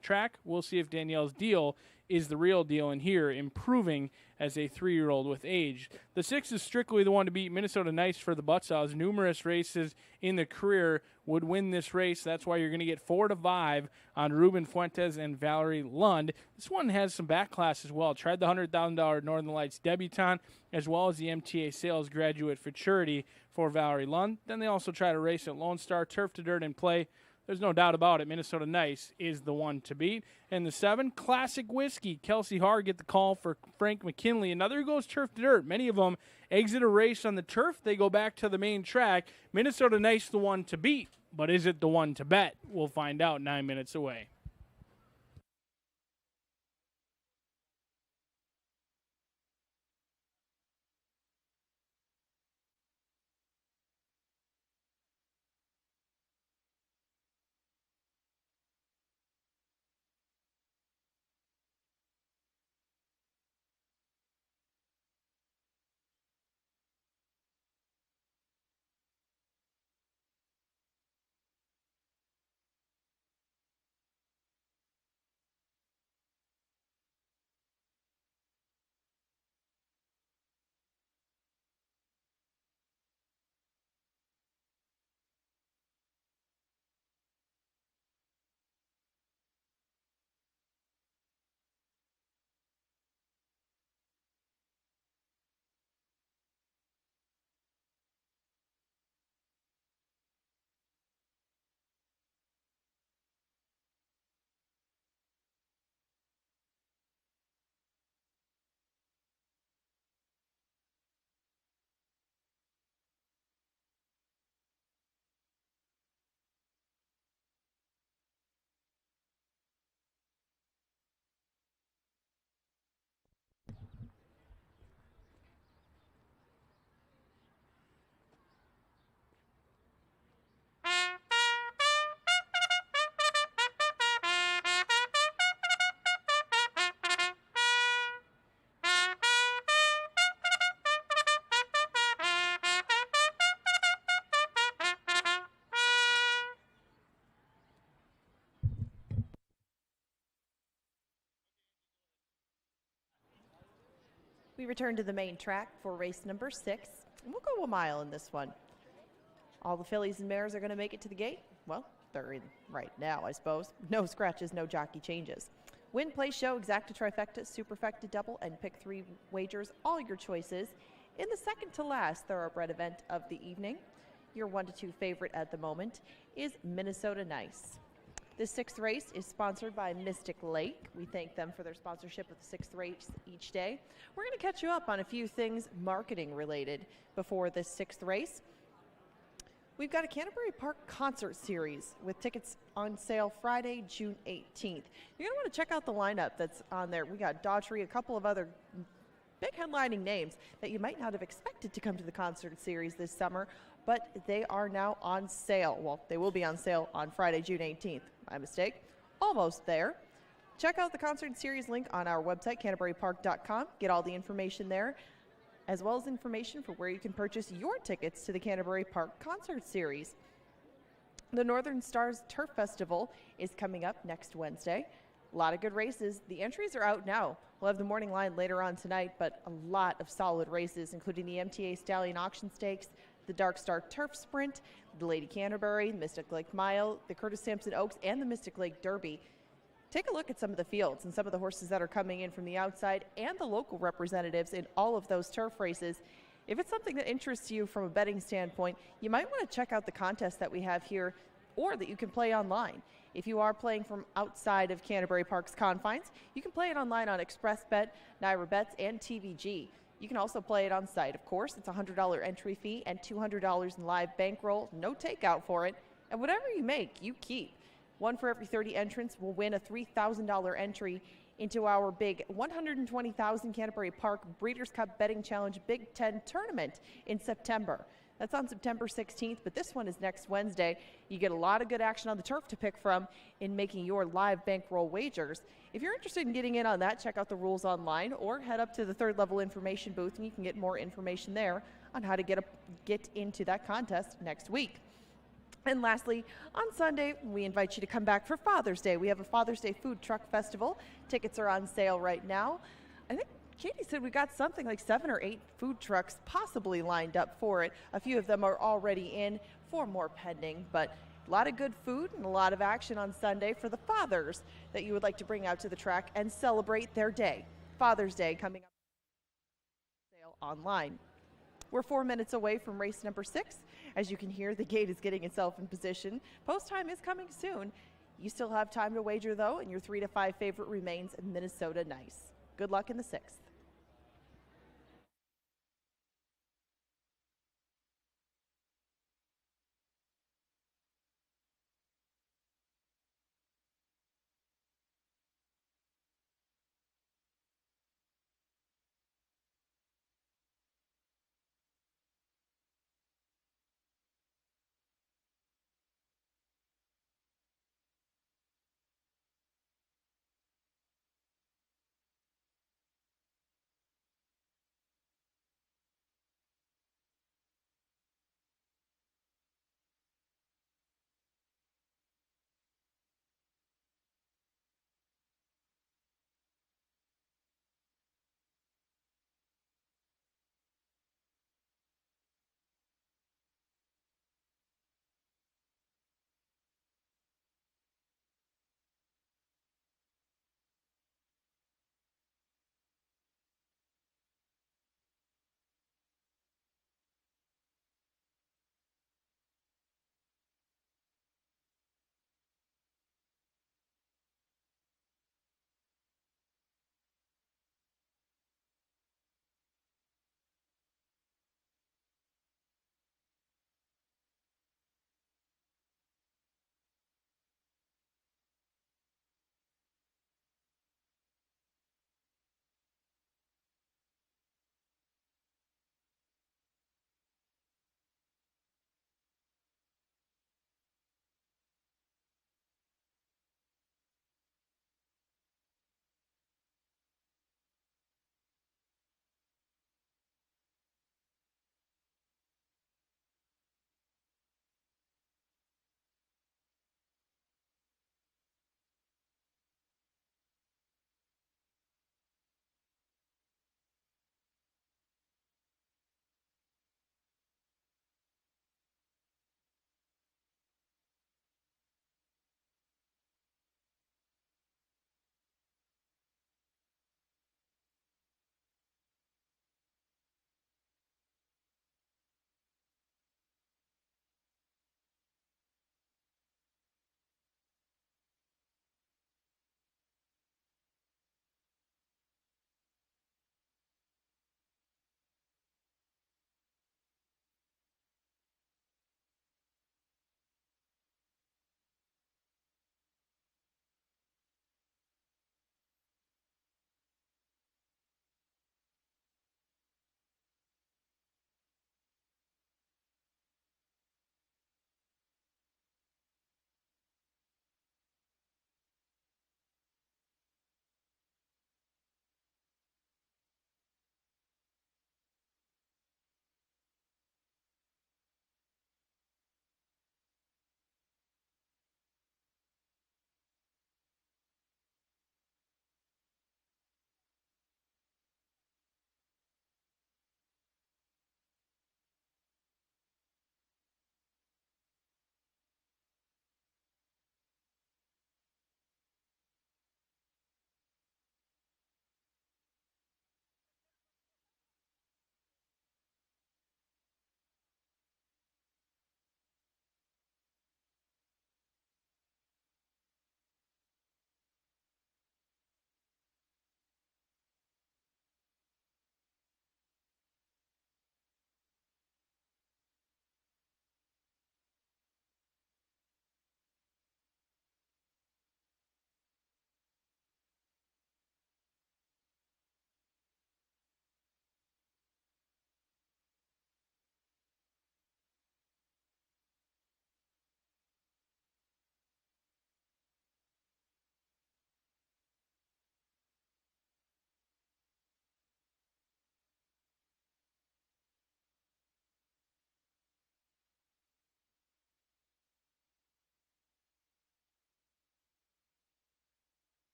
track. We'll see if Danielle's Deal is the real deal in here, improving as a 3-year-old with age. The 6 is strictly the one to beat. Minnesota Nice for the Butsaws. Numerous races in the career would win this race. That's why you're going to get 4 to 5 on Ruben Fuentes and Valerie Lund. This one has some back class as well. Tried the $100,000 Northern Lights debutante, as well as the MTA sales graduate futurity for Valerie Lund. Then they also try to race at Lone Star. Turf to dirt in play. There's no doubt about it. Minnesota Nice is the one to beat. And the 7, Classic Whiskey. Kelsey Haar get the call for Frank McKinley. Another who goes turf to dirt. Many of them exit a race on the turf. They go back to the main track. Minnesota Nice the one to beat. But is it the one to bet? We'll find out 9 minutes away. We return to the main track for race number 6. And we'll go a mile in this one. All the fillies and mares are going to make it to the gate. Well, they're in right now, I suppose. No scratches, no jockey changes. Win, play, show, exacta, trifecta, superfecta, double, and pick 3 wagers, all your choices. In the second to last thoroughbred event of the evening, your 1-2 favorite at the moment is Minnesota Nice. The sixth race is sponsored by Mystic Lake. We thank them for their sponsorship of the sixth race each day. We're going to catch you up on a few things marketing related before this sixth race. We've got a Canterbury Park concert series with tickets on sale Friday, June 18th. You're going to want to check out the lineup that's on there. We got Daughtry, a couple of other big headlining names that you might not have expected to come to the concert series this summer, but they are now on sale. Well, they will be on sale on Friday, June 18th. My mistake. Almost there. Check out the concert series link on our website, canterburypark.com. Get all the information there, as well as information for where you can purchase your tickets to the Canterbury Park concert series. The Northern Stars Turf Festival is coming up next Wednesday. A lot of good races. The entries are out now. We'll have the morning line later on tonight, but a lot of solid races, including the MTA Stallion Auction Stakes, the Dark Star Turf Sprint, the Lady Canterbury, Mystic Lake Mile, the Curtis Sampson Oaks, and the Mystic Lake Derby. Take a look at some of the fields and some of the horses that are coming in from the outside and the local representatives in all of those turf races. If it's something that interests you from a betting standpoint, you might want to check out the contest that we have here or that you can play online. If you are playing from outside of Canterbury Park's confines, you can play it online on ExpressBet, Naira Bets, and TVG. You can also play it on site, of course. It's a $100 entry fee and $200 in live bankroll, no takeout for it. And whatever you make, you keep. One for every 30 entrants will win a $3,000 entry into our big 120,000 Canterbury Park Breeders' Cup Betting Challenge Big Ten tournament in September. That's on September 16th, but this one is next Wednesday. You get a lot of good action on the turf to pick from in making your live bankroll wagers. If you're interested in getting in on that, check out the rules online or head up to the third level information booth and you can get more information there on how to get into that contest next week. And lastly, on Sunday, we invite you to come back for Father's Day. We have a Father's Day food truck festival. Tickets are on sale right now. I think Katie said we got something like 7 or 8 food trucks possibly lined up for it. A few of them are already in, 4 more pending, but a lot of good food and a lot of action on Sunday for the fathers that you would like to bring out to the track and celebrate their day. Father's Day coming up sale online. We're 4 minutes away from race number 6. As you can hear, the gate is getting itself in position. Post time is coming soon. You still have time to wager, though, and your 3 to 5 favorite remains Minnesota Nice. Good luck in the 6th.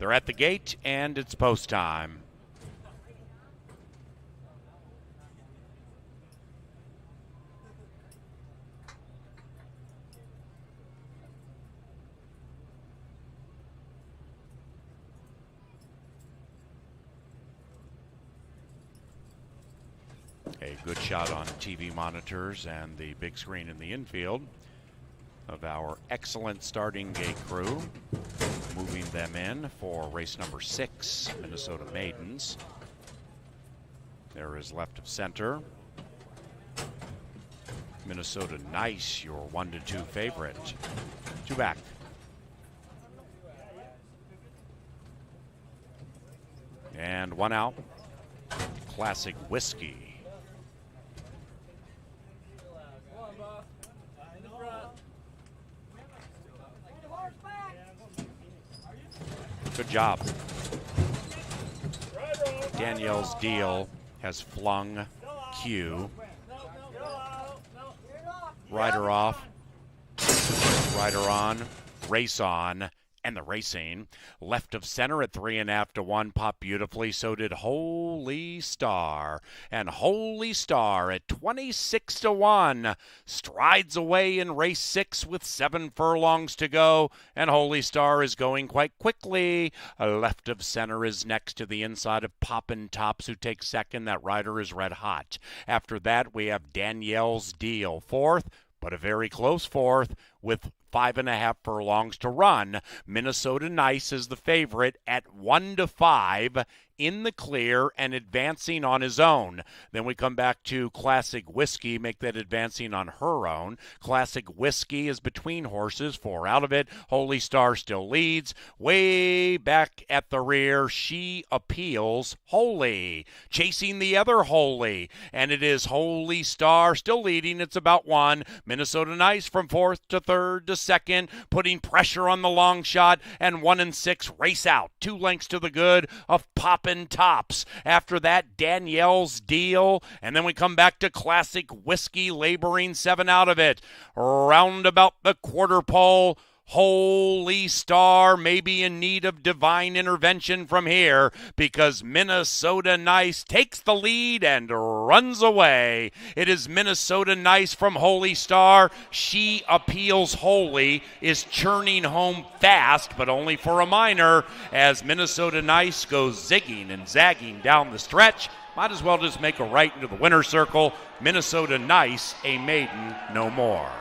They're at the gate, and it's post time. A good shot on TV monitors and the big screen in the infield of our excellent starting gate crew, moving them in for race number 6, Minnesota Maidens. There is left of center, Minnesota Nice, your 1-2 favorite. 2 back. And 1 out. Classic Whiskey. Good job. Danielle's deal has flung Q. Rider off. Rider on. Race on. And the racing. Left of center at 3.5 to 1. Popped beautifully. So did Holy Star. And Holy Star at 26 to 1 strides away in race 6 with 7 furlongs to go. And Holy Star is going quite quickly. Left of center is next to the inside of Poppin' Tops, who takes second. That rider is red hot. After that, we have Danielle's Deal fourth, but a very close fourth with 5.5 furlongs to run. Minnesota Nice is the favorite at 1 to 5 in the clear and advancing on his own. Then we come back to Classic Whiskey, make that advancing on her own. Classic Whiskey is between horses, 4 out of it. Holy Star still leads. Way back at the rear, She Appeals Holy, chasing the other Holy, and it is Holy Star still leading. It's about 1. Minnesota Nice from 4th to 3rd to 2nd, putting pressure on the long shot, and 1 and 6 race out. 2 lengths to the good of Poppin' Tops. After that, Danielle's Deal, and then we come back to Classic Whiskey, laboring 7 out of it. Round about the quarter pole, Holy Star may be in need of divine intervention from here, because Minnesota Nice takes the lead and runs away. It is Minnesota Nice from Holy Star. She Appeals Holy is churning home fast, but only for a minor, as Minnesota Nice goes zigging and zagging down the stretch. Might as well just make a right into the winner's circle. Minnesota Nice, a maiden no more.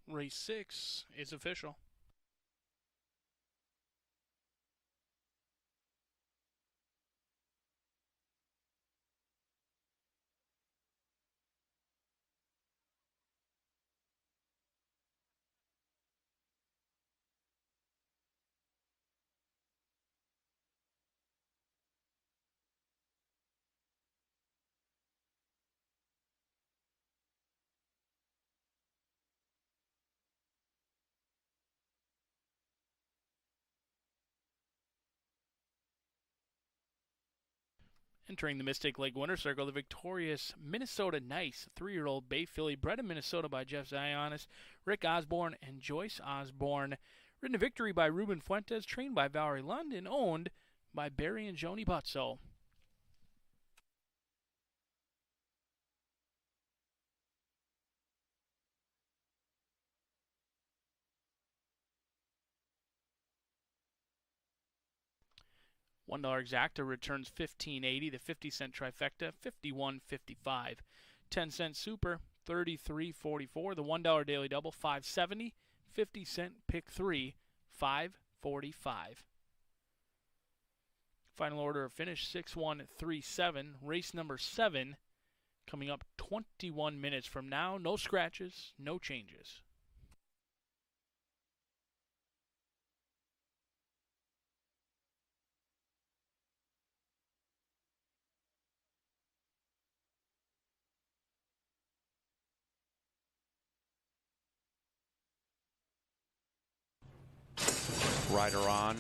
Race 6 is official. Entering the Mystic Lake Winter Circle, the victorious Minnesota Nice, 3-year-old bay filly bred in Minnesota by Jeff Zionis, Rick Osborne, and Joyce Osborne. Ridden to victory by Ruben Fuentes, trained by Valerie Lund, and owned by Barry and Joni Butzel. $1 exacta returns $15.80. The 50-cent trifecta, $51.55. 10-cent super, $33.44. The $1 daily double, $5.70. 50-cent pick 3, $5.45. Final order of finish, 6-1-3-7. Race number 7 coming up 21 minutes from now. No scratches, no changes. Rider on,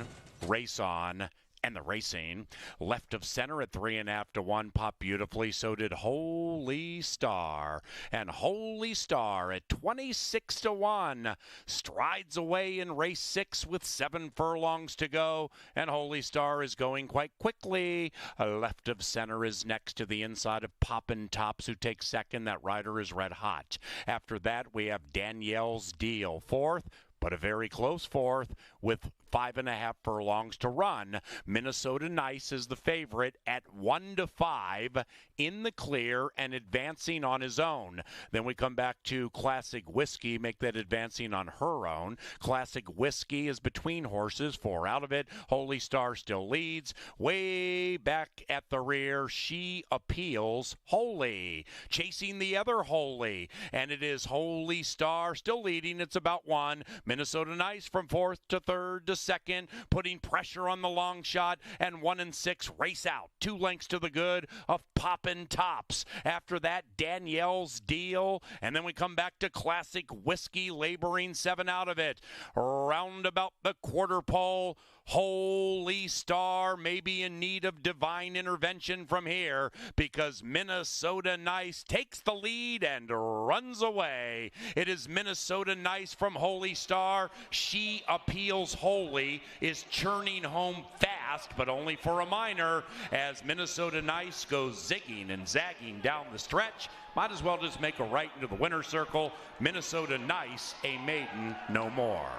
race on, and the racing. Left of center at 3.5 to 1, popped beautifully. So did Holy Star. And Holy Star at 26 to 1 strides away in race 6 with 7 furlongs to go. And Holy Star is going quite quickly. Left of center is next to the inside of Poppin' Tops, who takes second. That rider is red hot. After that, we have Danielle's Deal fourth, but a very close fourth with 5.5 furlongs to run. Minnesota Nice is the favorite at 1 to 5 in the clear and advancing on his own. Then we come back to Classic Whiskey, make that advancing on her own. Classic Whiskey is between horses, 4 out of it. Holy Star still leads. Way back at the rear, She Appeals, Holy. Chasing the other Holy, and it is Holy Star still leading. It's about 1. Minnesota Nice from 4th to 3rd to 2nd, putting pressure on the long shot, and 1 and 6 race out. 2 lengths to the good of Poppin' Tops. After that, Danielle's Deal, and then we come back to Classic Whiskey, laboring 7 out of it. Round about the quarter pole, Holy Star may be in need of divine intervention from here, because Minnesota Nice takes the lead and runs away. It is Minnesota Nice from Holy Star. She Appeals, Holy is churning home fast, but only for a minor, as Minnesota Nice goes zigging and zagging down the stretch. Might as well just make a right into the winner's circle. Minnesota Nice, a maiden no more.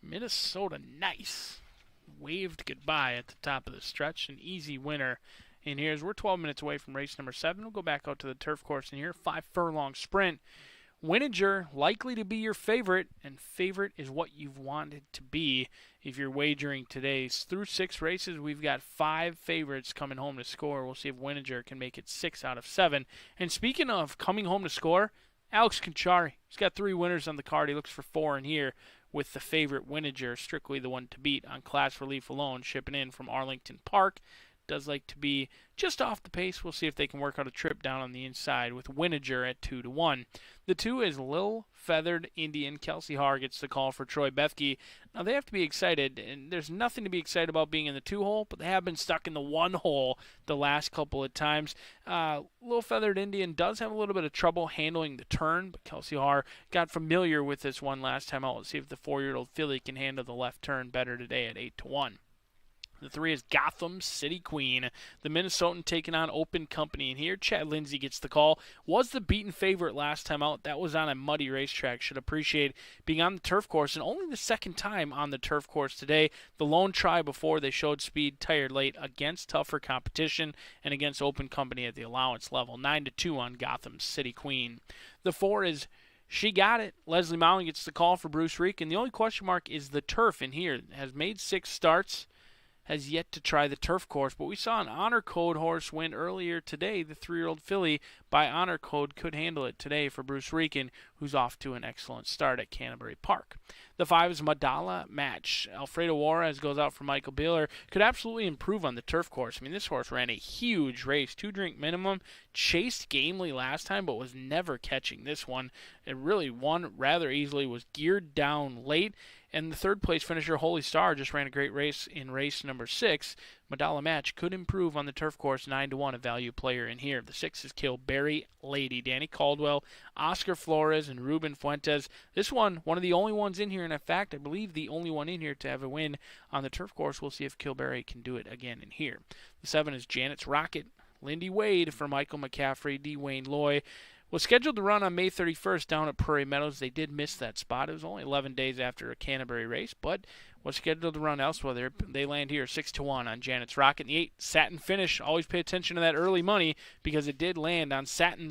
Minnesota Nice waved goodbye at the top of the stretch. An easy winner in here. As we're 12 minutes away from race number 7, we'll go back out to the turf course in here. 5-furlong sprint. Winiger likely to be your favorite, and favorite is what you've wanted to be if you're wagering today. Through 6 races, we've got 5 favorites coming home to score. We'll see if Winiger can make it 6 out of 7. And speaking of coming home to score, Alex Conchari. He's got 3 winners on the card. He looks for 4 in here with the favorite Winiger, strictly the one to beat on class relief alone, shipping in from Arlington Park. Does like to be just off the pace. We'll see if they can work out a trip down on the inside with Winiger at 2-1. The 2 is Lil Feathered Indian. Kelsey Haar gets the call for Troy Bethke. Now they have to be excited, and there's nothing to be excited about being in the 2 hole, but they have been stuck in the 1 hole the last couple of times. Lil Feathered Indian does have a little bit of trouble handling the turn, but Kelsey Haar got familiar with this one last time out. Let's see if the 4-year-old filly can handle the left turn better today at 8-1. The 3 is Gotham City Queen. The Minnesotan taking on Open Company in here. Chad Lindsay gets the call. Was the beaten favorite last time out. That was on a muddy racetrack. Should appreciate being on the turf course, and only the 2nd time on the turf course today. The lone try before they showed speed, tired late against tougher competition and against Open Company at the allowance level. 9-2 on Gotham City Queen. The 4 is She Got It. Leslie Mowing gets the call for Bruce Reek, and the only question mark is the turf in here. Has made 6 starts. Has yet to try the turf course, but we saw an Honor Code horse win earlier today. The 3-year-old filly by Honor Code could handle it today for Bruce Reekin, who's off to an excellent start at Canterbury Park. The 5 is Madala Match. Alfredo Juarez goes out for Michael Baylor. Could absolutely improve on the turf course. I mean, this horse ran a huge race, 2-drink minimum, chased gamely last time, but was never catching this one. It really won rather easily, was geared down late. And the 3rd place finisher, Holy Star, just ran a great race in race number 6. Madala Match could improve on the turf course, 9-1, a value player in here. The 6 is Kilberry Lady. Danny Caldwell, Oscar Flores, and Ruben Fuentes. This one of the only ones in here, and in fact, I believe the only one in here to have a win on the turf course. We'll see if Kilberry can do it again in here. The 7 is Janet's Rocket. Lindy Wade for Michael McCaffrey, Dwayne Loy. Was scheduled to run on May 31st down at Prairie Meadows. They did miss that spot. It was only 11 days after a Canterbury race, but was scheduled to run elsewhere. They land here 6-1 on Janet's Rocket. And the 8, Satin Finish. Always pay attention to that early money because it did land on Satin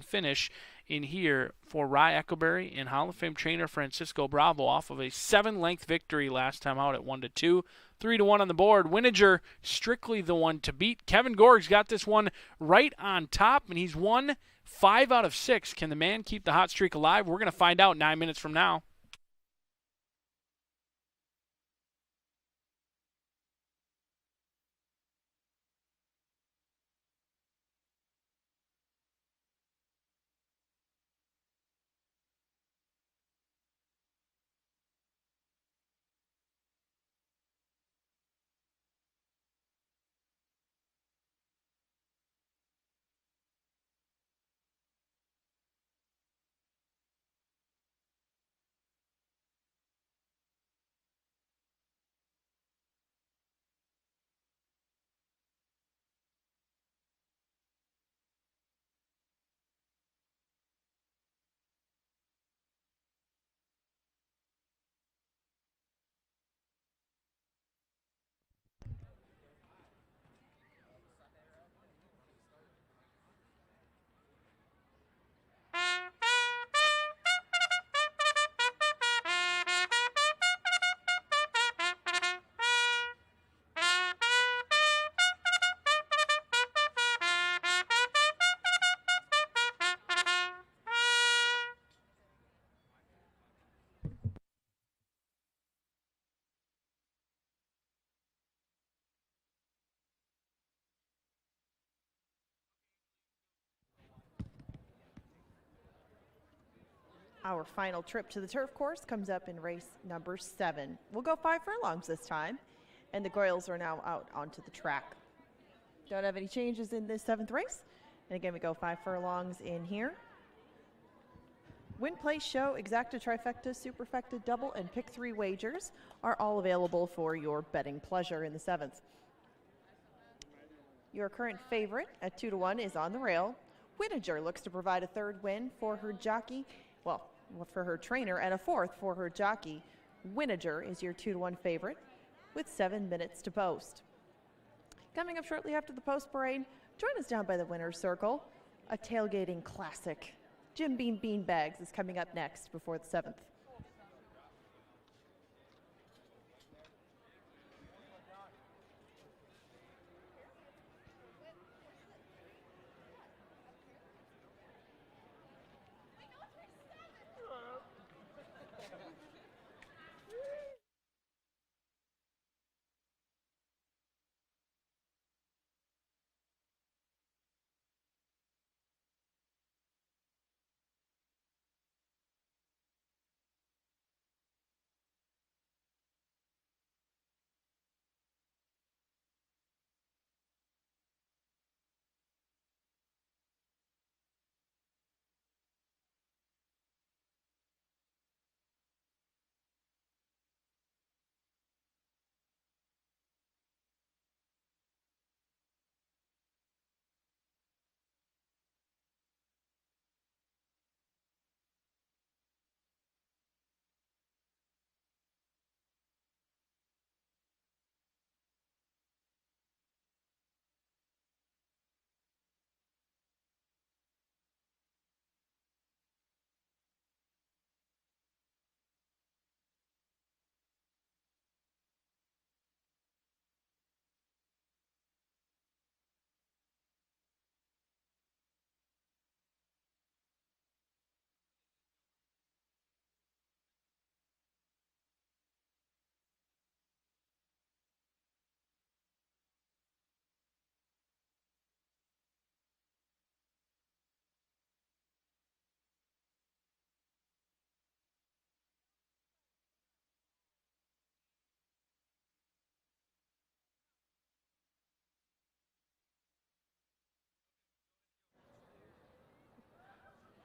Finish in here for Rye Eckleberry and Hall of Fame trainer Francisco Bravo off of a 7-length victory last time out at 1-2. 3-1 on the board. Winiger, strictly the one to beat. Kevin Gorg's got this one right on top, and he's won 5 out of 6. Can the man keep the hot streak alive? We're going to find out 9 minutes from now. Our final trip to the turf course comes up in race number 7. We'll go 5 furlongs this time, and the Goyles are now out onto the track. Don't have any changes in this 7th race. And again, we go 5 furlongs in here. Win, place, show, exacta, trifecta, superfecta, double, and pick 3 wagers are all available for your betting pleasure in the 7th. Your current favorite at 2-1 is on the rail. Winiger looks to provide a 3rd win for her jockey, well, for her trainer, and a 4th for her jockey, Winager is your 2-1 favorite with 7 minutes to post. Coming up shortly after the post parade, join us down by the winner's circle. A tailgating classic. Jim Beam Beanbags is coming up next before the 7th.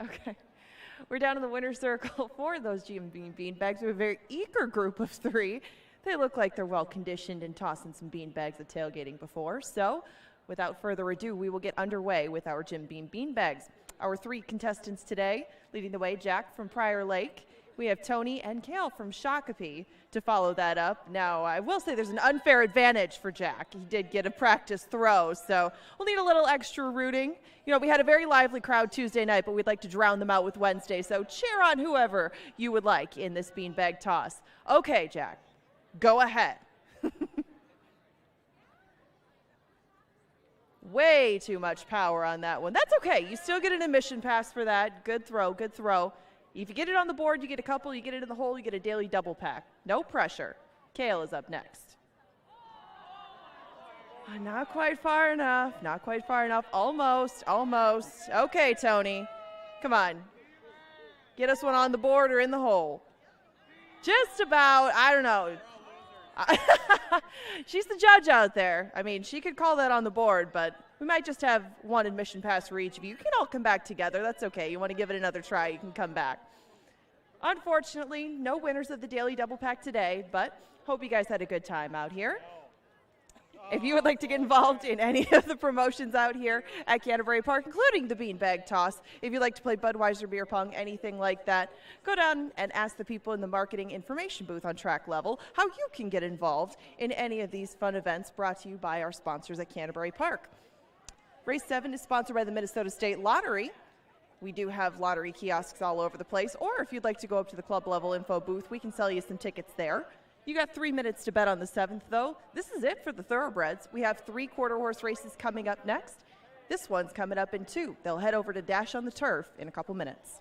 Okay. We're down in the winner's circle for those Jim Beam Beanbags. We have a very eager group of 3. They look like they're well conditioned and tossing some beanbags at tailgating before. So, without further ado, we will get underway with our Jim Beam Beanbags. Our 3 contestants today, leading the way, Jack from Prior Lake. We have Tony and Kale from Shakopee to follow that up. Now, I will say there's an unfair advantage for Jack. He did get a practice throw, so we'll need a little extra rooting. You know, we had a very lively crowd Tuesday night, but we'd like to drown them out with Wednesday, so cheer on whoever you would like in this beanbag toss. Okay, Jack, go ahead. Way too much power on that one. That's okay. You still get an admission pass for that. Good throw, good throw. If you get it on the board, you get a couple. You get it in the hole, you get a daily double pack. No pressure. Kale is up next. Not quite far enough. Not quite far enough. Almost, almost. Okay, Tony. Come on. Get us one on the board or in the hole. Just about, I don't know. She's the judge out there. I mean, she could call that on the board, but we might just have one admission pass for each of you. You can all come back together. That's okay. You want to give it another try, you can come back. Unfortunately, no winners of the Daily Double Pack today, but hope you guys had a good time out here. If you would like to get involved in any of the promotions out here at Canterbury Park, including the beanbag toss, if you'd like to play Budweiser beer pong, anything like that, go down and ask the people in the marketing information booth on track level how you can get involved in any of these fun events brought to you by our sponsors at Canterbury Park. Race 7 is sponsored by the Minnesota State Lottery. We do have lottery kiosks all over the place, or if you'd like to go up to the club level info booth, we can sell you some tickets there. You got 3 minutes to bet on the 7th, though. This is it for the thoroughbreds. We have 3 quarter-horse races coming up next. This one's coming up in 2. They'll head over to Dash on the Turf in a couple minutes.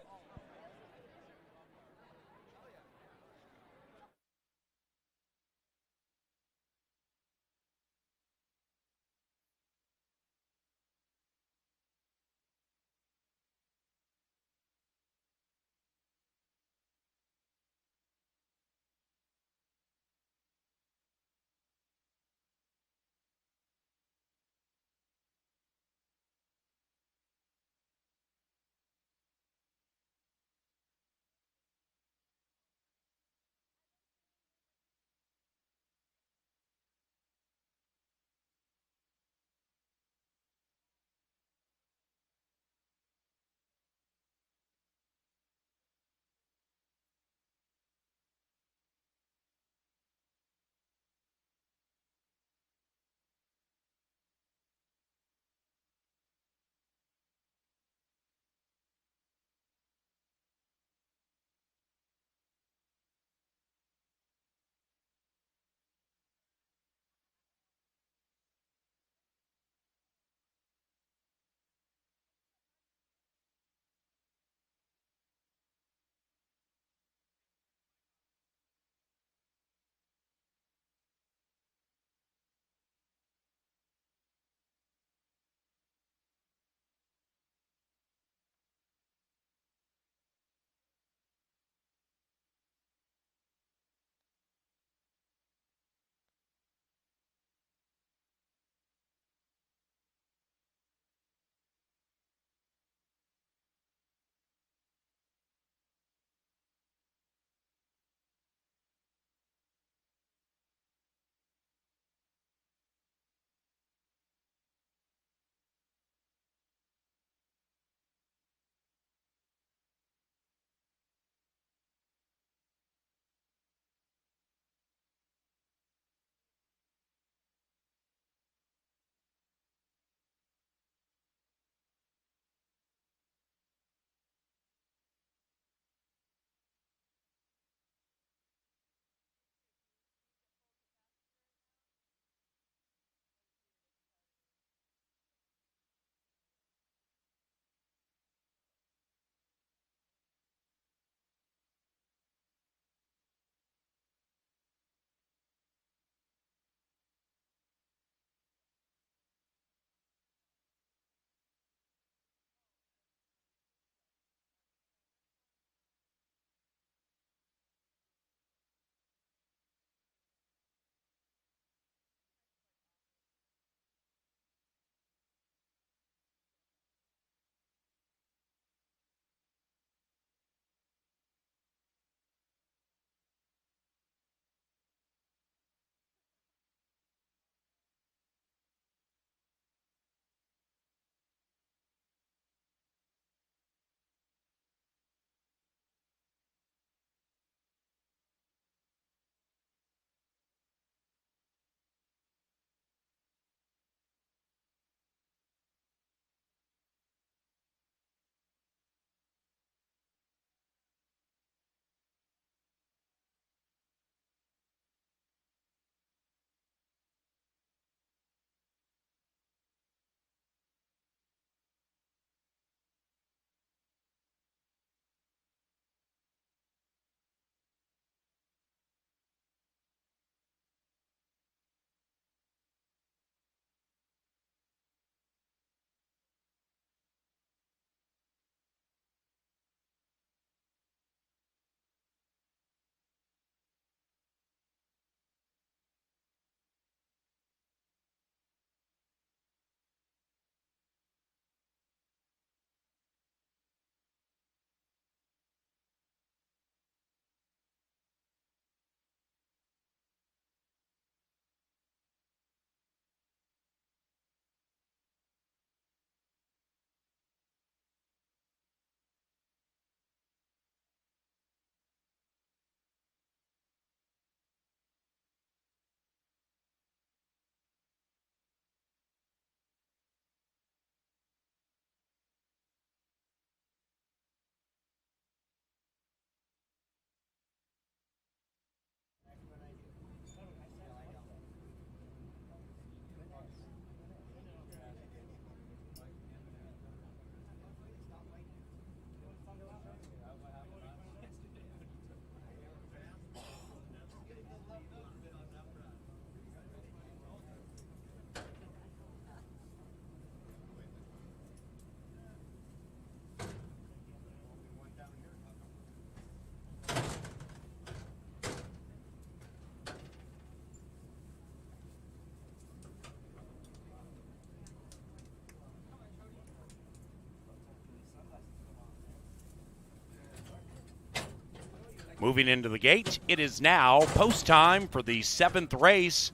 Moving into the gate, it is now post time for the 7th race,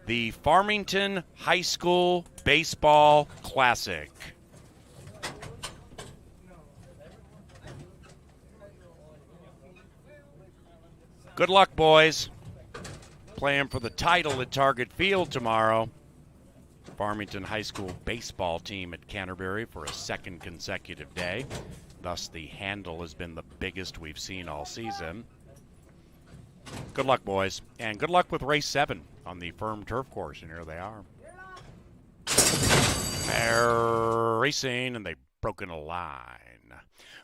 the Farmington High School Baseball Classic. Good luck, boys. Playing for the title at Target Field tomorrow. Farmington High School baseball team at Canterbury for a 2nd consecutive day. Thus, the handle has been the biggest we've seen all season. Good luck, boys. And good luck with race 7 on the firm turf course. And here they are. They're racing, and they've broken a line.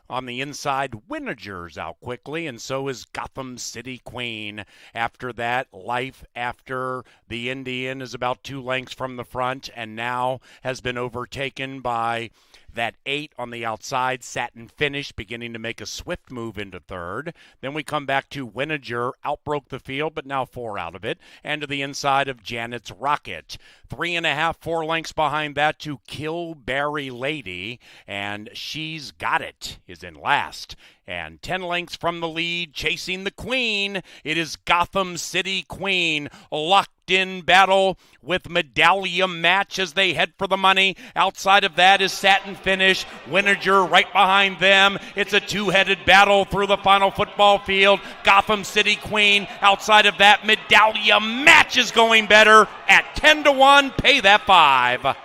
On the inside, Winnagers out quickly, and so is Gotham City Queen. After that, Life After the Indian is about 2 lengths from the front, and now has been overtaken by that 8 on the outside, Satin Finish, beginning to make a swift move into 3rd. Then we come back to Winnagers, outbroke the field, but now 4 out of it, and to the inside of Janet's Rocket. 3.5, 4 lengths behind that to Killberry Lady, and She's Got It is in last. And 10 lengths from the lead, chasing the Queen, it is Gotham City Queen. Locked in battle with Medallia Match as they head for the money. Outside of that is Satin Finish. Winnagers right behind them. It's a 2-headed battle through the final football field. Gotham City Queen. Outside of that, Medallia Match is going better at 10-1. Pay that 5.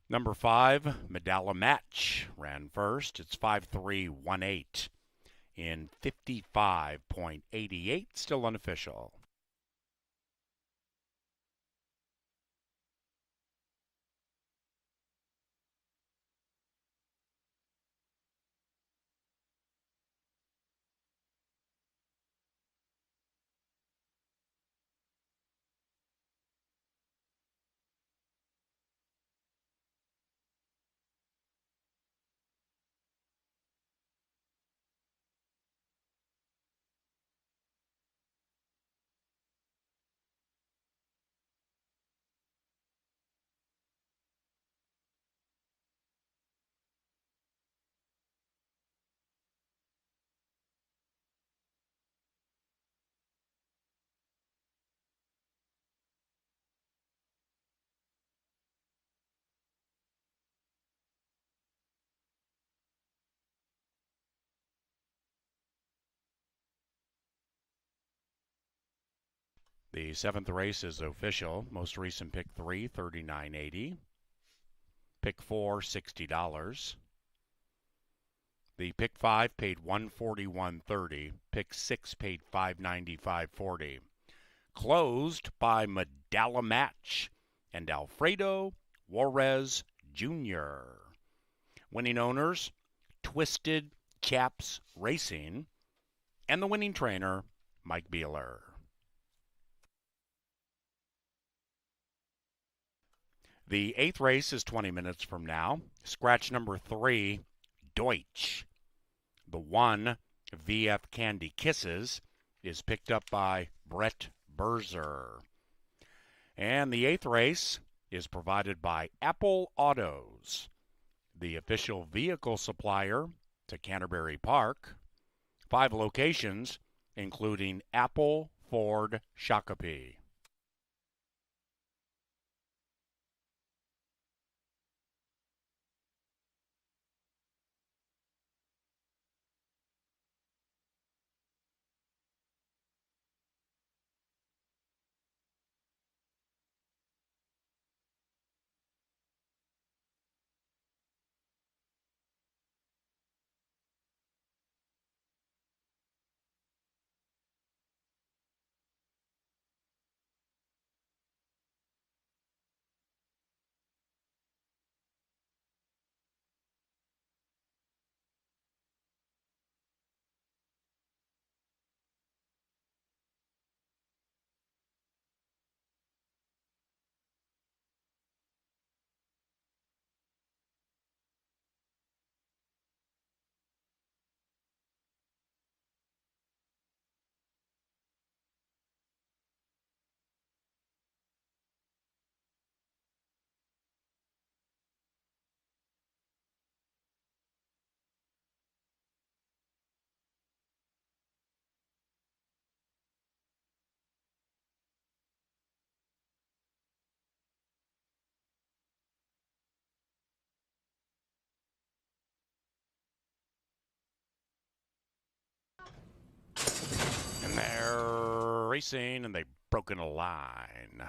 Number 5, Medalla Match ran first. It's 5.318 in 55.88, still unofficial. The 7th race is official. Most recent pick 3, $39.80. Pick 4, $60. The pick 5 paid $141.30. Pick 6 paid $595.40. Closed by Medalla Match and Alfredo Juarez Jr. Winning owners, Twisted Chaps Racing, and the winning trainer, Mike Beeler. The 8th race is 20 minutes from now. Scratch number 3, Deutsch. The 1, VF Candy Kisses, is picked up by Brett Berzer. And the 8th race is provided by Apple Autos, the official vehicle supplier to Canterbury Park. 5 locations, including Apple, Ford, Shakopee. And they're racing, and they've broken a line.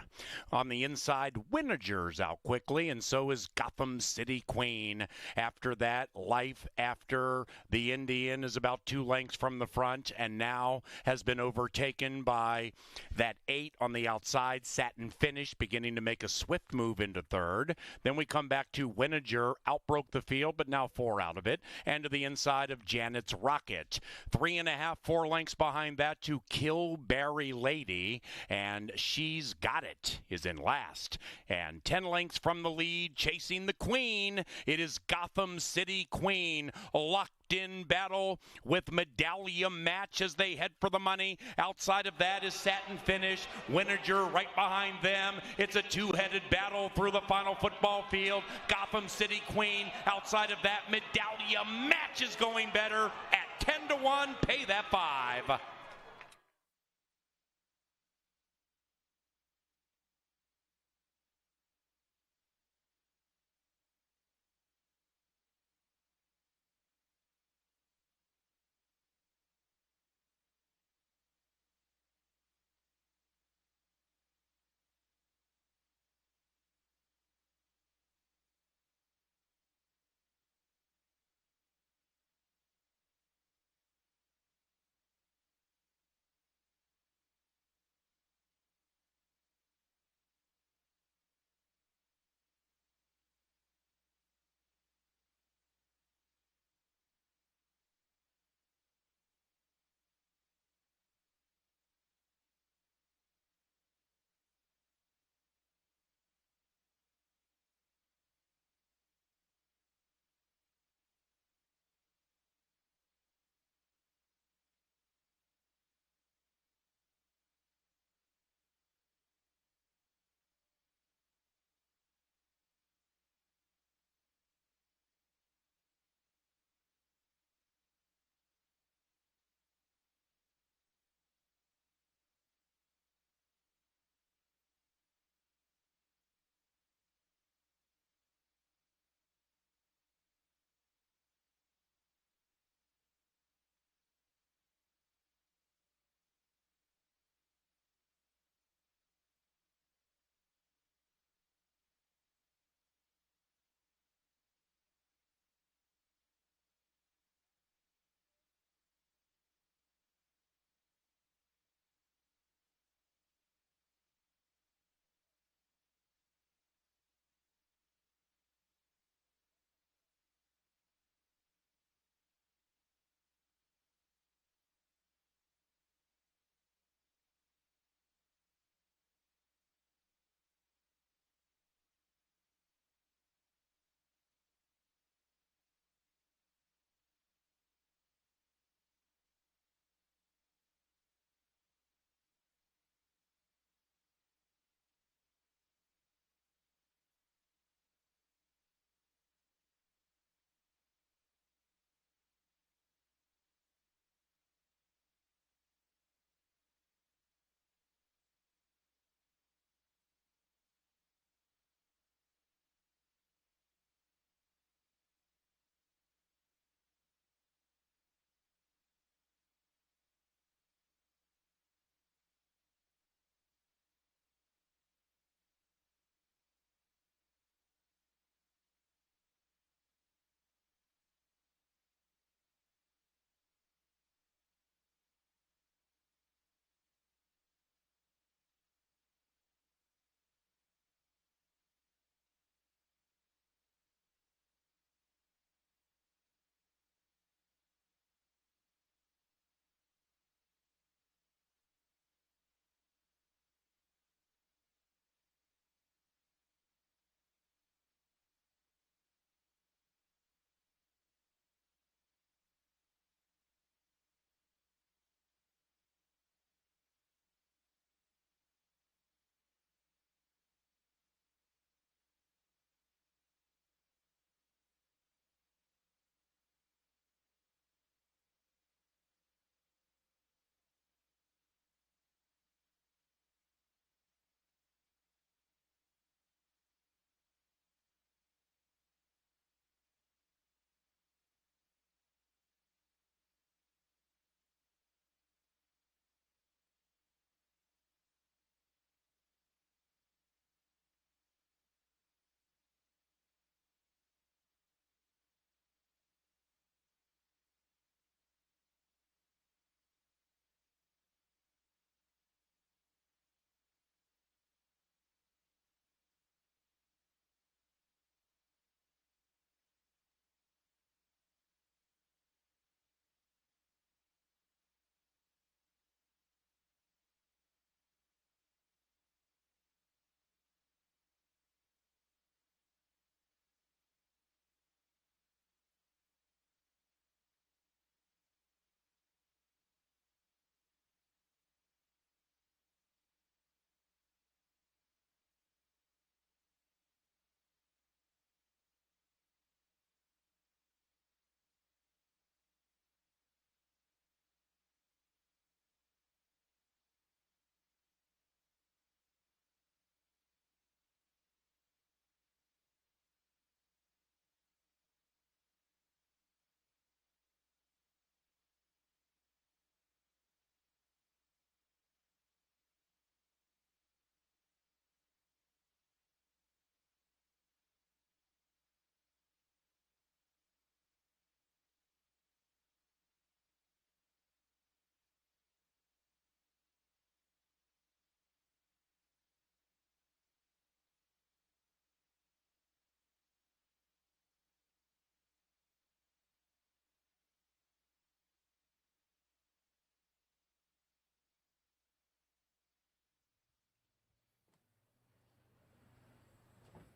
On the inside, Winnagers out quickly, and so is Gotham City Queen. After that, Life After the Indian is about 2 lengths from the front, and now has been overtaken by that 8 on the outside, Satin Finish, beginning to make a swift move into 3rd. Then we come back to Winnager, outbroke the field, but now 4 out of it, and to the inside of Janet's Rocket. 3.5, 4 lengths behind that to Killberry Lady, and She's Got It is in last. And 10 lengths from the lead, chasing the Queen, it is Gotham City Queen. Locked in battle with Medallia Match as they head for the money. Outside of that is Satin Finish. Winnagers right behind them. It's a 2-headed battle through the final football field. Gotham City Queen. Outside of that, Medallia Match is going better at 10-1. Pay that 5.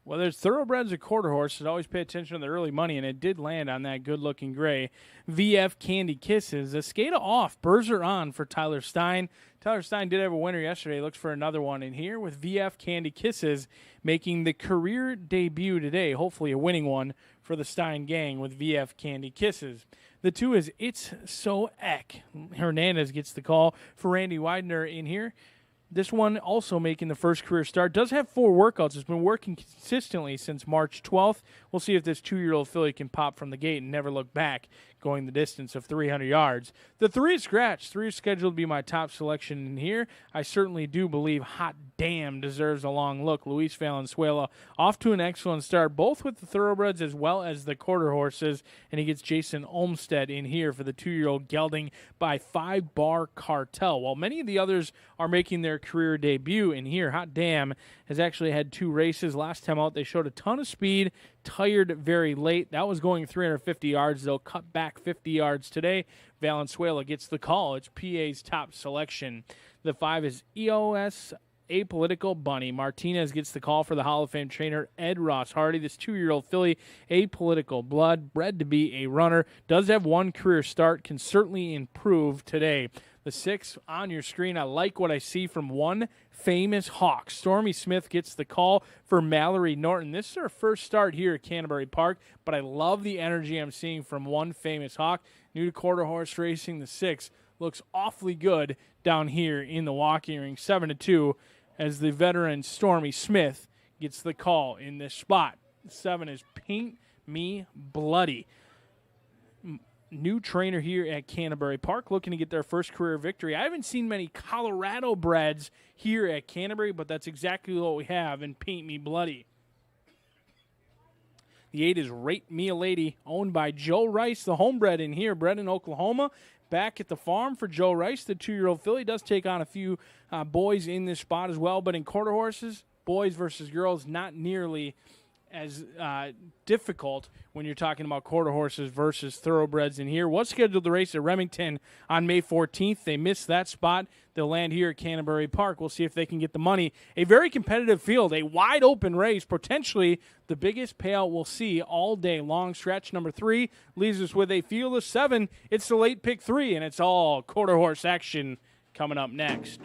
Whether it's thoroughbreds or quarter horses, always pay attention to the early money, and it did land on that good-looking gray. VF Candy Kisses. Escada off, Berzer on for Tyler Stein. Tyler Stein did have a winner yesterday. Looks for another one in here with VF Candy Kisses making the career debut today. Hopefully a winning one for the Stein gang with VF Candy Kisses. The 2 is It's So Eck. Hernandez gets the call for Randy Widener in here. This one also making the first career start. Does have 4 workouts. It's been working consistently since March 12th. We'll see if this 2-year-old filly can pop from the gate and never look back, going the distance of 300 yards. The 3 is scratch. 3 is scheduled to be my top selection in here. I certainly do believe Hot Damn deserves a long look. Luis Valenzuela off to an excellent start, both with the thoroughbreds as well as the quarter horses, and he gets Jason Olmstead in here for the 2-year-old gelding by 5 Bar Cartel. While many of the others are making their career debut in here, Hot Damn has actually had 2 races. Last time out, they showed a ton of speed, tired very late. That was going 350 yards. They'll cut back 50 yards today. Valenzuela gets the call. It's PA's top selection. The 5 is EOS Apolitical Bunny. Martinez gets the call for the Hall of Fame trainer Ed Ross Hardy. This 2-year-old filly, Apolitical Blood, bred to be a runner, does have 1 career start, can certainly improve today. The 6 on your screen, I like what I see from One Famous Hawk. Stormy Smith gets the call for Mallory Norton. This is her first start here at Canterbury Park, but I love the energy I'm seeing from One Famous Hawk. New to quarter horse racing, the 6 looks awfully good down here in the walking ring. 7-2 as the veteran Stormy Smith gets the call in this spot. 7 is Paint Me Bloody. New trainer here at Canterbury Park, looking to get their first career victory. I haven't seen many Colorado breds here at Canterbury, but that's exactly what we have in Paint Me Bloody. The 8 is Rate Me a Lady, owned by Joe Rice, the homebred in here, bred in Oklahoma. Back at the farm for Joe Rice, the 2-year-old filly does take on a few boys in this spot as well, but in quarter horses, boys versus girls, not nearly as difficult when you're talking about quarter horses versus thoroughbreds in here. Was scheduled to race at Remington on May 14th. They missed that spot. They'll land here at Canterbury Park. We'll see if they can get the money. A very competitive field, a wide open race, potentially the biggest payout we'll see all day long. Stretch number 3 leaves us with a field of 7. It's the late pick 3, and it's all quarter horse action coming up next.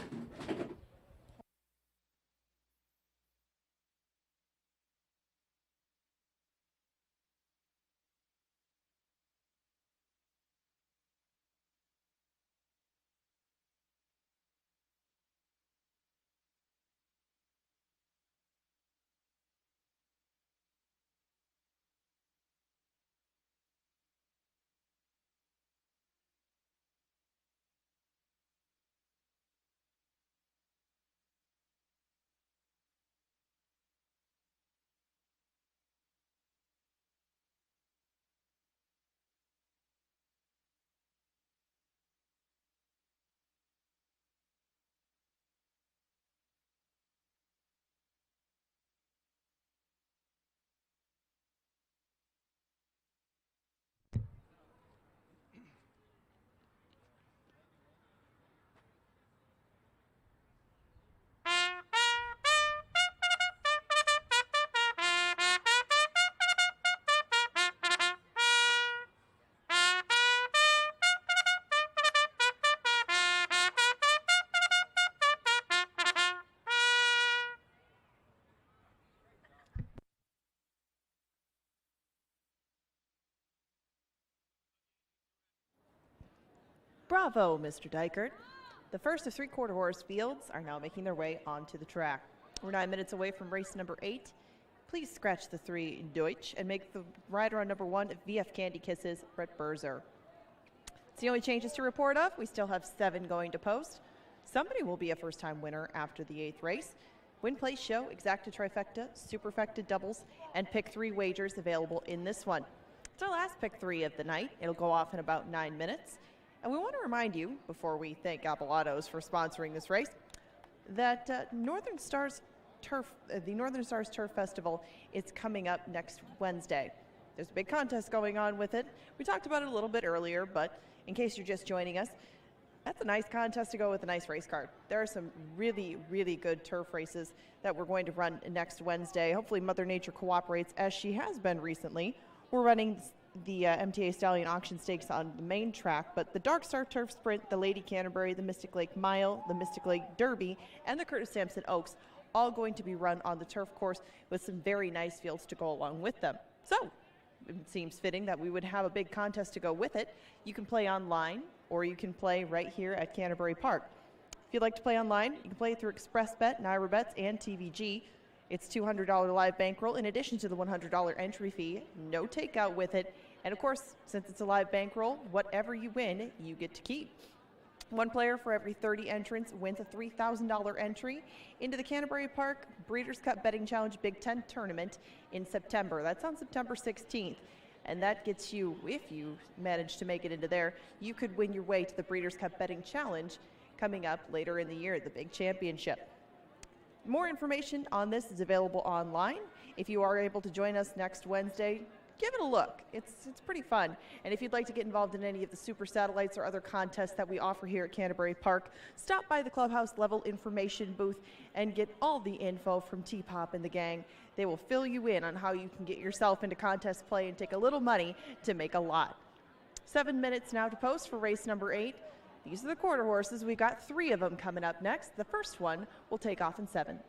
Bravo, Mr. Dykert. The first of 3 quarter horse fields are now making their way onto the track. We're 9 minutes away from race number 8. Please scratch the 3 Deutsch and make the rider on number 1 VF Candy Kisses, Brett Berzer. It's the only changes to report of. We still have 7 going to post. Somebody will be a first-time winner after the 8th race. Win, place, show, exacta trifecta, superfecta doubles, and pick 3 wagers available in this one. It's our last pick 3 of the night. It'll go off in about 9 minutes. And we want to remind you, before we thank Appalatos for sponsoring this race, that the Northern Stars Turf Festival is coming up next Wednesday. There's a big contest going on with it. We talked about it a little bit earlier, but in case you're just joining us, That's a nice contest to go with a nice race card. There are some really, really good turf races that we're going to run next Wednesday. Hopefully Mother Nature cooperates as she has been recently. We're running the MTA Stallion Auction Stakes on the main track, but the Dark Star Turf Sprint, the Lady Canterbury, the Mystic Lake Mile, the Mystic Lake Derby, and the Curtis Sampson Oaks all going to be run on the turf course with some very nice fields to go along with them. So it seems fitting that we would have a big contest to go with it. You can play online or you can play right here at Canterbury Park. If you'd like to play online, you can play through ExpressBet, NyraBets, and TVG. It's $200 live bankroll in addition to the $100 entry fee. No takeout with it. And of course, since it's a live bankroll, whatever you win, you get to keep. One player for every 30 entrants wins a $3,000 entry into the Canterbury Park Breeders' Cup Betting Challenge Big Ten Tournament in September. That's on September 16th. And that gets you, if you manage to make it into there, you could win your way to the Breeders' Cup Betting Challenge coming up later in the year, the big championship. More information on this is available online. If you are able to join us next Wednesday, give it a look. It's pretty fun. And if you'd like to get involved in any of the super satellites or other contests that we offer here at Canterbury Park, stop by the clubhouse level information booth and get all the info from T-Pop and the gang. They will fill you in on how you can get yourself into contest play and take a little money to make a lot. 7 minutes now to post for race number 8. These are the quarter horses. We've got 3 of them coming up next. The first one will take off in 7.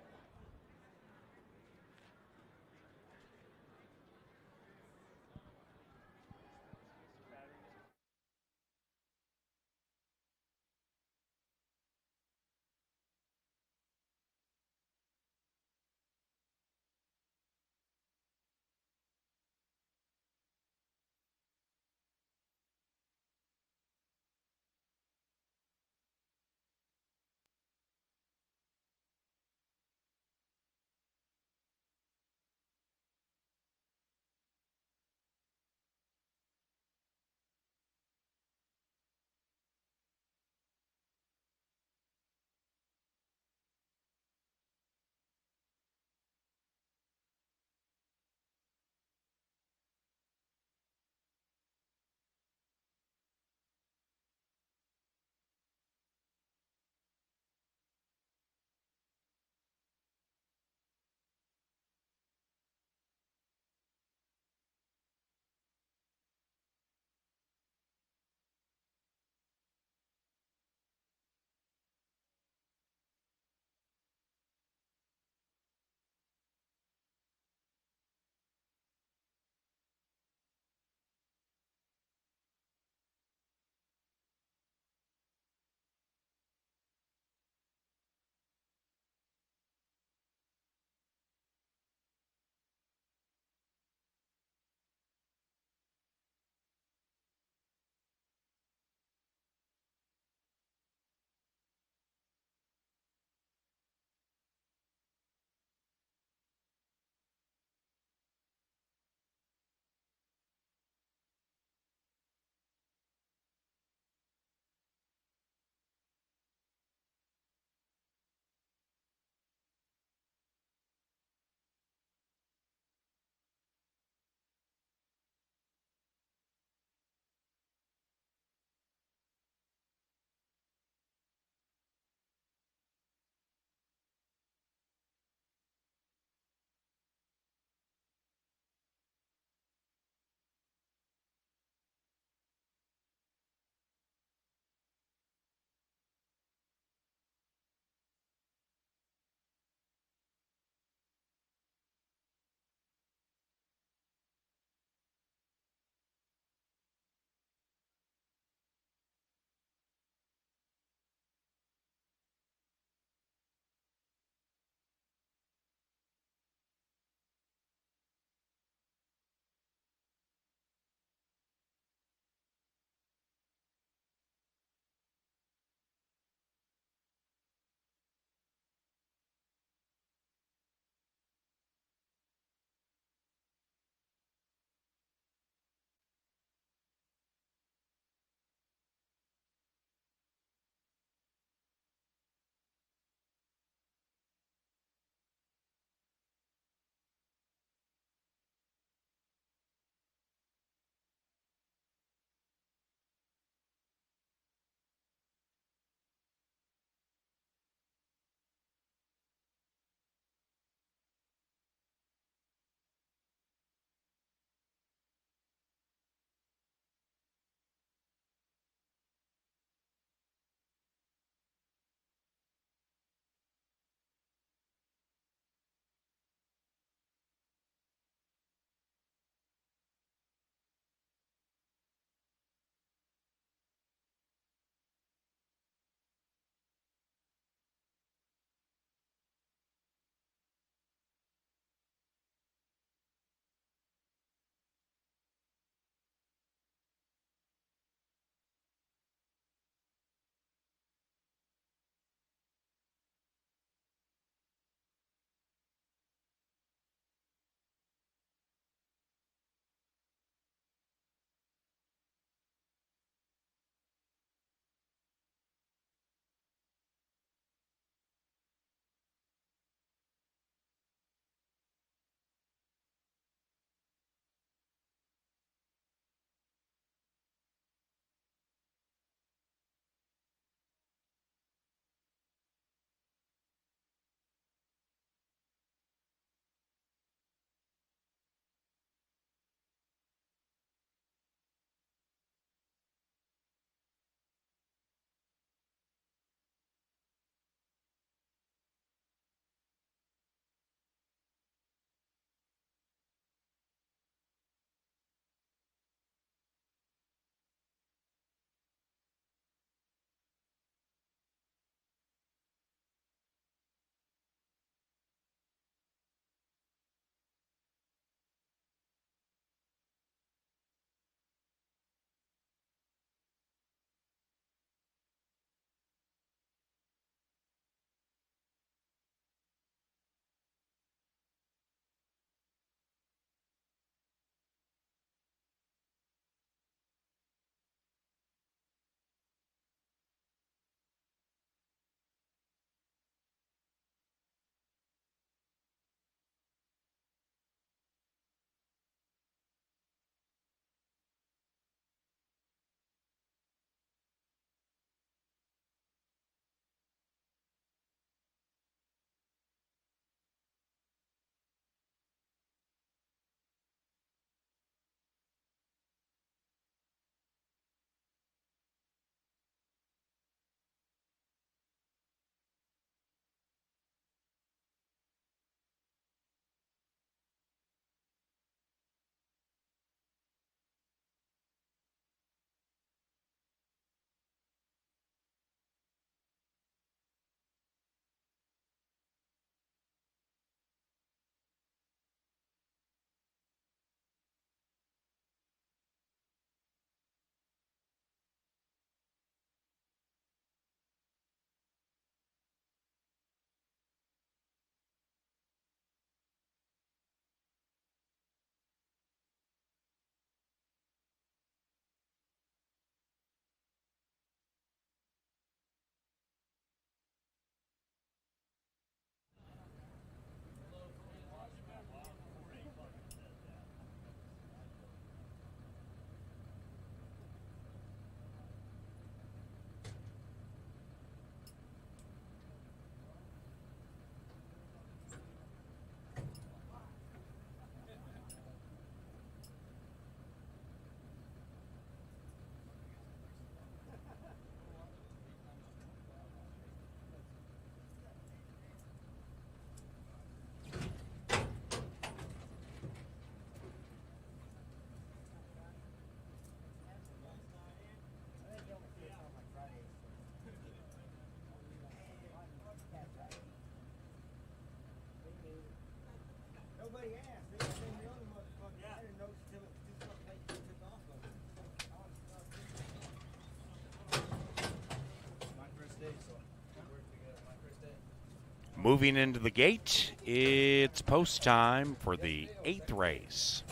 Moving into the gate, it's post time for the 8th race,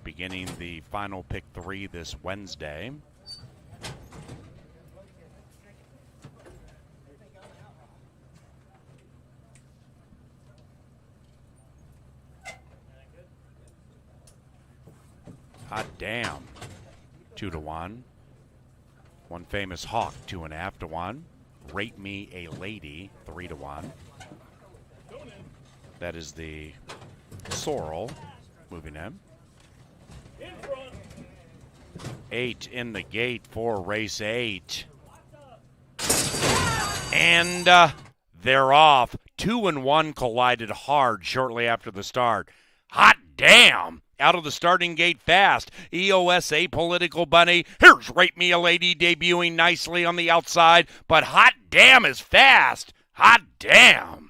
beginning the final pick 3 this Wednesday. Hot damn, 2 to 1. One Famous Hawk, 2.5 to 1. Rate Me a Lady, 3 to 1. That is the Sorrel moving in. 8 in the gate for race 8. And they're off. 2 and 1 collided hard shortly after the start. Hot damn! Out of the starting gate fast. EOSA Political Bunny. Here's Rate Me a Lady debuting nicely on the outside, but hot damn is fast. Hot damn.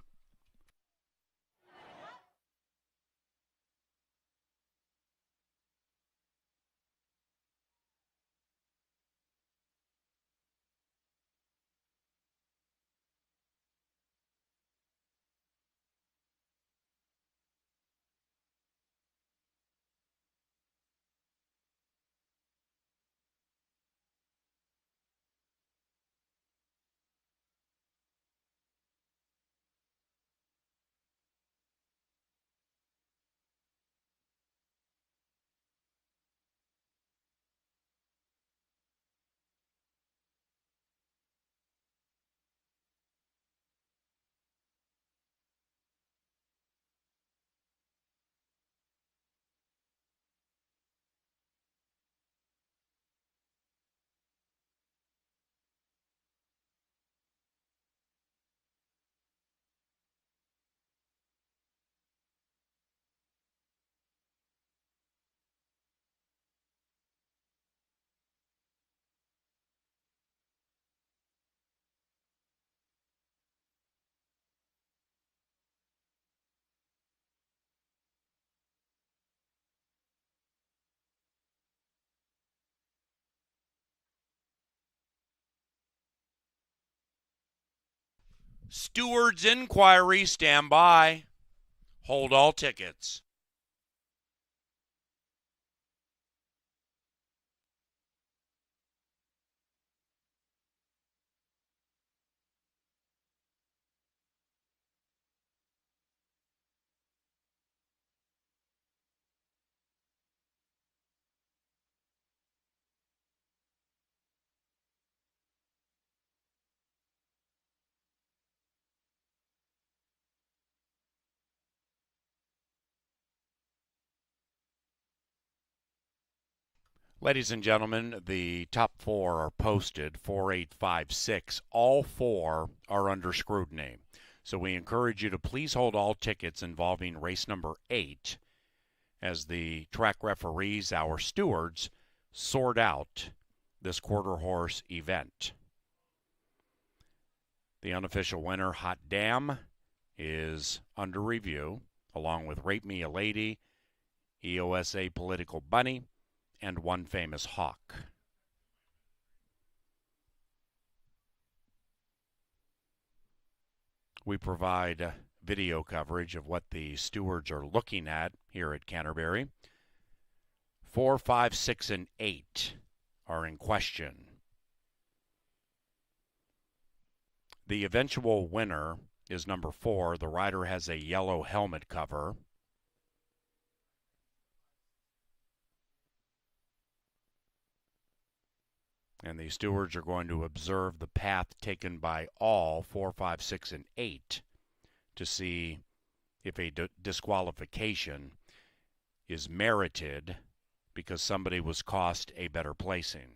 Steward's inquiry, stand by. Hold all tickets. Ladies and gentlemen, the top 4 are posted, 4, 8, 5, 6. All 4 are under scrutiny. So we encourage you to please hold all tickets involving race number 8 as the track referees, our stewards, sort out this quarter horse event. The unofficial winner, Hot Damn, is under review, along with Rate Me a Lady, EOSA Political Bunny, and One Famous Hawk. We provide video coverage of what the stewards are looking at here at Canterbury. 4, 5, 6, and 8 are in question. The eventual winner is number 4. The rider has a yellow helmet cover. And the stewards are going to observe the path taken by all 4, 5, 6, and 8 to see if a disqualification is merited because somebody was cost a better placing.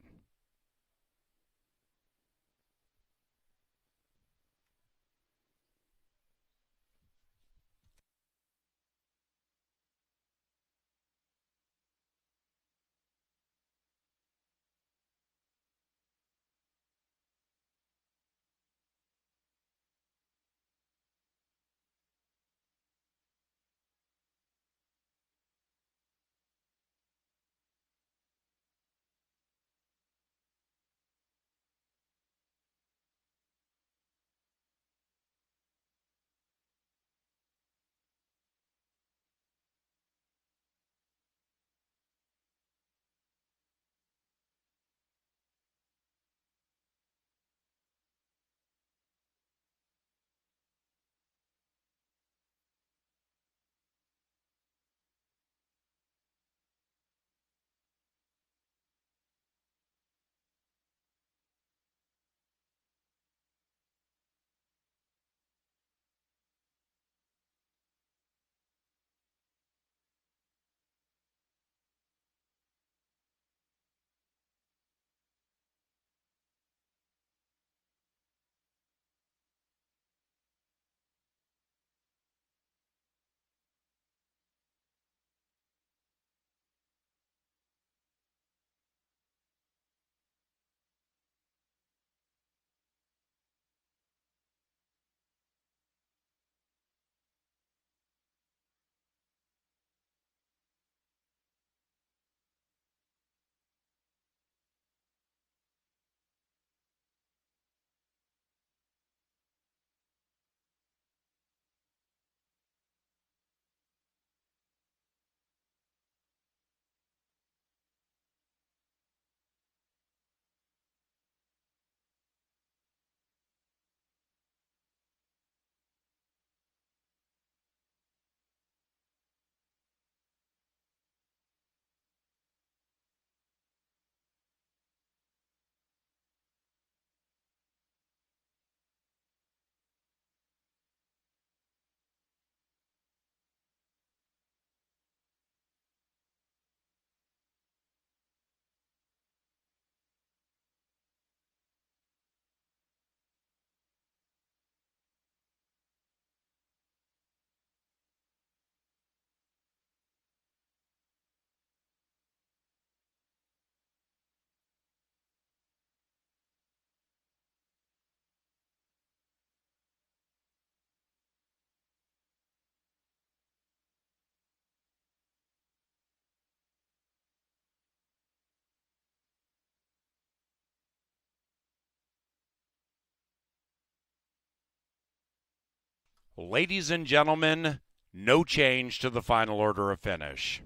Ladies and gentlemen, no change to the final order of finish.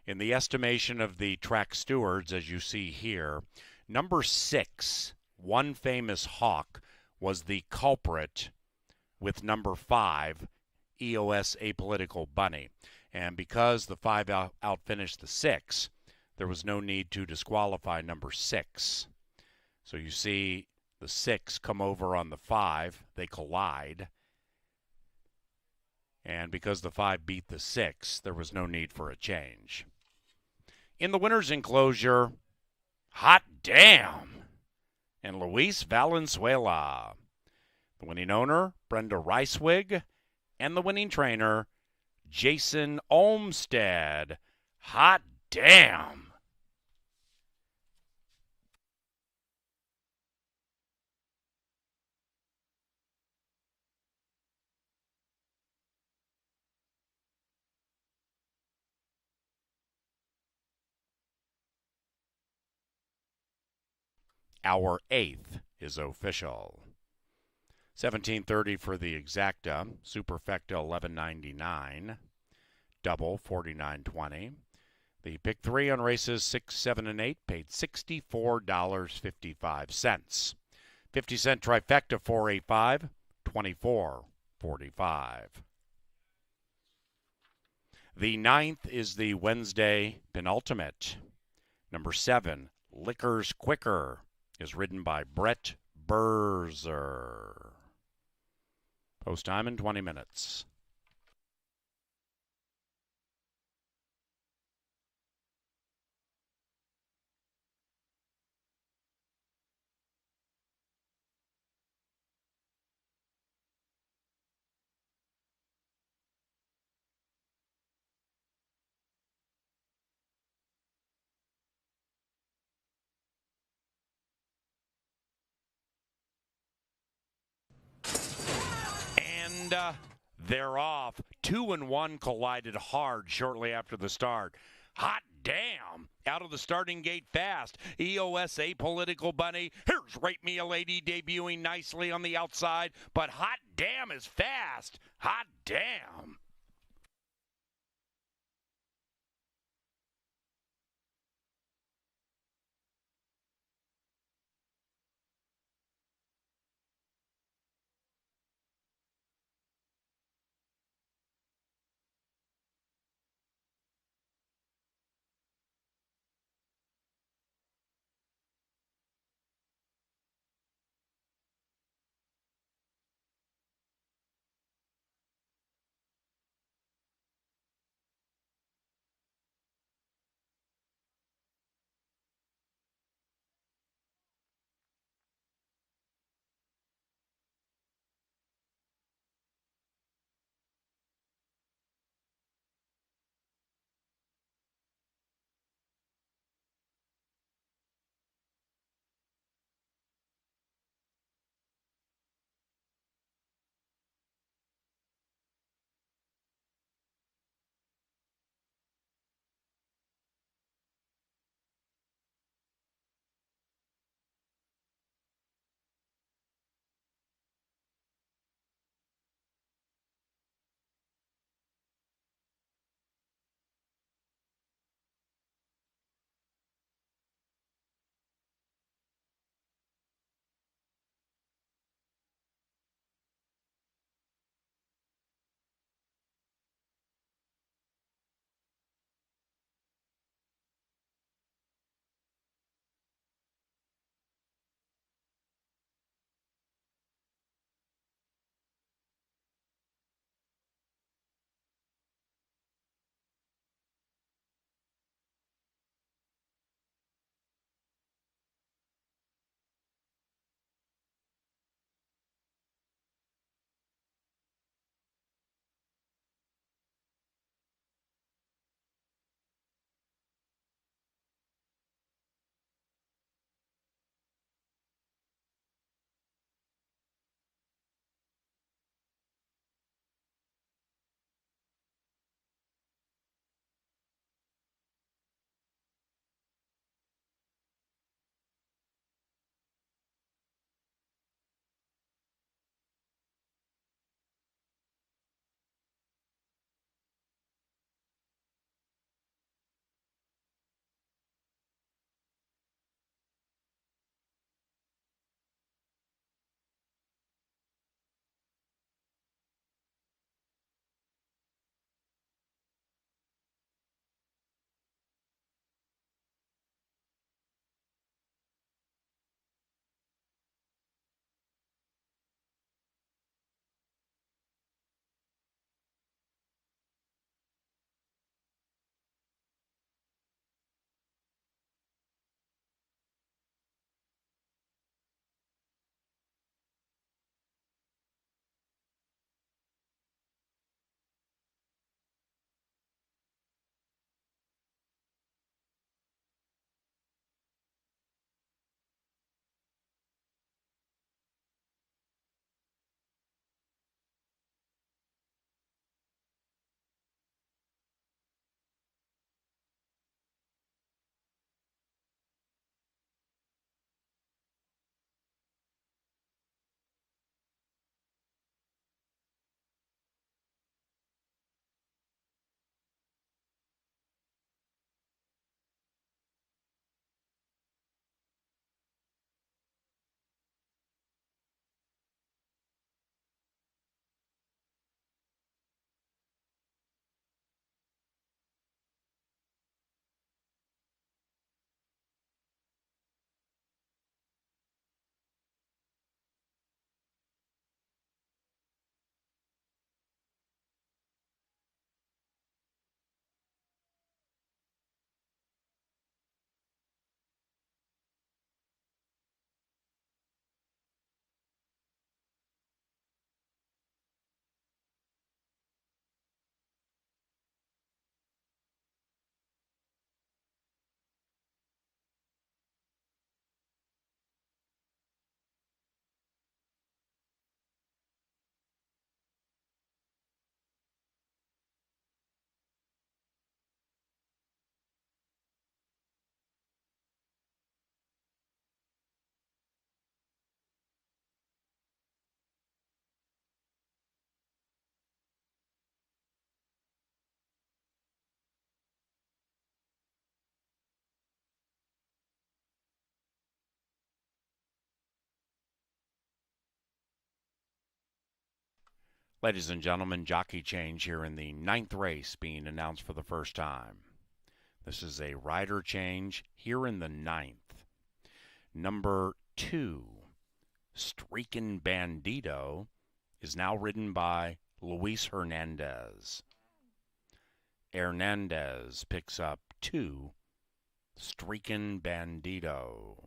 In the estimation of the track stewards, as you see here, number 6, One Famous Hawk, was the culprit with number 5, EOS Apolitical Bunny. And because the 5 outfinished the 6, there was no need to disqualify number 6. So you see the 6 come over on the 5. They collide. And because the 5 beat the 6, there was no need for a change. In the winner's enclosure, Hot Damn and Luis Valenzuela. The winning owner, Brenda Ricewig, and the winning trainer, Jason Olmstead. Hot damn! Our 8th is official. 1730 for the exacta, superfecta 1199, double 49.20. The pick 3 on races 6, 7, and 8 paid $64.55. 50-cent trifecta 485, $24.45. The 9th is the Wednesday penultimate. Number 7, Liquors Quicker, is ridden by Brett Berzer. Post time in 20 minutes. And they're off. 2 and 1 collided hard shortly after the start. Hot damn! Out of the starting gate fast. EOS Apolitical Bunny. Here's Rape Me a Lady debuting nicely on the outside. But hot damn is fast. Hot damn. Ladies and gentlemen, jockey change here in the 9th race being announced for the first time. This is a rider change here in the 9th. Number 2, Streakin' Bandito, is now ridden by Luis Hernandez. Hernandez picks up 2, Streakin' Bandito.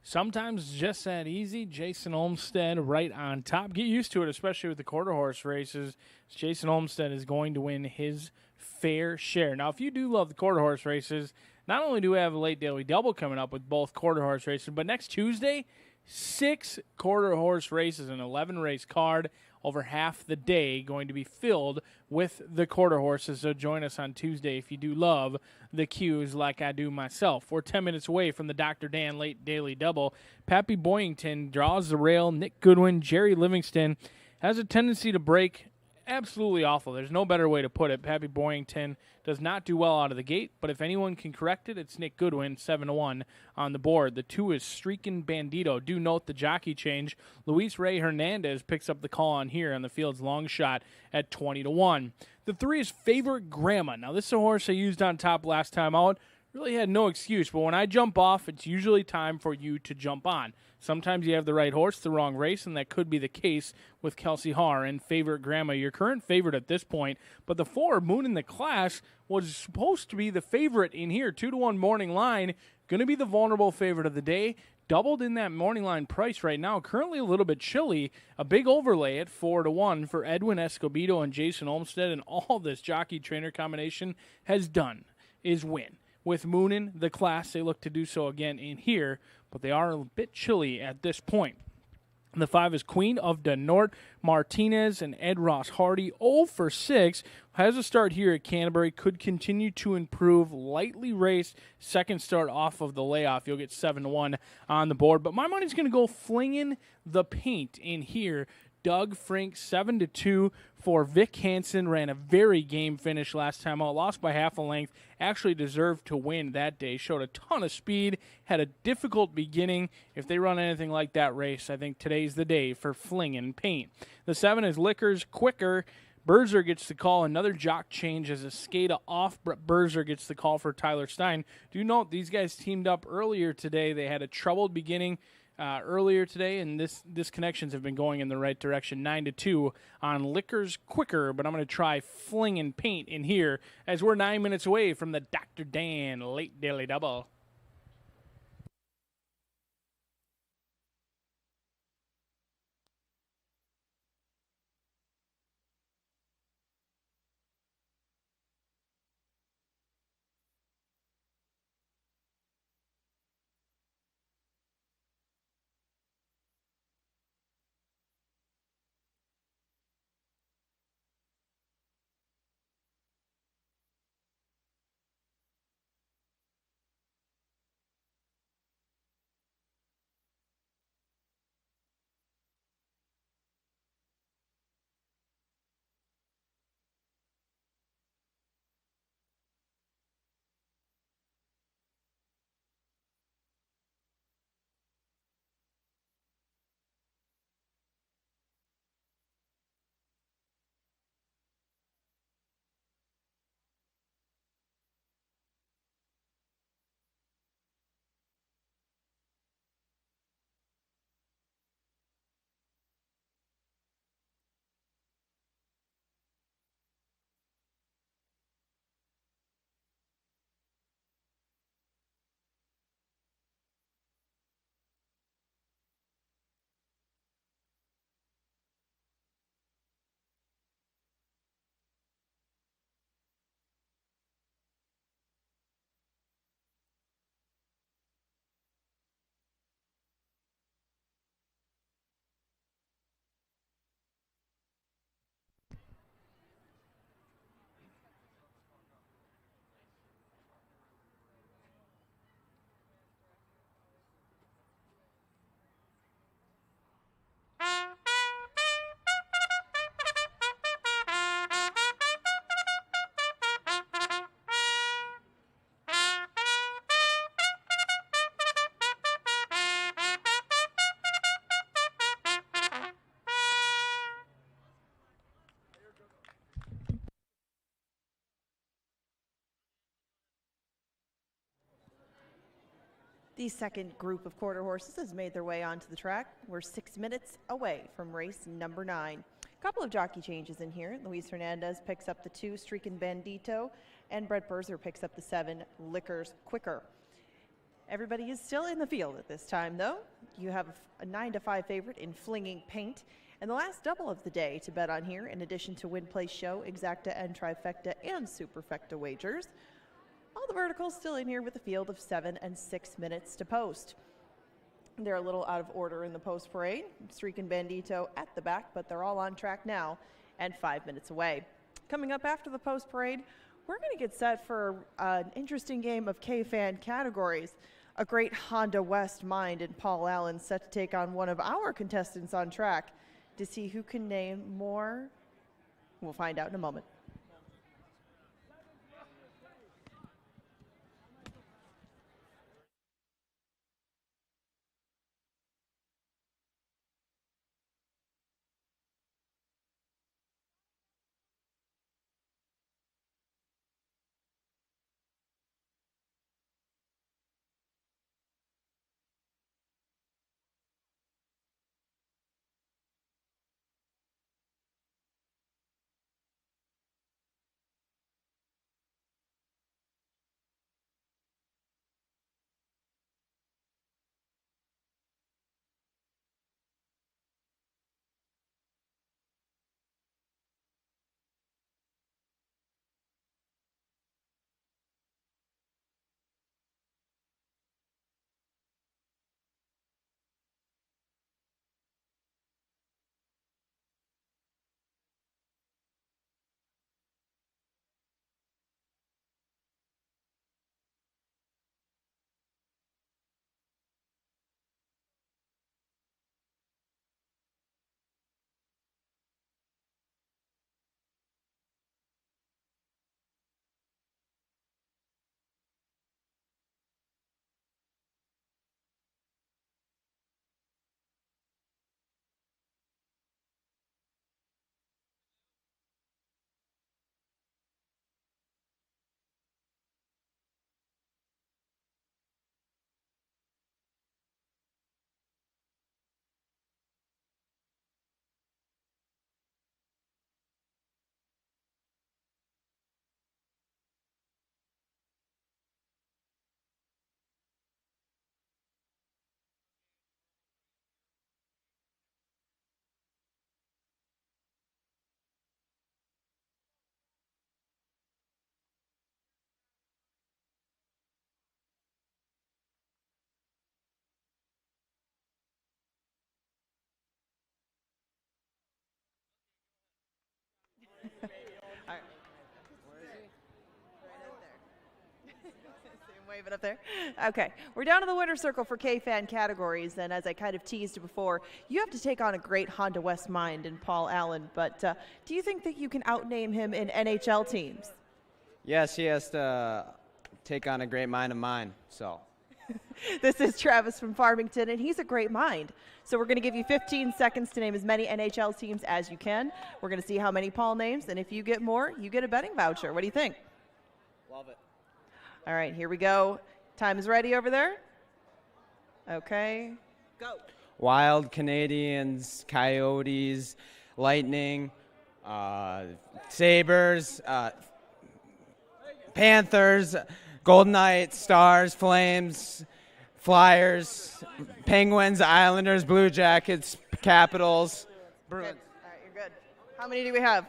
Sometimes it's just that easy. Jason Olmstead right on top. Get used to it, especially with the quarter horse races. Jason Olmstead is going to win his fair share. Now, if you do love the quarter horse races, not only do we have a late daily double coming up with both quarter horse races, but next Tuesday, 6 quarter horse races, an 11 race card. Over half the day going to be filled with the quarter horses. So join us on Tuesday if you do love the Qs like I do myself. We're 10 minutes away from the Dr. Dan Late Daily Double. Pappy Boyington draws the rail. Nick Goodwin, Jerry Livingston has a tendency to break. Absolutely awful. There's no better way to put it. Pappy Boyington does not do well out of the gate, but if anyone can correct it, it's Nick Goodwin, 7-1 on the board. The 2 is Streakin' Bandito. Do note the jockey change. Luis Ray Hernandez picks up the call on here on the field's long shot at 20-1. The 3 is Favorite Grandma. Now, this is a horse I used on top last time out. really had no excuse. But when I jump off, it's usually time for you to jump on. Sometimes you have the right horse, the wrong race, and that could be the case with Kelsey Haar and Favorite Grandma, your current favorite at this point. But the 4, Moon in the Class, was supposed to be the favorite in here. 2-1 morning line, going to be the vulnerable favorite of the day. Doubled in that morning line price right now. Currently a little bit chilly. A big overlay at 4-1 for Edwin Escobedo and Jason Olmstead. And all this jockey-trainer combination has done is win. With Moon in the Class, they look to do so again in here, but they are a bit chilly at this point. And the 5 is Queen of the North, Martinez and Ed Ross Hardy. 0 for 6. Has a start here at Canterbury. Could continue to improve. Lightly raced. Second start off of the layoff. You'll get 7-1 on the board. But my money's going to go Flinging the Paint in here. Doug Frank, 7-2 for Vic Hansen. Ran a very game finish last time out. Lost by half a length. Actually deserved to win that day. Showed a ton of speed. Had a difficult beginning. If they run anything like that race, I think today's the day for Flingin' Paint. The 7 is Liquors Quicker. Berzer gets the call. Another jock change as Escada off. Berzer gets the call for Tyler Stein. Do note these guys teamed up earlier today. They had a troubled beginning earlier today, and this connections have been going in the right direction. 9-2 on Liquors Quicker, but I'm going to try Flingin' Paint in here as we're 9 minutes away from the Dr. Dan Late Daily Double. The second group of quarter horses has made their way onto the track. We're 6 minutes away from race number 9. A couple of jockey changes in here. Luis Hernandez picks up the 2, Streakin' Bandito, and Brett Berzer picks up the 7, Liquors Quicker. Everybody is still in the field at this time, though. You have a 9-5 favorite in Flinging Paint. And the last double of the day to bet on here, in addition to Win Place Show, Exacta and Trifecta, and Superfecta wagers. All the verticals still in here with a field of 7 and 6 minutes to post. They're a little out of order in the post parade. Streakin' Bandito at the back, but they're all on track now and 5 minutes away. Coming up after the post parade, we're going to get set for an interesting game of K-Fan categories. A great Honda West mind and Paul Allen set to take on one of our contestants on track to see who can name more. We'll find out in a moment. Waving up there. Okay, we're down to the winner circle for K-Fan categories, and as I kind of teased before, you have to take on a great Honda West mind in Paul Allen, but do you think that you can outname him in NHL teams? Yes, he has to take on a great mind of mine, so. This is Travis from Farmington, and he's a great mind. So we're going to give you 15 seconds to name as many NHL teams as you can. We're going to see how many Paul names, and if you get more, you get a betting voucher. What do you think? Love it. All right, here we go. Time is ready over there. Okay. Go. Wild, Canadians, Coyotes, Lightning, Sabres, Panthers, Golden Knights, Stars, Flames, Flyers, Penguins, Islanders, Blue Jackets, Capitals, Bruins. Good. All right, you're good. How many do we have?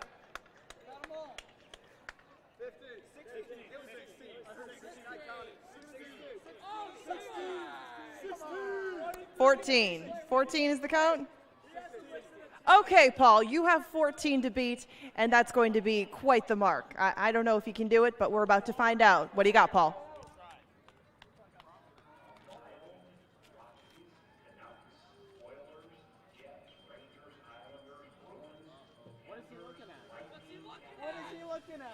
14. 14 is the count? Okay, Paul, you have 14 to beat, and that's going to be quite the mark. I don't know if you can do it, but we're about to find out. What do you got, Paul? What is he looking at? What is he looking at?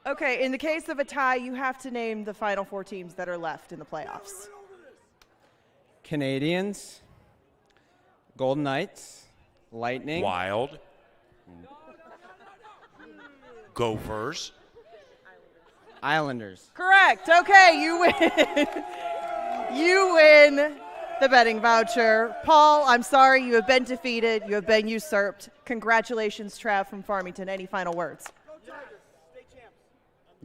Okay, in the case of a tie, you have to name the final 4 teams that are left in the playoffs. Canadians, Golden Knights, Lightning, Wild. Gophers. Islanders. Correct. Okay, you win. You win the betting voucher. Paul, I'm sorry, you have been defeated. You have been usurped. Congratulations, Trav from Farmington. Any final words?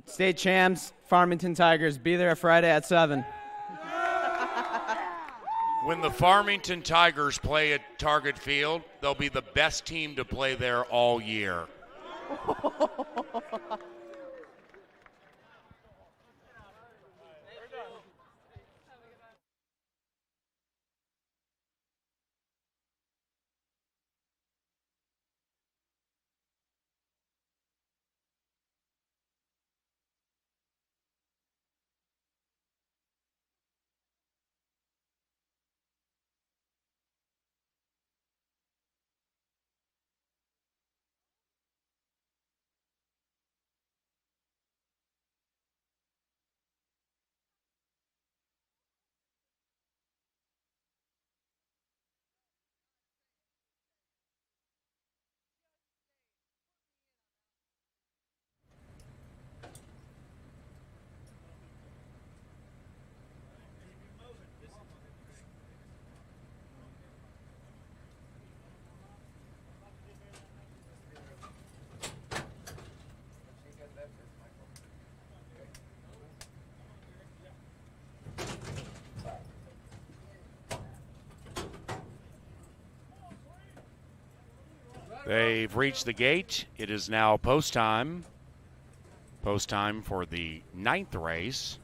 State champs, Farmington Tigers. Be there Friday at 7. When the Farmington Tigers play at Target Field, they'll be the best team to play there all year. They've reached the gate. It is now post time. Post time for the 9th race.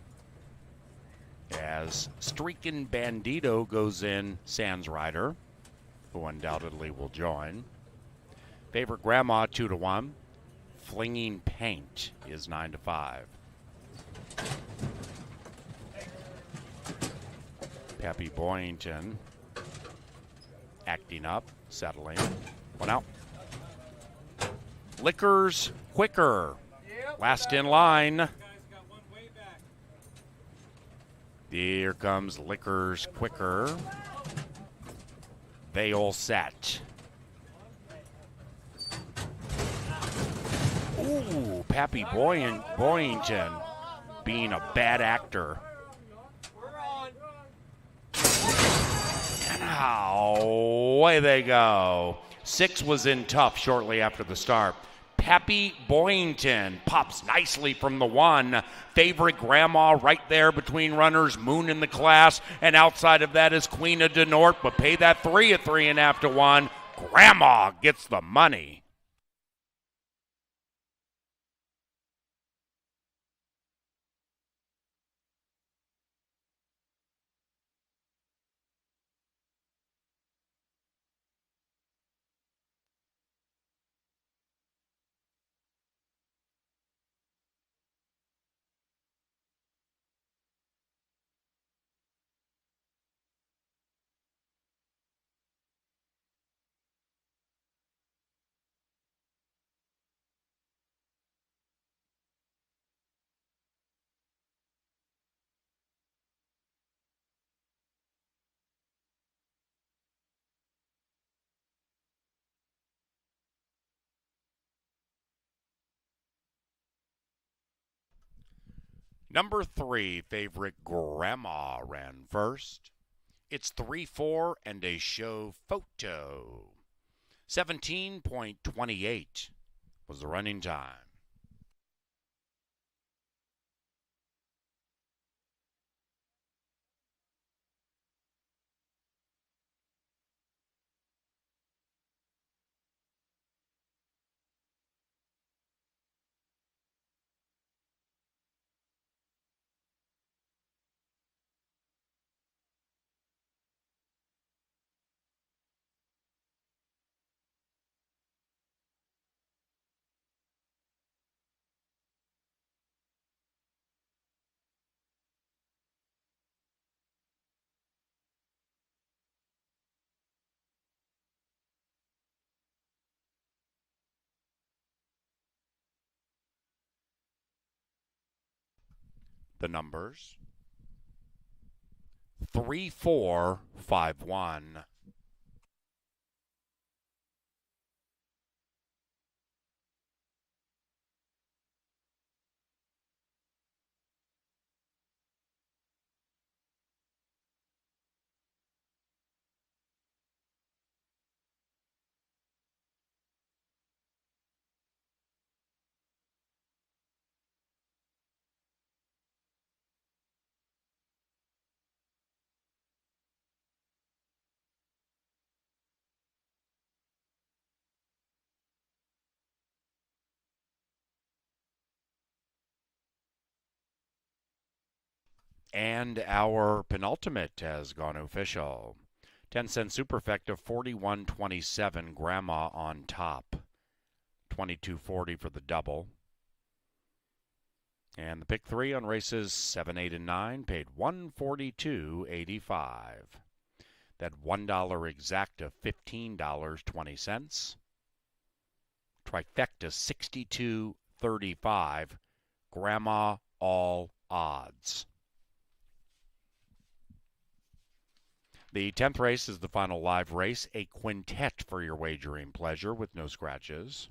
As Streakin' Bandito goes in Sands Rider, who undoubtedly will join. Favorite Grandma 2-1. Flinging Paint is 9-5. Peppy Boyington acting up, settling. One out. Liquors Quicker. Last in line. Here comes Liquors Quicker. They all set. Ooh, Pappy Boyington being a bad actor. And away they go. 6 was in tough shortly after the start. Pappy Boyington pops nicely from the 1. Favorite Grandma right there between runners Moon in the class, and outside of that is Queen of Denort, but pay that 3 at 3.5 to 1. Grandma gets the money. Number 3, favorite Grandma ran first. It's 3-4 and a show photo. 17.28 was the running time. The numbers 3-4-5-1. And our penultimate has gone official. 10-cent superfecta 41.27, Grandma on top. 22.40 for the double. And the pick 3 on races 7, 8, and 9 paid $142.85. That $1 exacta $15.20. Trifecta 62.35. Grandma all odds. The 10th race is the final live race, a quintet for your wagering pleasure with no scratches.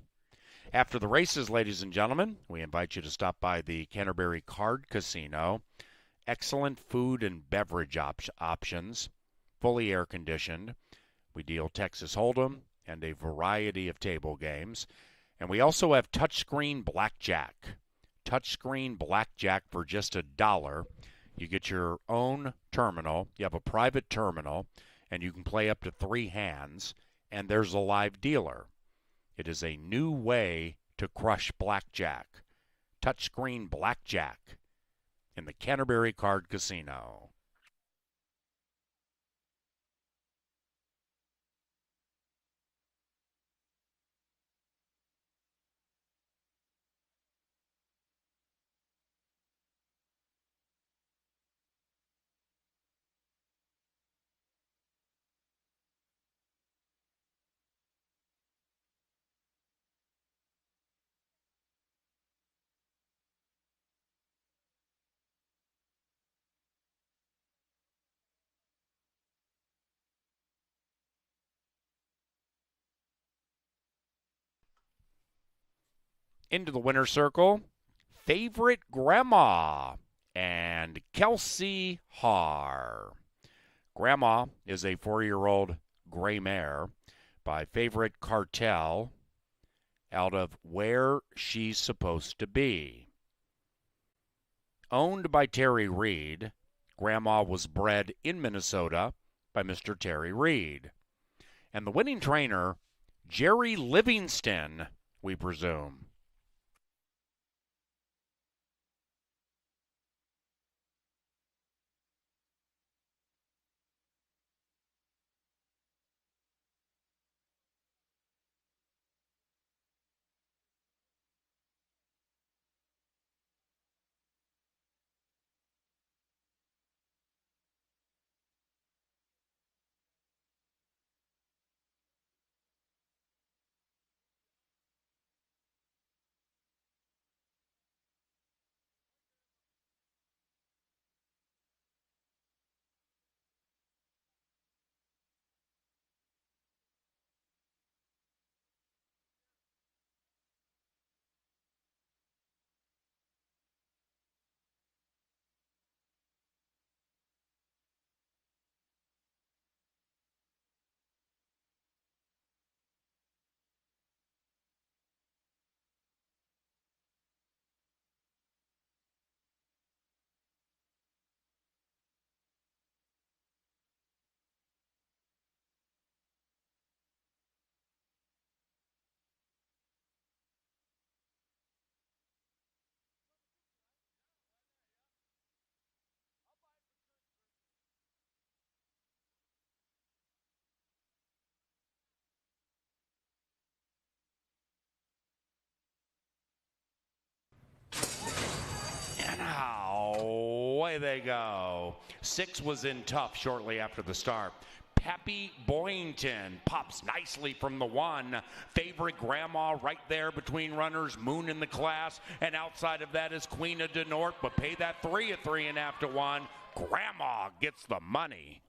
After the races, ladies and gentlemen, we invite you to stop by the Canterbury Card Casino. Excellent food and beverage options, fully air-conditioned. We deal Texas Hold'em and a variety of table games. And we also have touchscreen blackjack. Touchscreen blackjack for just $1. You get your own terminal. You have a private terminal, and you can play up to 3 hands, and there's a live dealer. It is a new way to crush blackjack. Touchscreen blackjack in the Canterbury Card Casino. Into the winner's circle, favorite Grandma and Kelsey Har. Grandma is a 4-year-old gray mare by favorite Cartel out of Where She's Supposed to Be. Owned by Terry Reed, Grandma was bred in Minnesota by Mr. Terry Reed. And the winning trainer, Jerry Livingston, we presume. away they go. 6 was in tough shortly after the start. Pappy Boynton pops nicely from the 1. Favorite Grandma right there between runners. Moon in the class. And outside of that is Queen of the North. But pay that 3 at 3.5 to 1. Grandma gets the money.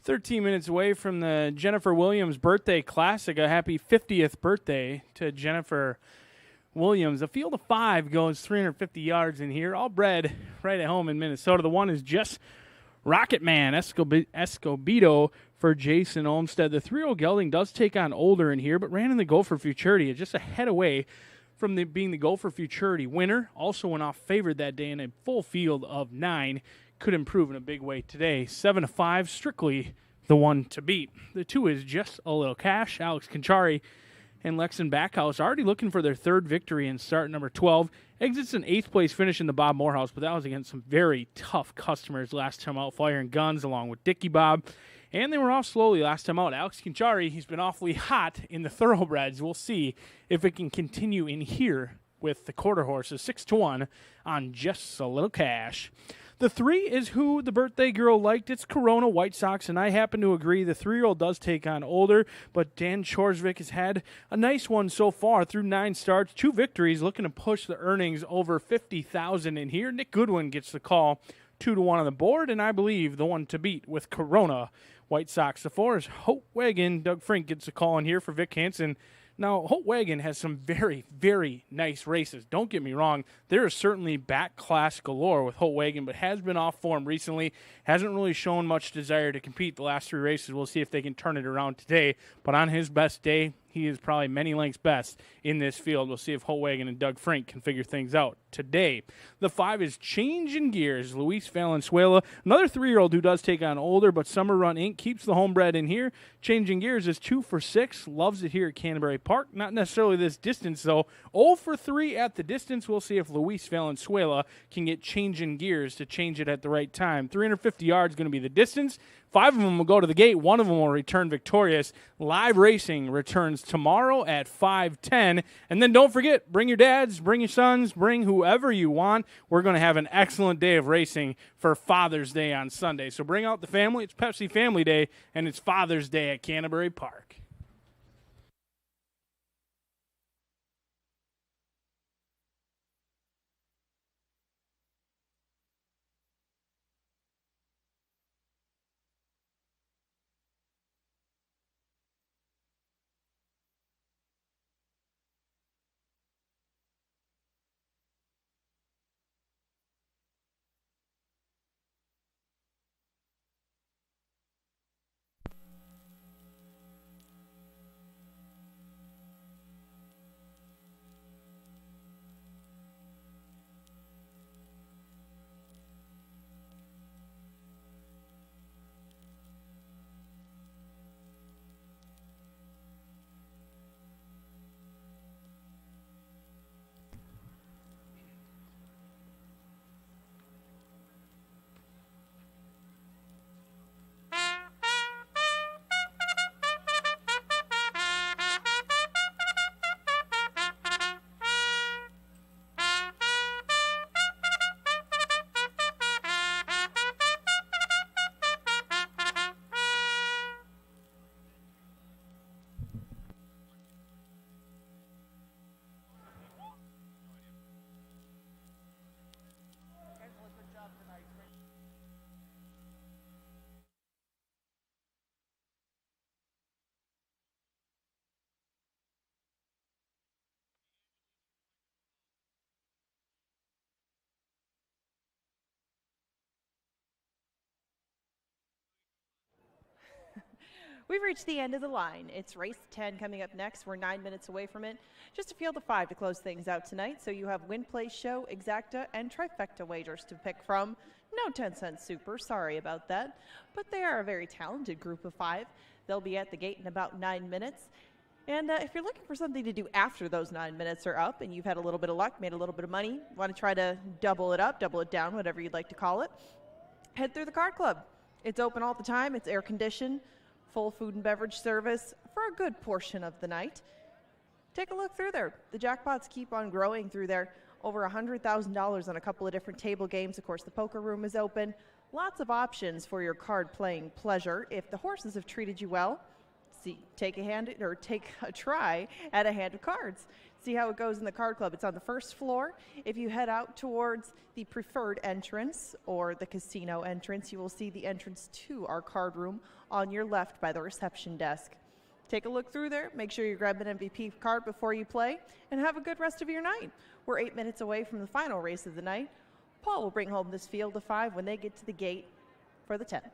13 minutes away from the Jennifer Williams Birthday Classic. A happy 50th birthday to Jennifer Williams. A field of 5 goes 350 yards in here, all bred right at home in Minnesota. The one is just Rocket Man Escobedo for Jason Olmstead. The 3-year-old gelding does take on older in here, but ran in the Go for Futurity, just a head away from being the Go for Futurity winner. Also went off favored that day in a full field of 9. Could improve in a big way today. 7-5, strictly the one to beat. The 2 is Just a Little Cash. Alex Conchari and Lexan Backhouse already looking for their 3rd victory in start number 12. Exits an 8th place finish in the Bob Morehouse, but that was against some very tough customers last time out, firing guns along with Dickie Bob. And they were off slowly last time out. Alex Conchari, he's been awfully hot in the thoroughbreds. We'll see if it can continue in here with the quarter horses. 6-1 on Just a Little Cash. The 3 is who the birthday girl liked. It's Corona White Sox, and I happen to agree. The 3-year-old does take on older, but Dan Chorsvik has had a nice one so far through 9 starts, 2 victories, looking to push the earnings over $50,000 in here. Nick Goodwin gets the call, 2-1 on the board, and I believe the one to beat with Corona White Sox. The 4 is Hope Wagon. Doug Frink gets a call in here for Vic Hansen. Now, Holt Wagon has some very, very nice races. Don't get me wrong. There is certainly back class galore with Holt Wagon, but has been off form recently. Hasn't really shown much desire to compete the last 3 races. We'll see if they can turn it around today. But on his best day, he is probably many lengths best in this field. We'll see if Holt Wagon and Doug Frink can figure things out today. The 5 is Changing Gears. Luis Valenzuela, another 3-year-old who does take on older, but Summer Run Inc. keeps the homebred in here. Changing Gears is 2 for 6. Loves it here at Canterbury Park. Not necessarily this distance, though. 0 for 3 at the distance. We'll see if Luis Valenzuela can get Changing Gears to change it at the right time. 350 yards going to be the distance. 5 of them will go to the gate. 1 of them will return victorious. Live racing returns tomorrow at 5:10. And then don't forget, bring your dads, bring your sons, bring whoever you want. We're going to have an excellent day of racing for Father's Day on Sunday. So bring out the family. It's Pepsi Family Day, and it's Father's Day at Canterbury Park. We've reached the end of the line. It's race 10 coming up next. We're 9 minutes away from it. Just a field of 5 to close things out tonight. So you have win, play, show, exacta, and trifecta wagers to pick from. No 10-cent super, sorry about that. But they are a very talented group of 5. They'll be at the gate in about 9 minutes. And if you're looking for something to do after those 9 minutes are up and you've had a little bit of luck, made a little bit of money, want to try to double it up, double it down, whatever you'd like to call it, head through the card club. It's open all the time. It's air conditioned. Full food and beverage service for a good portion of the night. Take a look through there. The jackpots keep on growing through there. Over $100,000 on a couple of different table games. Of course, the poker room is open. Lots of options for your card playing pleasure. If the horses have treated you well, take a try at a hand of cards. see how it goes in the card club. It's on the first floor. If you head out towards the preferred entrance or the casino entrance, you will see the entrance to our card room on your left by the reception desk. Take a look through there, make sure you grab an MVP card before you play, and have a good rest of your night. We're 8 minutes away from the final race of the night. Paul will bring home this field of 5 when they get to the gate for the 10th.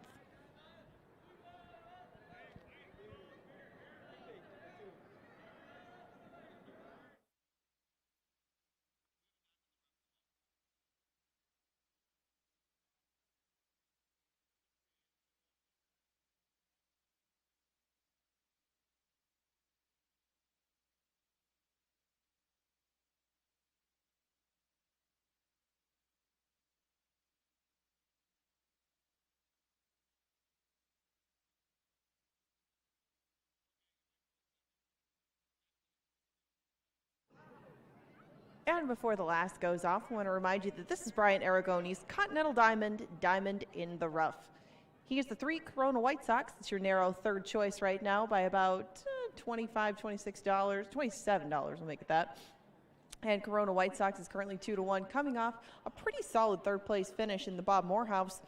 And before the last goes off, I want to remind you that this is Brian Aragoni's Continental Diamond, Diamond in the Rough. He is the 3 Corona White Sox. It's your narrow third choice right now by about $25, $26, $27, we'll make it that. And Corona White Sox is currently 2-1, coming off a pretty solid third place finish in the Bob Morehouse.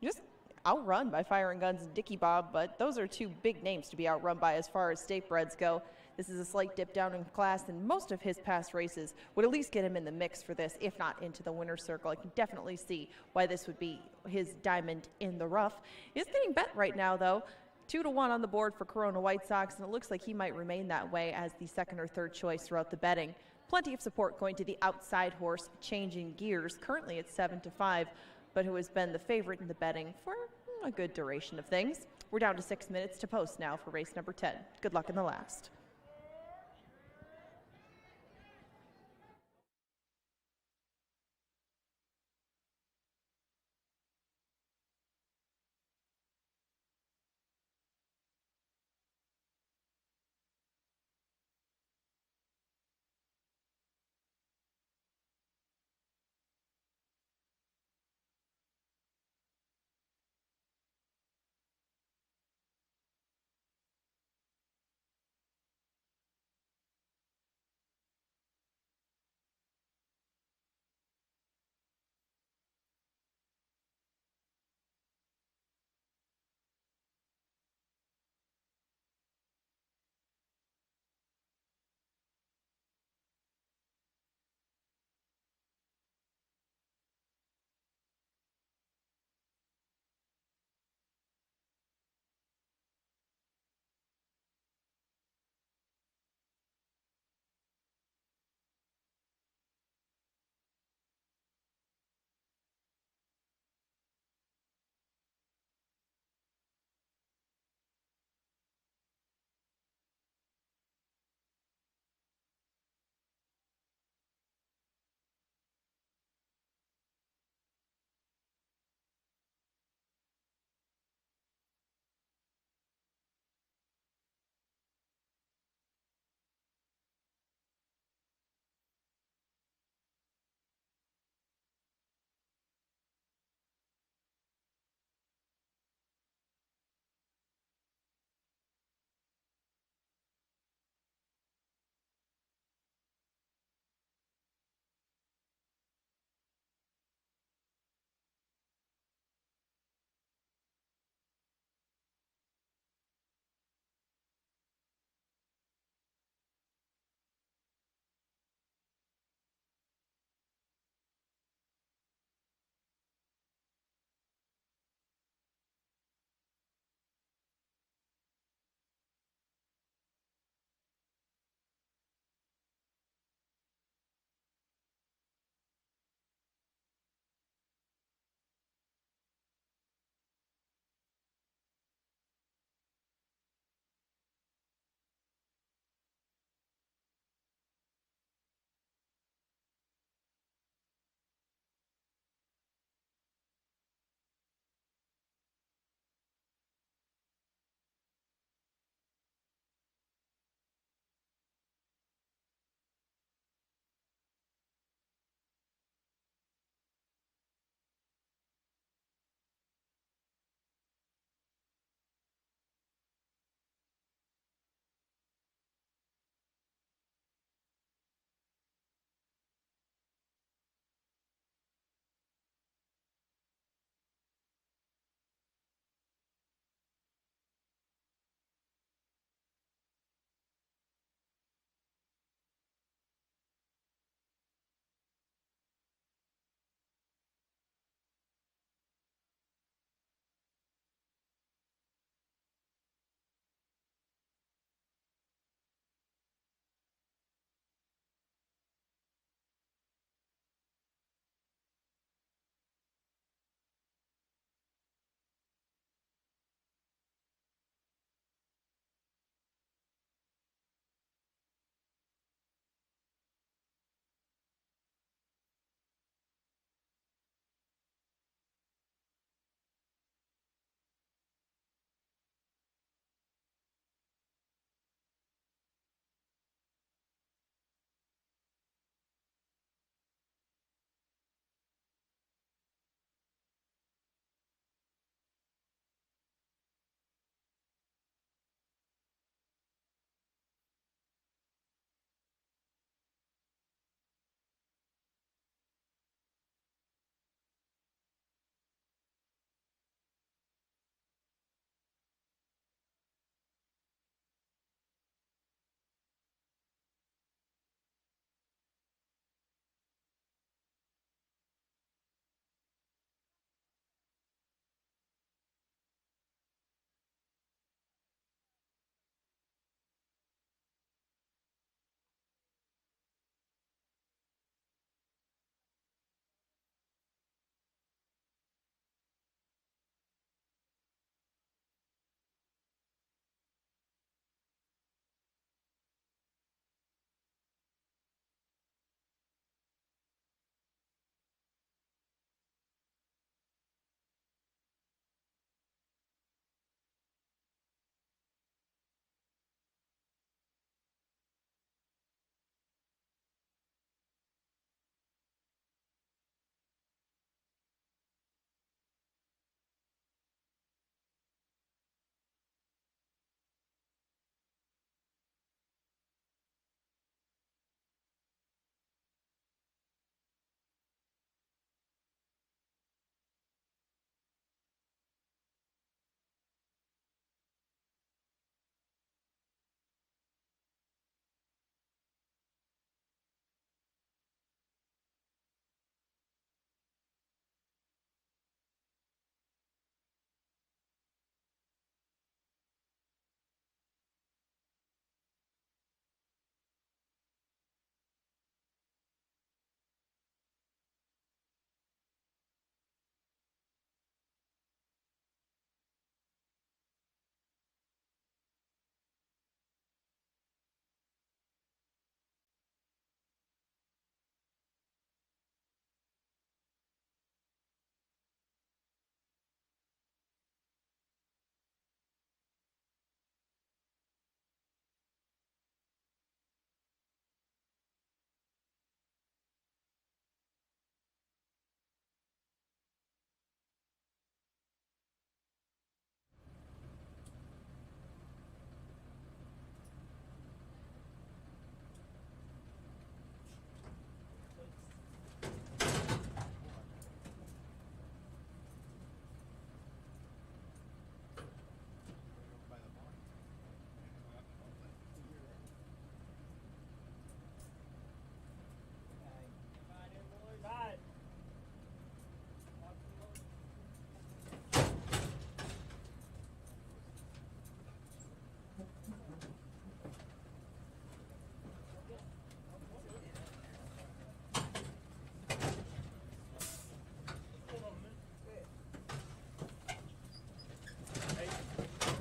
Just outrun by Fire and Guns and Dickie Bob, but those are 2 big names to be outrun by as far as state breds go. This is a slight dip down in class, and most of his past races would at least get him in the mix for this, if not into the winner's circle. I can definitely see why this would be his diamond in the rough. He's getting bet right now, though. 2-1 on the board for Corona White Sox, and it looks like he might remain that way as the second or third choice throughout the betting. Plenty of support going to the outside horse, Changing Gears, currently at 7-5, but who has been the favorite in the betting for a good duration of things. We're down to 6 minutes to post now for race number 10. Good luck in the last.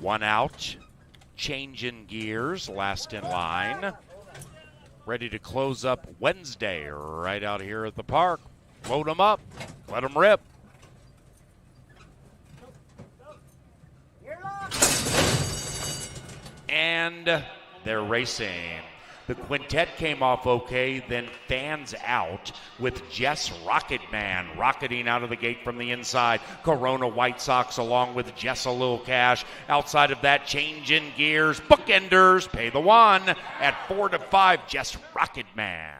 One out. Changing gears. Last in line. Ready to close up Wednesday right out here at the park. Load them up. Let them rip. And they're racing. The quintet came off okay, then fans out with Jess Rocketman rocketing out of the gate from the inside. Corona White Sox along with Jess a little cash. Outside of that, change in gears. Bookenders pay the one at 4-5. Jess Rocketman.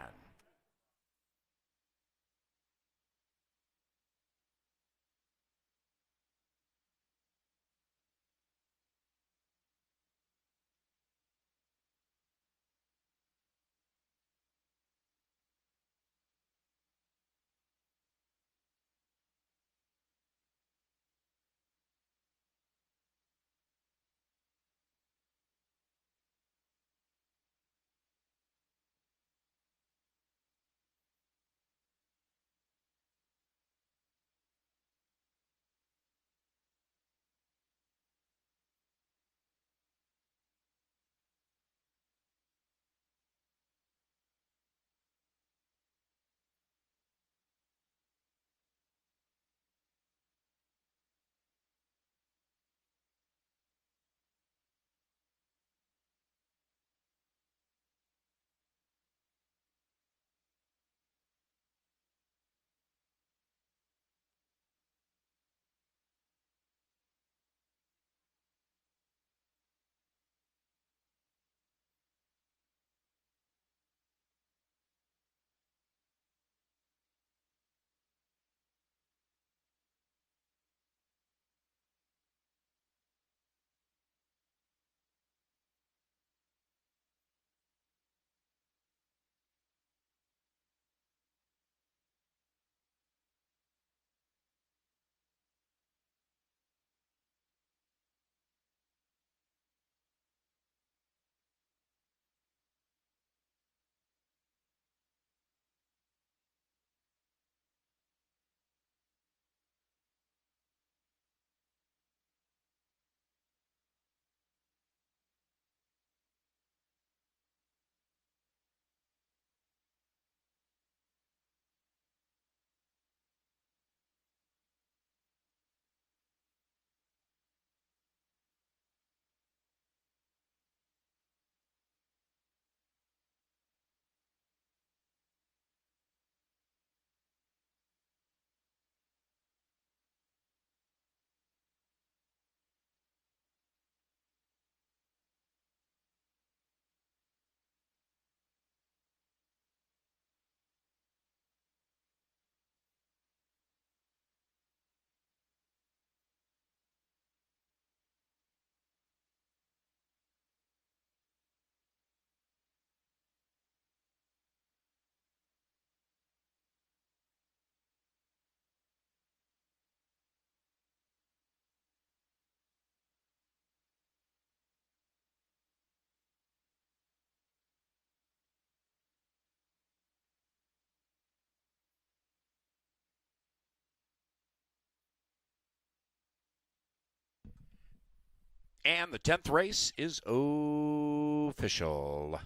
And the 10th race is official.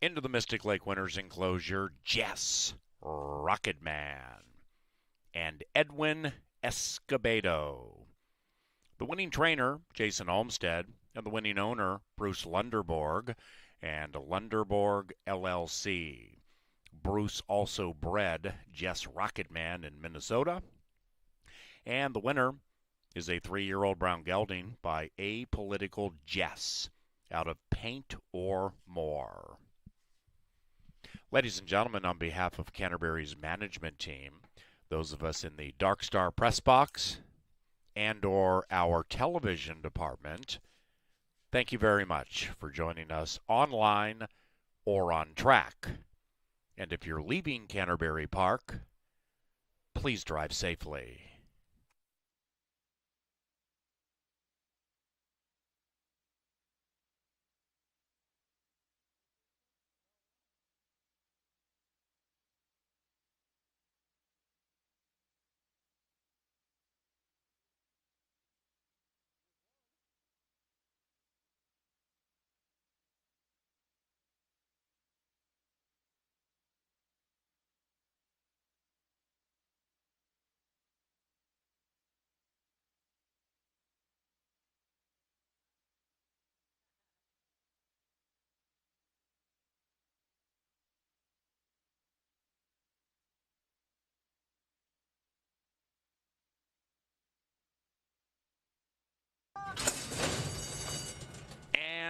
Into the Mystic Lake Winners enclosure, Jess Rocketman and Edwin Escobedo. The winning trainer, Jason Olmstead, and the winning owner, Bruce Lunderborg, and Lunderborg LLC. Bruce also bred Jess Rocketman in Minnesota. And the winner is a 3-year-old brown gelding by Apolitical Jess out of Paint or More. Ladies and gentlemen, on behalf of Canterbury's management team, those of us in the Dark Star press box and or our television department, thank you very much for joining us online or on track. And if you're leaving Canterbury Park, please drive safely.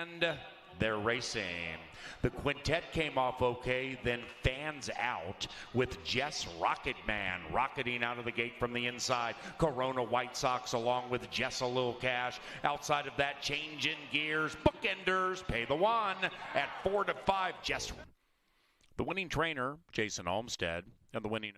And they're racing. The quintet came off okay, then fans out with Jess Rocketman rocketing out of the gate from the inside. Corona White Sox along with Jess a Little Cash. Outside of that, change in gears. Bookenders pay the one at 4-5. Jess. The winning trainer, Jason Olmstead, and the winning